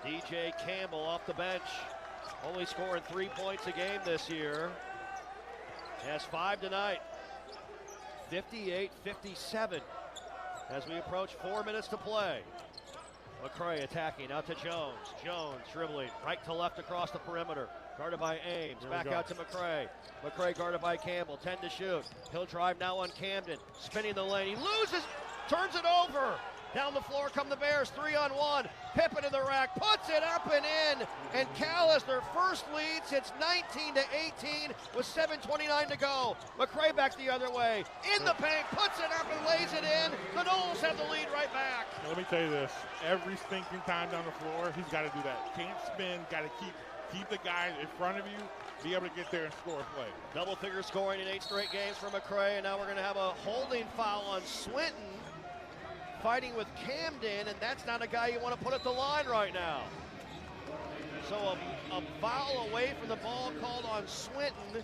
DJ Campbell off the bench. Only scoring 3 points a game this year. Has 5 tonight. 58-57 as we approach 4 minutes to play. McCray attacking out to Jones. Jones dribbling right to left across the perimeter. Guarded by Ames. Back out to McCray. McCray guarded by Campbell. 10 to shoot. He'll drive now on Camden. Spinning the lane. He loses. Turns it over. Down the floor come the Bears. 3-on-1. Pippen in the rack. Puts it up and in. And Cal has their first lead since 19-18 with 7:29 to go. McCray back the other way. In the paint. Puts it up and lays it in. The Noles have the lead right back. Now, let me tell you this. Every stinking time down the floor, he's got to do that. Can't spin. Got to keep the guy in front of you, be able to get there and score a play. Double figure scoring in 8 straight games for McCray, and now we're going to have a holding foul on Swinton, fighting with Camden, and that's not a guy you want to put at the line right now. So a foul away from the ball called on Swinton,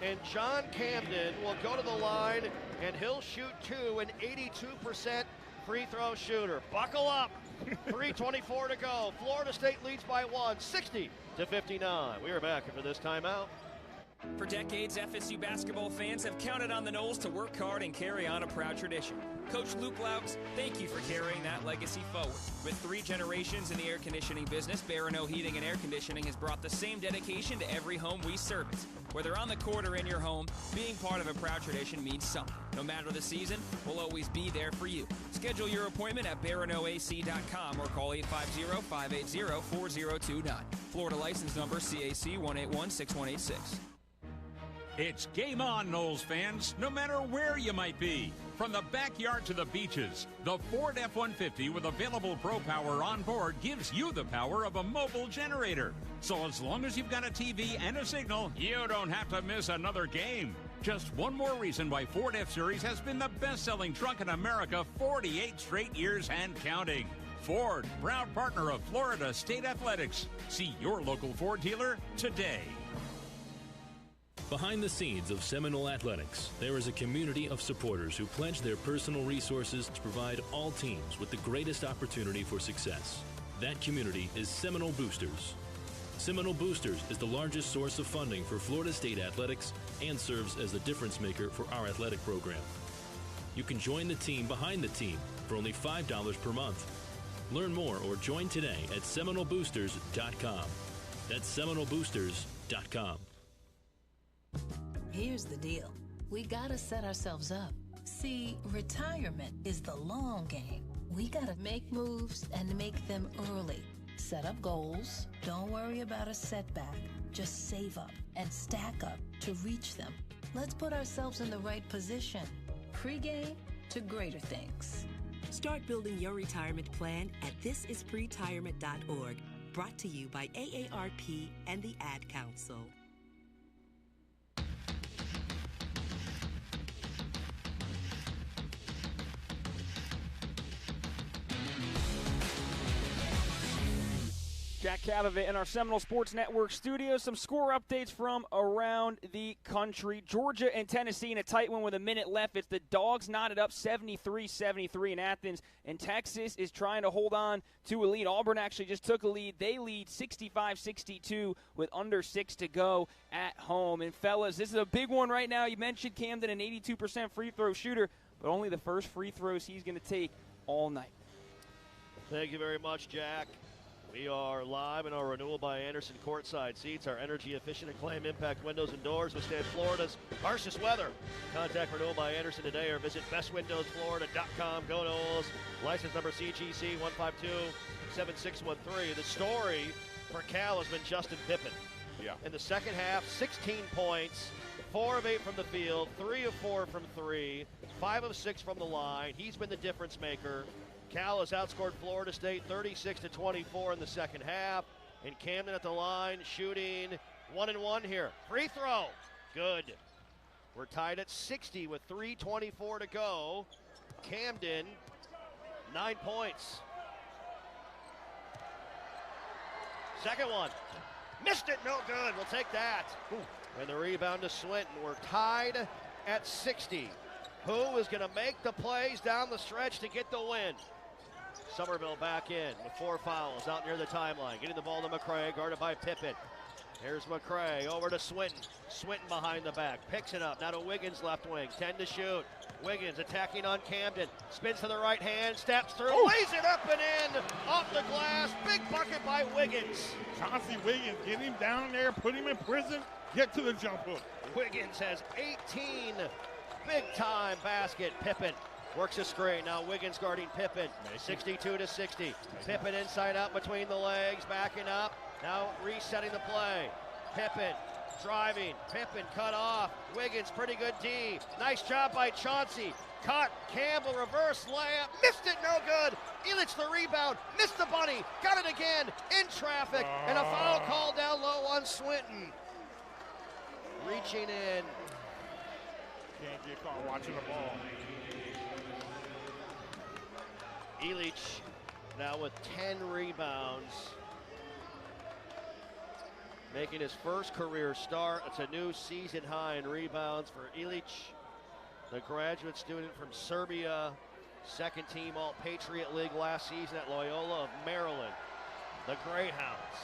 And John Camden will go to the line, and he'll shoot two, an 82% free throw shooter. Buckle up. 3:24 to go. Florida State leads by one, 60-59. We are back after this timeout. For decades, FSU basketball fans have counted on the Noles to work hard and carry on a proud tradition. Coach Luke Laux, thank you for carrying that legacy forward. With 3 generations in the air conditioning business, Barano Heating and Air Conditioning has brought the same dedication to every home we service. Whether on the court or in your home, being part of a proud tradition means something. No matter the season, we'll always be there for you. Schedule your appointment at baranoac.com or call 850-580-4029. Florida license number CAC 1816186. It's game on, Noles fans, no matter where you might be. From the backyard to the beaches, the Ford F-150 with available Pro Power on board gives you the power of a mobile generator. So as long as you've got a TV and a signal, you don't have to miss another game. Just one more reason why Ford F-Series has been the best-selling truck in America 48 straight years and counting. Ford, proud partner of Florida State Athletics. See your local Ford dealer today. Behind the scenes of Seminole Athletics, there is a community of supporters who pledge their personal resources to provide all teams with the greatest opportunity for success. That community is Seminole Boosters. Seminole Boosters is the largest source of funding for Florida State Athletics and serves as the difference maker for our athletic program. You can join the team behind the team for only $5 per month. Learn more or join today at SeminoleBoosters.com. That's SeminoleBoosters.com. Here's the deal. We gotta set ourselves up. See, retirement is the long game. We gotta make moves and make them early. Set up goals. Don't worry about a setback. Just save up and stack up to reach them. Let's put ourselves in the right position. Pre-game to greater things. Start building your retirement plan at thisispretirement.org. Brought to you by AARP and the Ad Council. Jack Cavavit in our Seminole Sports Network studio. Some score updates from around the country. Georgia and Tennessee in a tight one with a minute left. It's the Dogs knotted up 73-73 in Athens, and Texas is trying to hold on to a lead. Auburn actually just took a lead. They lead 65-62 with under 6 to go at home. And, fellas, this is a big one right now. You mentioned Camden, an 82% free throw shooter, but only the first free throws he's going to take all night. Thank you very much, Jack. We are live in our Renewal by Andersen courtside seats. Our energy-efficient Acclaim Impact windows and doors withstand Florida's harshest weather. Contact Renewal by Andersen today or visit bestwindowsflorida.com. Go Noles. License number CGC 1527613. The story for Cal has been Justin Pippen. Yeah. In the second half, 16 points, 4 of 8 from the field, 3 of 4 from 3, 5 of 6 from the line. He's been the difference maker. Cal has outscored Florida State 36-24 in the second half. And Camden at the line shooting 1-1 here. Free throw. Good. We're tied at 60 with 3:24 to go. Camden, 9 points. Second one. Missed it, no good. We'll take that. And the rebound to Swinton. We're tied at 60. Who is going to make the plays down the stretch to get the win? Somerville back in with 4 fouls out near the timeline. Getting the ball to McCray, guarded by Pippen. Here's McCray over to Swinton. Swinton behind the back, picks it up. Now to Wiggins left wing, 10 to shoot. Wiggins attacking on Camden. Spins to the right hand, steps through, lays it up and in. Off the glass, big bucket by Wiggins. Chauncey Wiggins, get him down there, put him in prison, get to the jump hook. Wiggins has 18. Big time basket. Pippen works a screen. Now Wiggins guarding Pippen. 62-60. Pippen inside out between the legs, backing up. Now resetting the play. Pippen driving. Pippen cut off. Wiggins, pretty good D. Nice job by Chauncey. Cut. Campbell reverse layup. Missed it, no good. Elitch the rebound. Missed the bunny. Got it again. In traffic. And a foul call down low on Swinton. Reaching in. Can't get caught watching the ball. Elitch now with 10 rebounds. making his first career start. It's a new season high in rebounds for Ilic, the graduate student from Serbia, second team All-Patriot League last season at Loyola of Maryland. The Greyhounds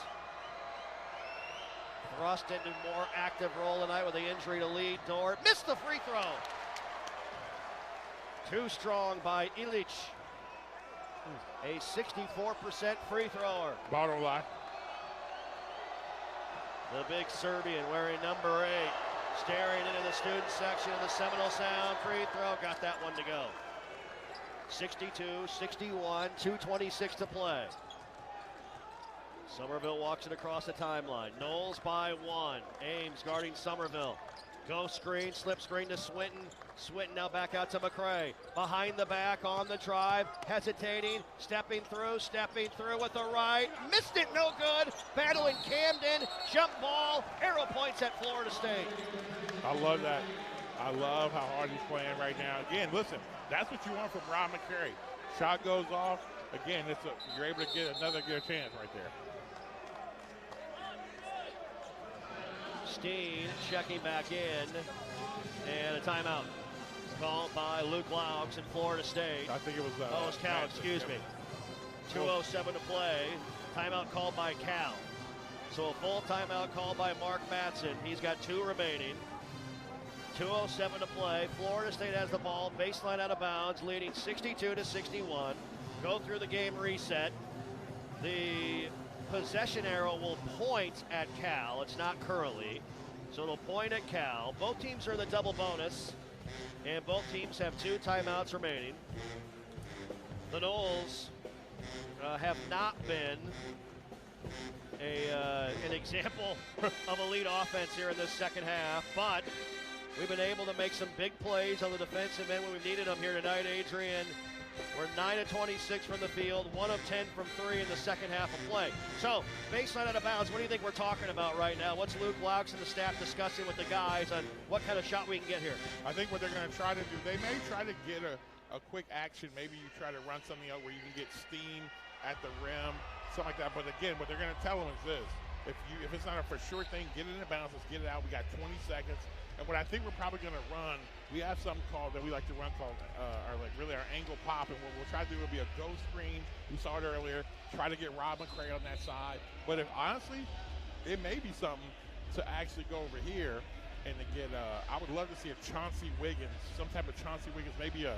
thrust into more active role tonight with the injury to Lee Dort. Missed the free throw. Too strong by Ilic. A 64% free thrower. Bottom line. The big Serbian wearing number 8. Staring into the student section of the Seminole Sound. Free throw. Got that one to go. 62-61. 2:26 to play. Somerville walks it across the timeline. Knowles by 1. Ames guarding Somerville. Go screen, slip screen to Swinton. Swinton now back out to McCray. Behind the back on the drive, hesitating, stepping through with the right. Missed it, no good. Battling Camden, jump ball, arrow points at Florida State. I love that. I love how hard he's playing right now. Again, listen, that's what you want from Rob McCray. Shot goes off. Again, you're able to get another good chance right there. Steen checking back in, and a timeout. It's called by Luke Laux in Florida State. I think it was it's Cal, excuse me. 2:07 to play. Timeout called by Cal. So a full timeout called by Mark Matson. He's got 2 remaining. 2:07 to play. Florida State has the ball, baseline out of bounds, leading 62-61. Go through the game reset. The possession arrow will point at Cal. It's not currently, so it'll point at Cal. Both teams are in the double bonus, and both teams have 2 timeouts remaining. The Noles have not been an example of elite offense here in this second half, but we've been able to make some big plays on the defensive end when we've needed them here tonight, Adrian. We're 9 of 26 from the field, 1 of 10 from 3 in the second half of play. So, baseline out of bounds, what do you think we're talking about right now? What's Luke Laux and the staff discussing with the guys on what kind of shot we can get here? I think what they're going to try to do, they may try to get a quick action. Maybe you try to run something out where you can get steam at the rim, something like that. But again, what they're going to tell them is this. If it's not a for sure thing, get it in bounds, let's get it out. We got 20 seconds. And what I think we're probably going to run, we have something called that we like to run called our angle pop. And what we'll try to do will be a go screen. We saw it earlier. Try to get Rob McCray on that side. But honestly, it may be something to actually go over here and to get, I would love to see a Chauncey Wiggins, some type of Chauncey Wiggins, maybe you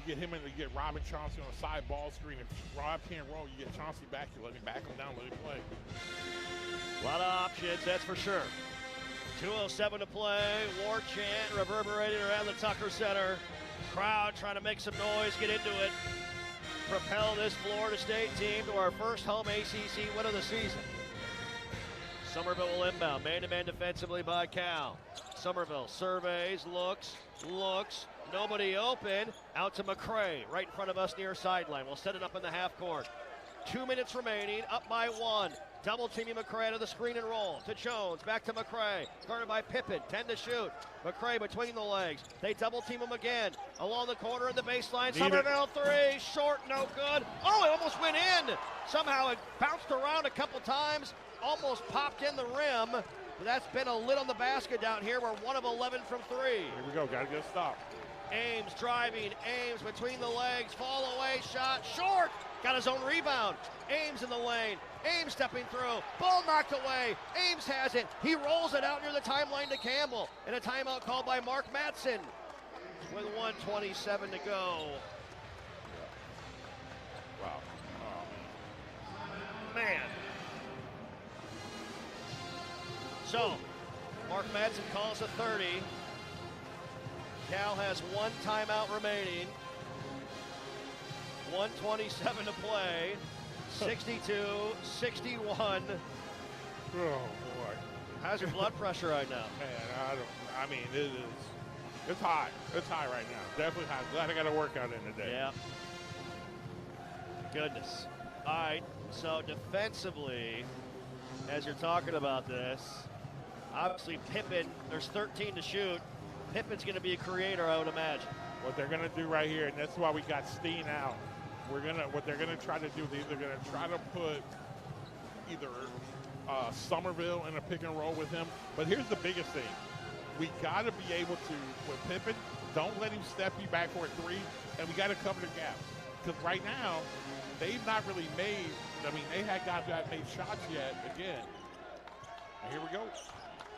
get him in to get Robin Chauncey on a side ball screen. If Rob can't roll, you get Chauncey back. You let him back him down, let him play. A lot of options, that's for sure. 2:07 to play. War chant reverberating around the Tucker Center. Crowd trying to make some noise, get into it. Propel this Florida State team to our first home ACC win of the season. Somerville will inbound. Man-to-man defensively by Cal. Somerville surveys, looks. Nobody open. Out to McCray, right in front of us near sideline. We'll set it up in the half court. 2 minutes remaining, up by 1. Double teaming McCray out of the screen and roll. To Jones, back to McCray. Guarded by Pippen, 10 to shoot. McCray between the legs. They double team him again. Along the corner in the baseline. Somerville 3, short, no good. Oh, it almost went in. Somehow it bounced around a couple times. Almost popped in the rim. But that's been a lid on the basket down here. We're 1 of 11 from 3. Here we go, gotta get a stop. Ames driving, Ames between the legs, fall away, shot, short, got his own rebound. Ames in the lane, Ames stepping through, ball knocked away, Ames has it, he rolls it out near the timeline to Campbell, and a timeout called by Mark Matson with 1:27 to go. Wow. Man. So, Mark Matson calls a 30. Cal has 1 timeout remaining. 1:27 to play. 62-61. Oh, boy. How's your blood pressure right now? Man, it's hot. It's high right now. Definitely hot. Glad I got a workout in today. Yeah. Goodness. All right, so defensively, as you're talking about this, obviously Pippen, there's 13 to shoot. Pippen's going to be a creator, I would imagine. What they're going to do right here, and that's why we got Steen out. What they're going to try to do, they're either going to try to put either Somerville in a pick and roll with him. But here's the biggest thing. We got to be able to, with Pippen, don't let him step you back for a three, and we got to cover the gaps. Because right now, they've not really made, they had guys that made shots yet again. And here we go.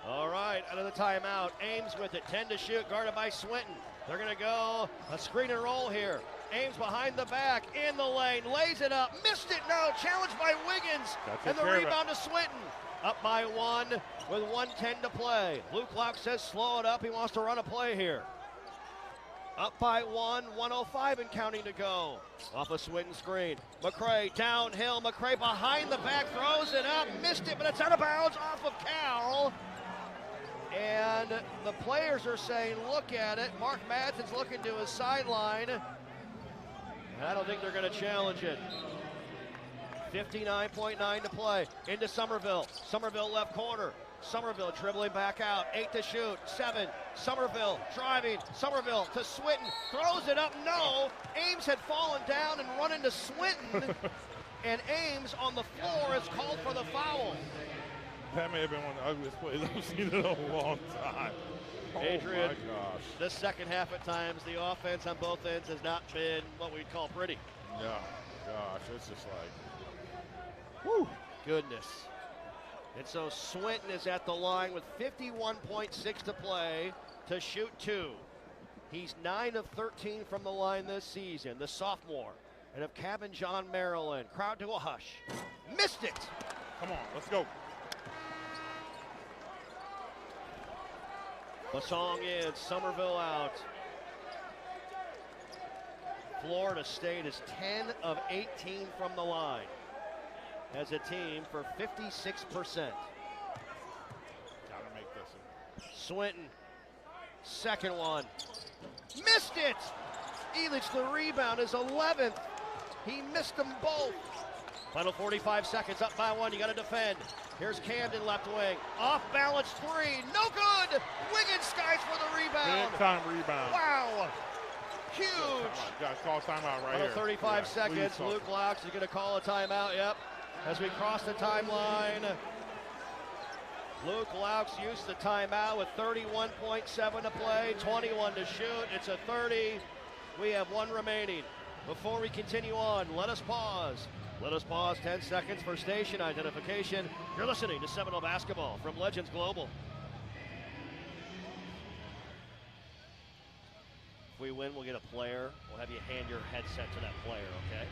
All right, out of the timeout. Ames with it, 10 to shoot, guarded by Swinton. They're going to go a screen and roll here. Ames behind the back, in the lane, lays it up, missed it, no, challenged by Wiggins. And the rebound to Swinton. Up by 1 with 1:10 to play. Luke Laux says slow it up, he wants to run a play here. Up by 1:05 and counting to go. Off a Swinton screen. McCray downhill, McCray behind the back, throws it up, missed it, but it's out of bounds off of Cal. And the players are saying, look at it. Mark Madsen's looking to his sideline. I don't think they're going to challenge it. 59.9 to play. Into Somerville. Somerville left corner. Somerville dribbling back out. 8 to shoot. 7. Somerville driving. Somerville to Swinton. Throws it up. No. Ames had fallen down and run into Swinton. And Ames on the floor is called for the foul. That may have been one of the ugliest plays I've seen in a long time. Adrian, oh my gosh. The second half at times, the offense on both ends has not been what we'd call pretty. No, gosh, it's just like, whew, goodness. And so Swinton is at the line with 51.6 to play to shoot 2. He's 9 of 13 from the line this season, the sophomore. And of Cabin John, Maryland. Crowd to a hush. Missed it. Come on, let's go. The song is Somerville out. Florida State is 10 of 18 from the line as a team for 56%. Gotta make this. Swinton, second one. Missed it! Elich, the rebound, is 11th. He missed them both. Final 45 seconds, up by 1, you gotta defend. Here's Camden left wing. Off balance 3, no good! Wiggins skies for the rebound. Big time rebound. Wow! Huge. Got to call timeout right here. 35 seconds. Luke Laux is going to call a timeout. Yep. As we cross the timeline, Luke Laux used the timeout with 31.7 to play, 21 to shoot. It's a 30. We have 1 remaining. Before we continue on, let us pause. Let us pause 10 seconds for station identification. You're listening to Seminole Basketball from Legends Global. If we win, we'll get a player. We'll have you hand your headset to that player, okay?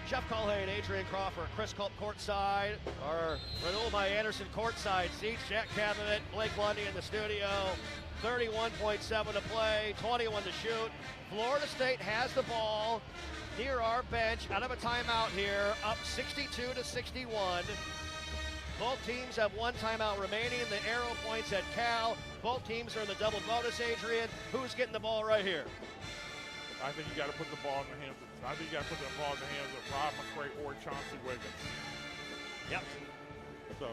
Jeff Colhane, Adrian Crawford, Chris Culp courtside. Our renewal by Anderson courtside seats. Jack Cabinet, Blake Lundy in the studio. 31.7 to play, 21 to shoot. Florida State has the ball near our bench, out of a timeout here, up 62 to 61. Both teams have 1 timeout remaining. The arrow points at Cal. Both teams are in the double bonus, Adrian. Who's getting the ball right here? I think you got to put the ball in the hands of Rob McCray or Chauncey Wiggins. Yep. So,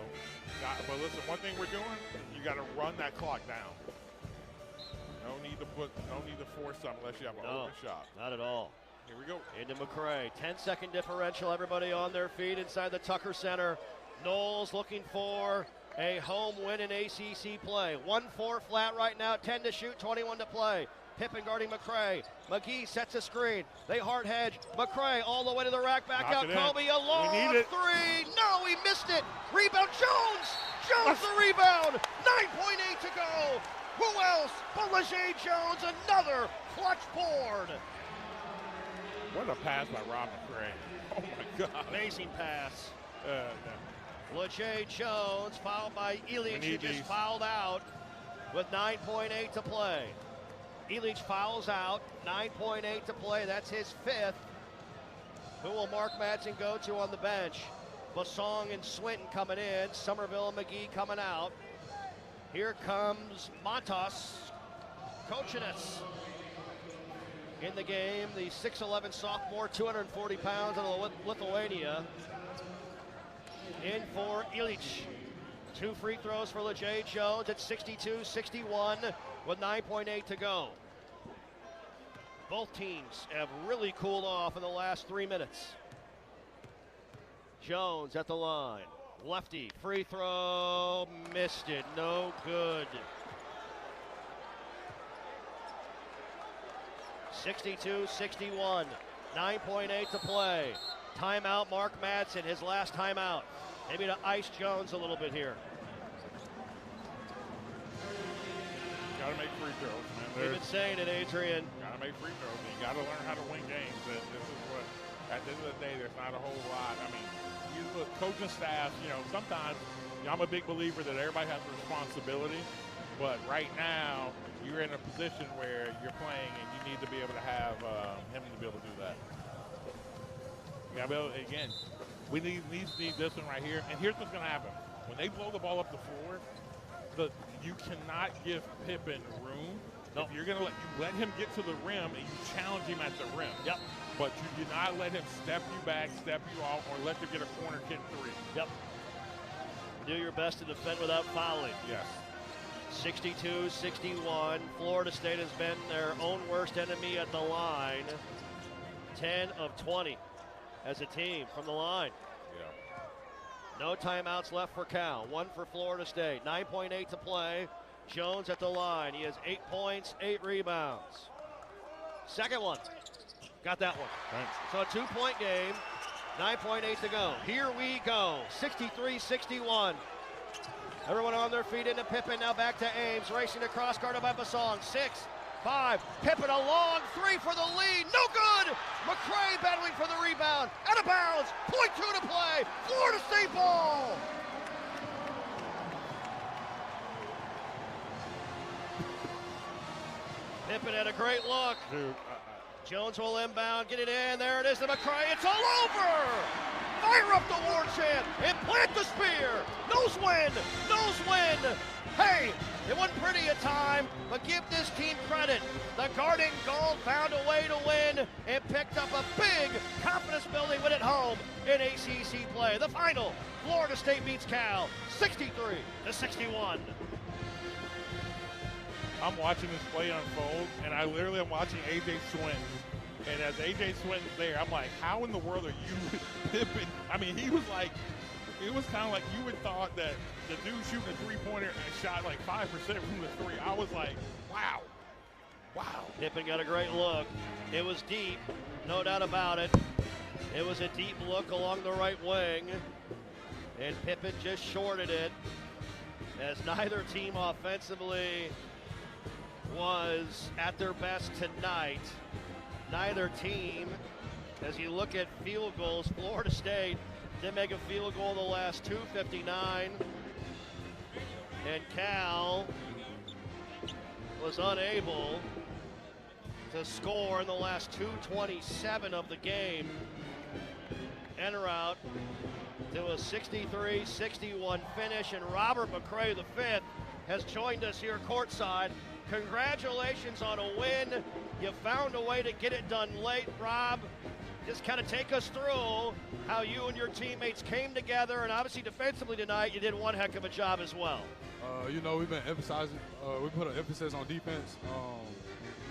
but listen, one thing we're doing, you got to run that clock down. No need to force something unless you have an open shot. Not at all. Here we go. Into McCray. 10-second differential. Everybody on their feet inside the Tucker Center. Knowles looking for a home win in ACC play. 1-4 flat right now. 10 to shoot, 21 to play. Pippen guarding McCray. McGee sets a screen. They hard hedge. McCray all the way to the rack. Back out. Kobe, a long 3. No, he missed it. Rebound, Jones. Jones the rebound. 9.8 to go. Who else but LeJay Jones? Another clutch board. What a pass by Rob McCray. Oh, my God. Amazing pass. LeJay Jones fouled by Elich. He just fouled out with 9.8 to play. Elich fouls out, 9.8 to play. That's his 5th. Who will Mark Madsen go to on the bench? Basong and Swinton coming in. Somerville and McGee coming out. Here comes Matas coaching us. In the game, the 6'11 sophomore, 240 pounds out of Lithuania. In for Elich. 2 free throws for LeJay Jones at 62-61 with 9.8 to go. Both teams have really cooled off in the last 3 minutes. Jones at the line. Lefty, free throw, missed it, no good. 62-61, 9.8 to play. Timeout, Mark Madsen, his last timeout. Maybe to ice Jones a little bit here. Got to make free throws, man. We've been saying it, Adrian. Got to make free throws. You got to learn how to win games. This is what, at the end of the day, there's not a whole lot. I mean, you look, coaching staff, sometimes I'm a big believer that everybody has a responsibility. But right now, you're in a position where you're playing and you need to be able to have him to be able to do that. You got to be able, again, we need this one right here. And here's what's going to happen. When they blow the ball up the floor, you cannot give Pippen room. If you're going to let him get to the rim and you challenge him at the rim. Yep. But you do not let him step you back, step you off, or let you get a corner kick three. Yep. Do your best to defend without fouling. Yes. 62-61. Florida State has been their own worst enemy at the line. 10 of 20 as a team from the line. Yeah. No timeouts left for Cal. 1 for Florida State. 9.8 to play. Jones at the line. He has 8 points, 8 rebounds. Second one. Got that one. Thanks. So a 2-point game. 9.8 to go. Here we go. 63-61. Everyone on their feet into Pippen. Now back to Ames. Racing across, guarded by Basong. 6, 5. Pippen a long 3 for the lead. No good. McCray battling for the rebound. Out of bounds. .2 to play. Florida State ball. Pippen had a great look. Dude, Jones will inbound, get it in. There it is to McCray. It's all over. Fire up the war chant and plant the spear. Nose win. Nose win. Hey, it wasn't pretty at time, but give this team credit. The Garden Gold found a way to win and picked up a big confidence-building win at home in ACC play. The final, Florida State beats Cal, 63-61. I'm watching this play unfold, and I literally am watching A.J. Swinton. And as A.J. Swinton's there, I'm like, how in the world are you Pippen? I mean, he was like, it was kind of like you would thought that the dude shooting a three-pointer and shot like 5% from the three. I was like, wow. Wow. Pippen got a great look. It was deep, no doubt about it. It was a deep look along the right wing, and Pippen just shorted it as neither team offensively was at their best tonight. Neither team, as you look at field goals, Florida State did make a field goal in the last 2:59, and Cal was unable to score in the last 2:27 of the game. Enter out to a 63-61 finish, and Robert McCray, the fifth, has joined us here courtside. Congratulations on a win. You found a way to get it done late, Rob. Just kind of take us through how you and your teammates came together, and obviously defensively tonight, you did one heck of a job as well. We've been emphasizing, we put an emphasis on defense.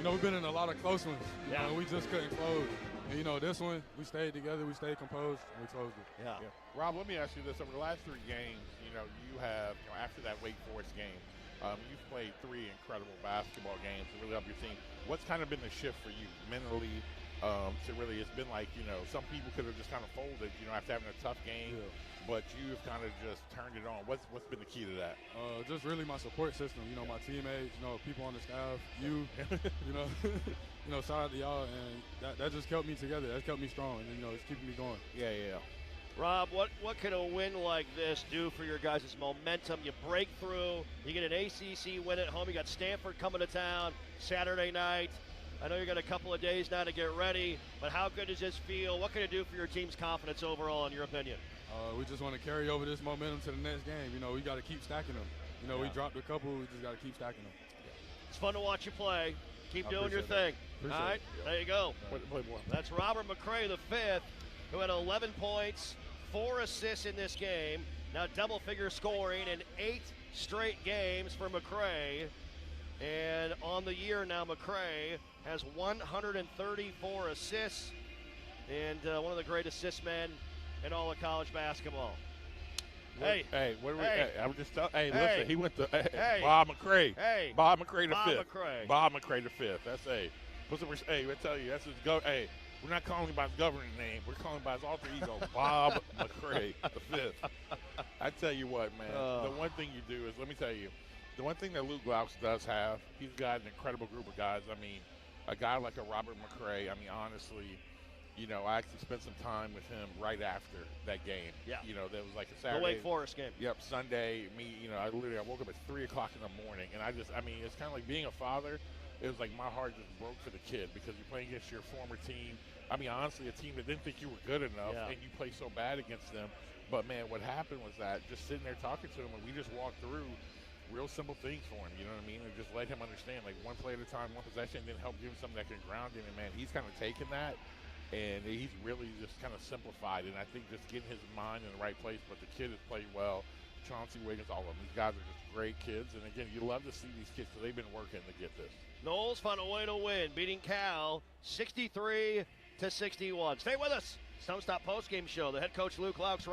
We've been in a lot of close ones. We just couldn't close. And, this one, we stayed together, we stayed composed, and we closed it. Yeah. Rob, let me ask you this. Over the last 3 games, you have, after that Wake Forest game, you've played 3 incredible basketball games to really help your team. What's kind of been the shift for you mentally to really, it's been like, some people could have just kind of folded, after having a tough game, but you've kind of just turned it on. What's been the key to that? Just really my support system, my teammates, people on the staff, shout out to y'all, and that just kept me together. That kept me strong, and, it's keeping me going. Yeah. Rob, what can a win like this do for your guys' momentum? You break through, you get an ACC win at home, you got Stanford coming to town Saturday night. I know you got a couple of days now to get ready, but how good does this feel? What can it do for your team's confidence overall, in your opinion? We just want to carry over this momentum to the next game. We got to keep stacking them. We dropped a couple, we just got to keep stacking them. It's fun to watch you play. Keep doing your thing. All right, there you go. That's Robert McCray, the fifth, who had 11 points, 4 assists in this game. Now double-figure scoring in 8 straight games for McCray. And on the year now, McCray has 134 assists and one of the great assist men in all of college basketball. Hey, what do we? Hey. Hey, I'm just telling. Hey, Hey. listen, he went to Hey. Bob McCray. Hey. Bob McCray the Bob fifth. McCray. Bob McCray the fifth. That's put some. Hey, I tell you, that's his go. Hey, we're not calling him by his governing name. We're calling him by his alter ego, Bob McCray the fifth. I tell you what, man. The one thing you do is, let me tell you, the one thing that Luke Glauks does have, he's got an incredible group of guys. I mean, a guy like a Robert McCray. I mean, honestly. You know, I actually spent some time with him right after that game. Yeah. You know, that was like a Saturday. The Wake Forest game. Yep, Sunday. I woke up at 3 o'clock in the morning, and it's kind of like being a father. It was like my heart just broke for the kid because you're playing against your former team. I mean, honestly, a team that didn't think you were good enough, and you play so bad against them. But, man, what happened was that just sitting there talking to him, and we just walked through real simple things for him, you know what I mean? And just let him understand, like, one play at a time, one possession, and then help give him something that can ground him. And, man, he's kind of taken that. And he's really just kind of simplified. And I think just getting his mind in the right place. But the kid has played well. Chauncey Wiggins, all of them. These guys are just great kids. And, again, you love to see these kids because they've been working to get this. Noles found a way to win, beating Cal 63-61. Stay with us. Sunstop postgame show. The head coach, Luke Glauks,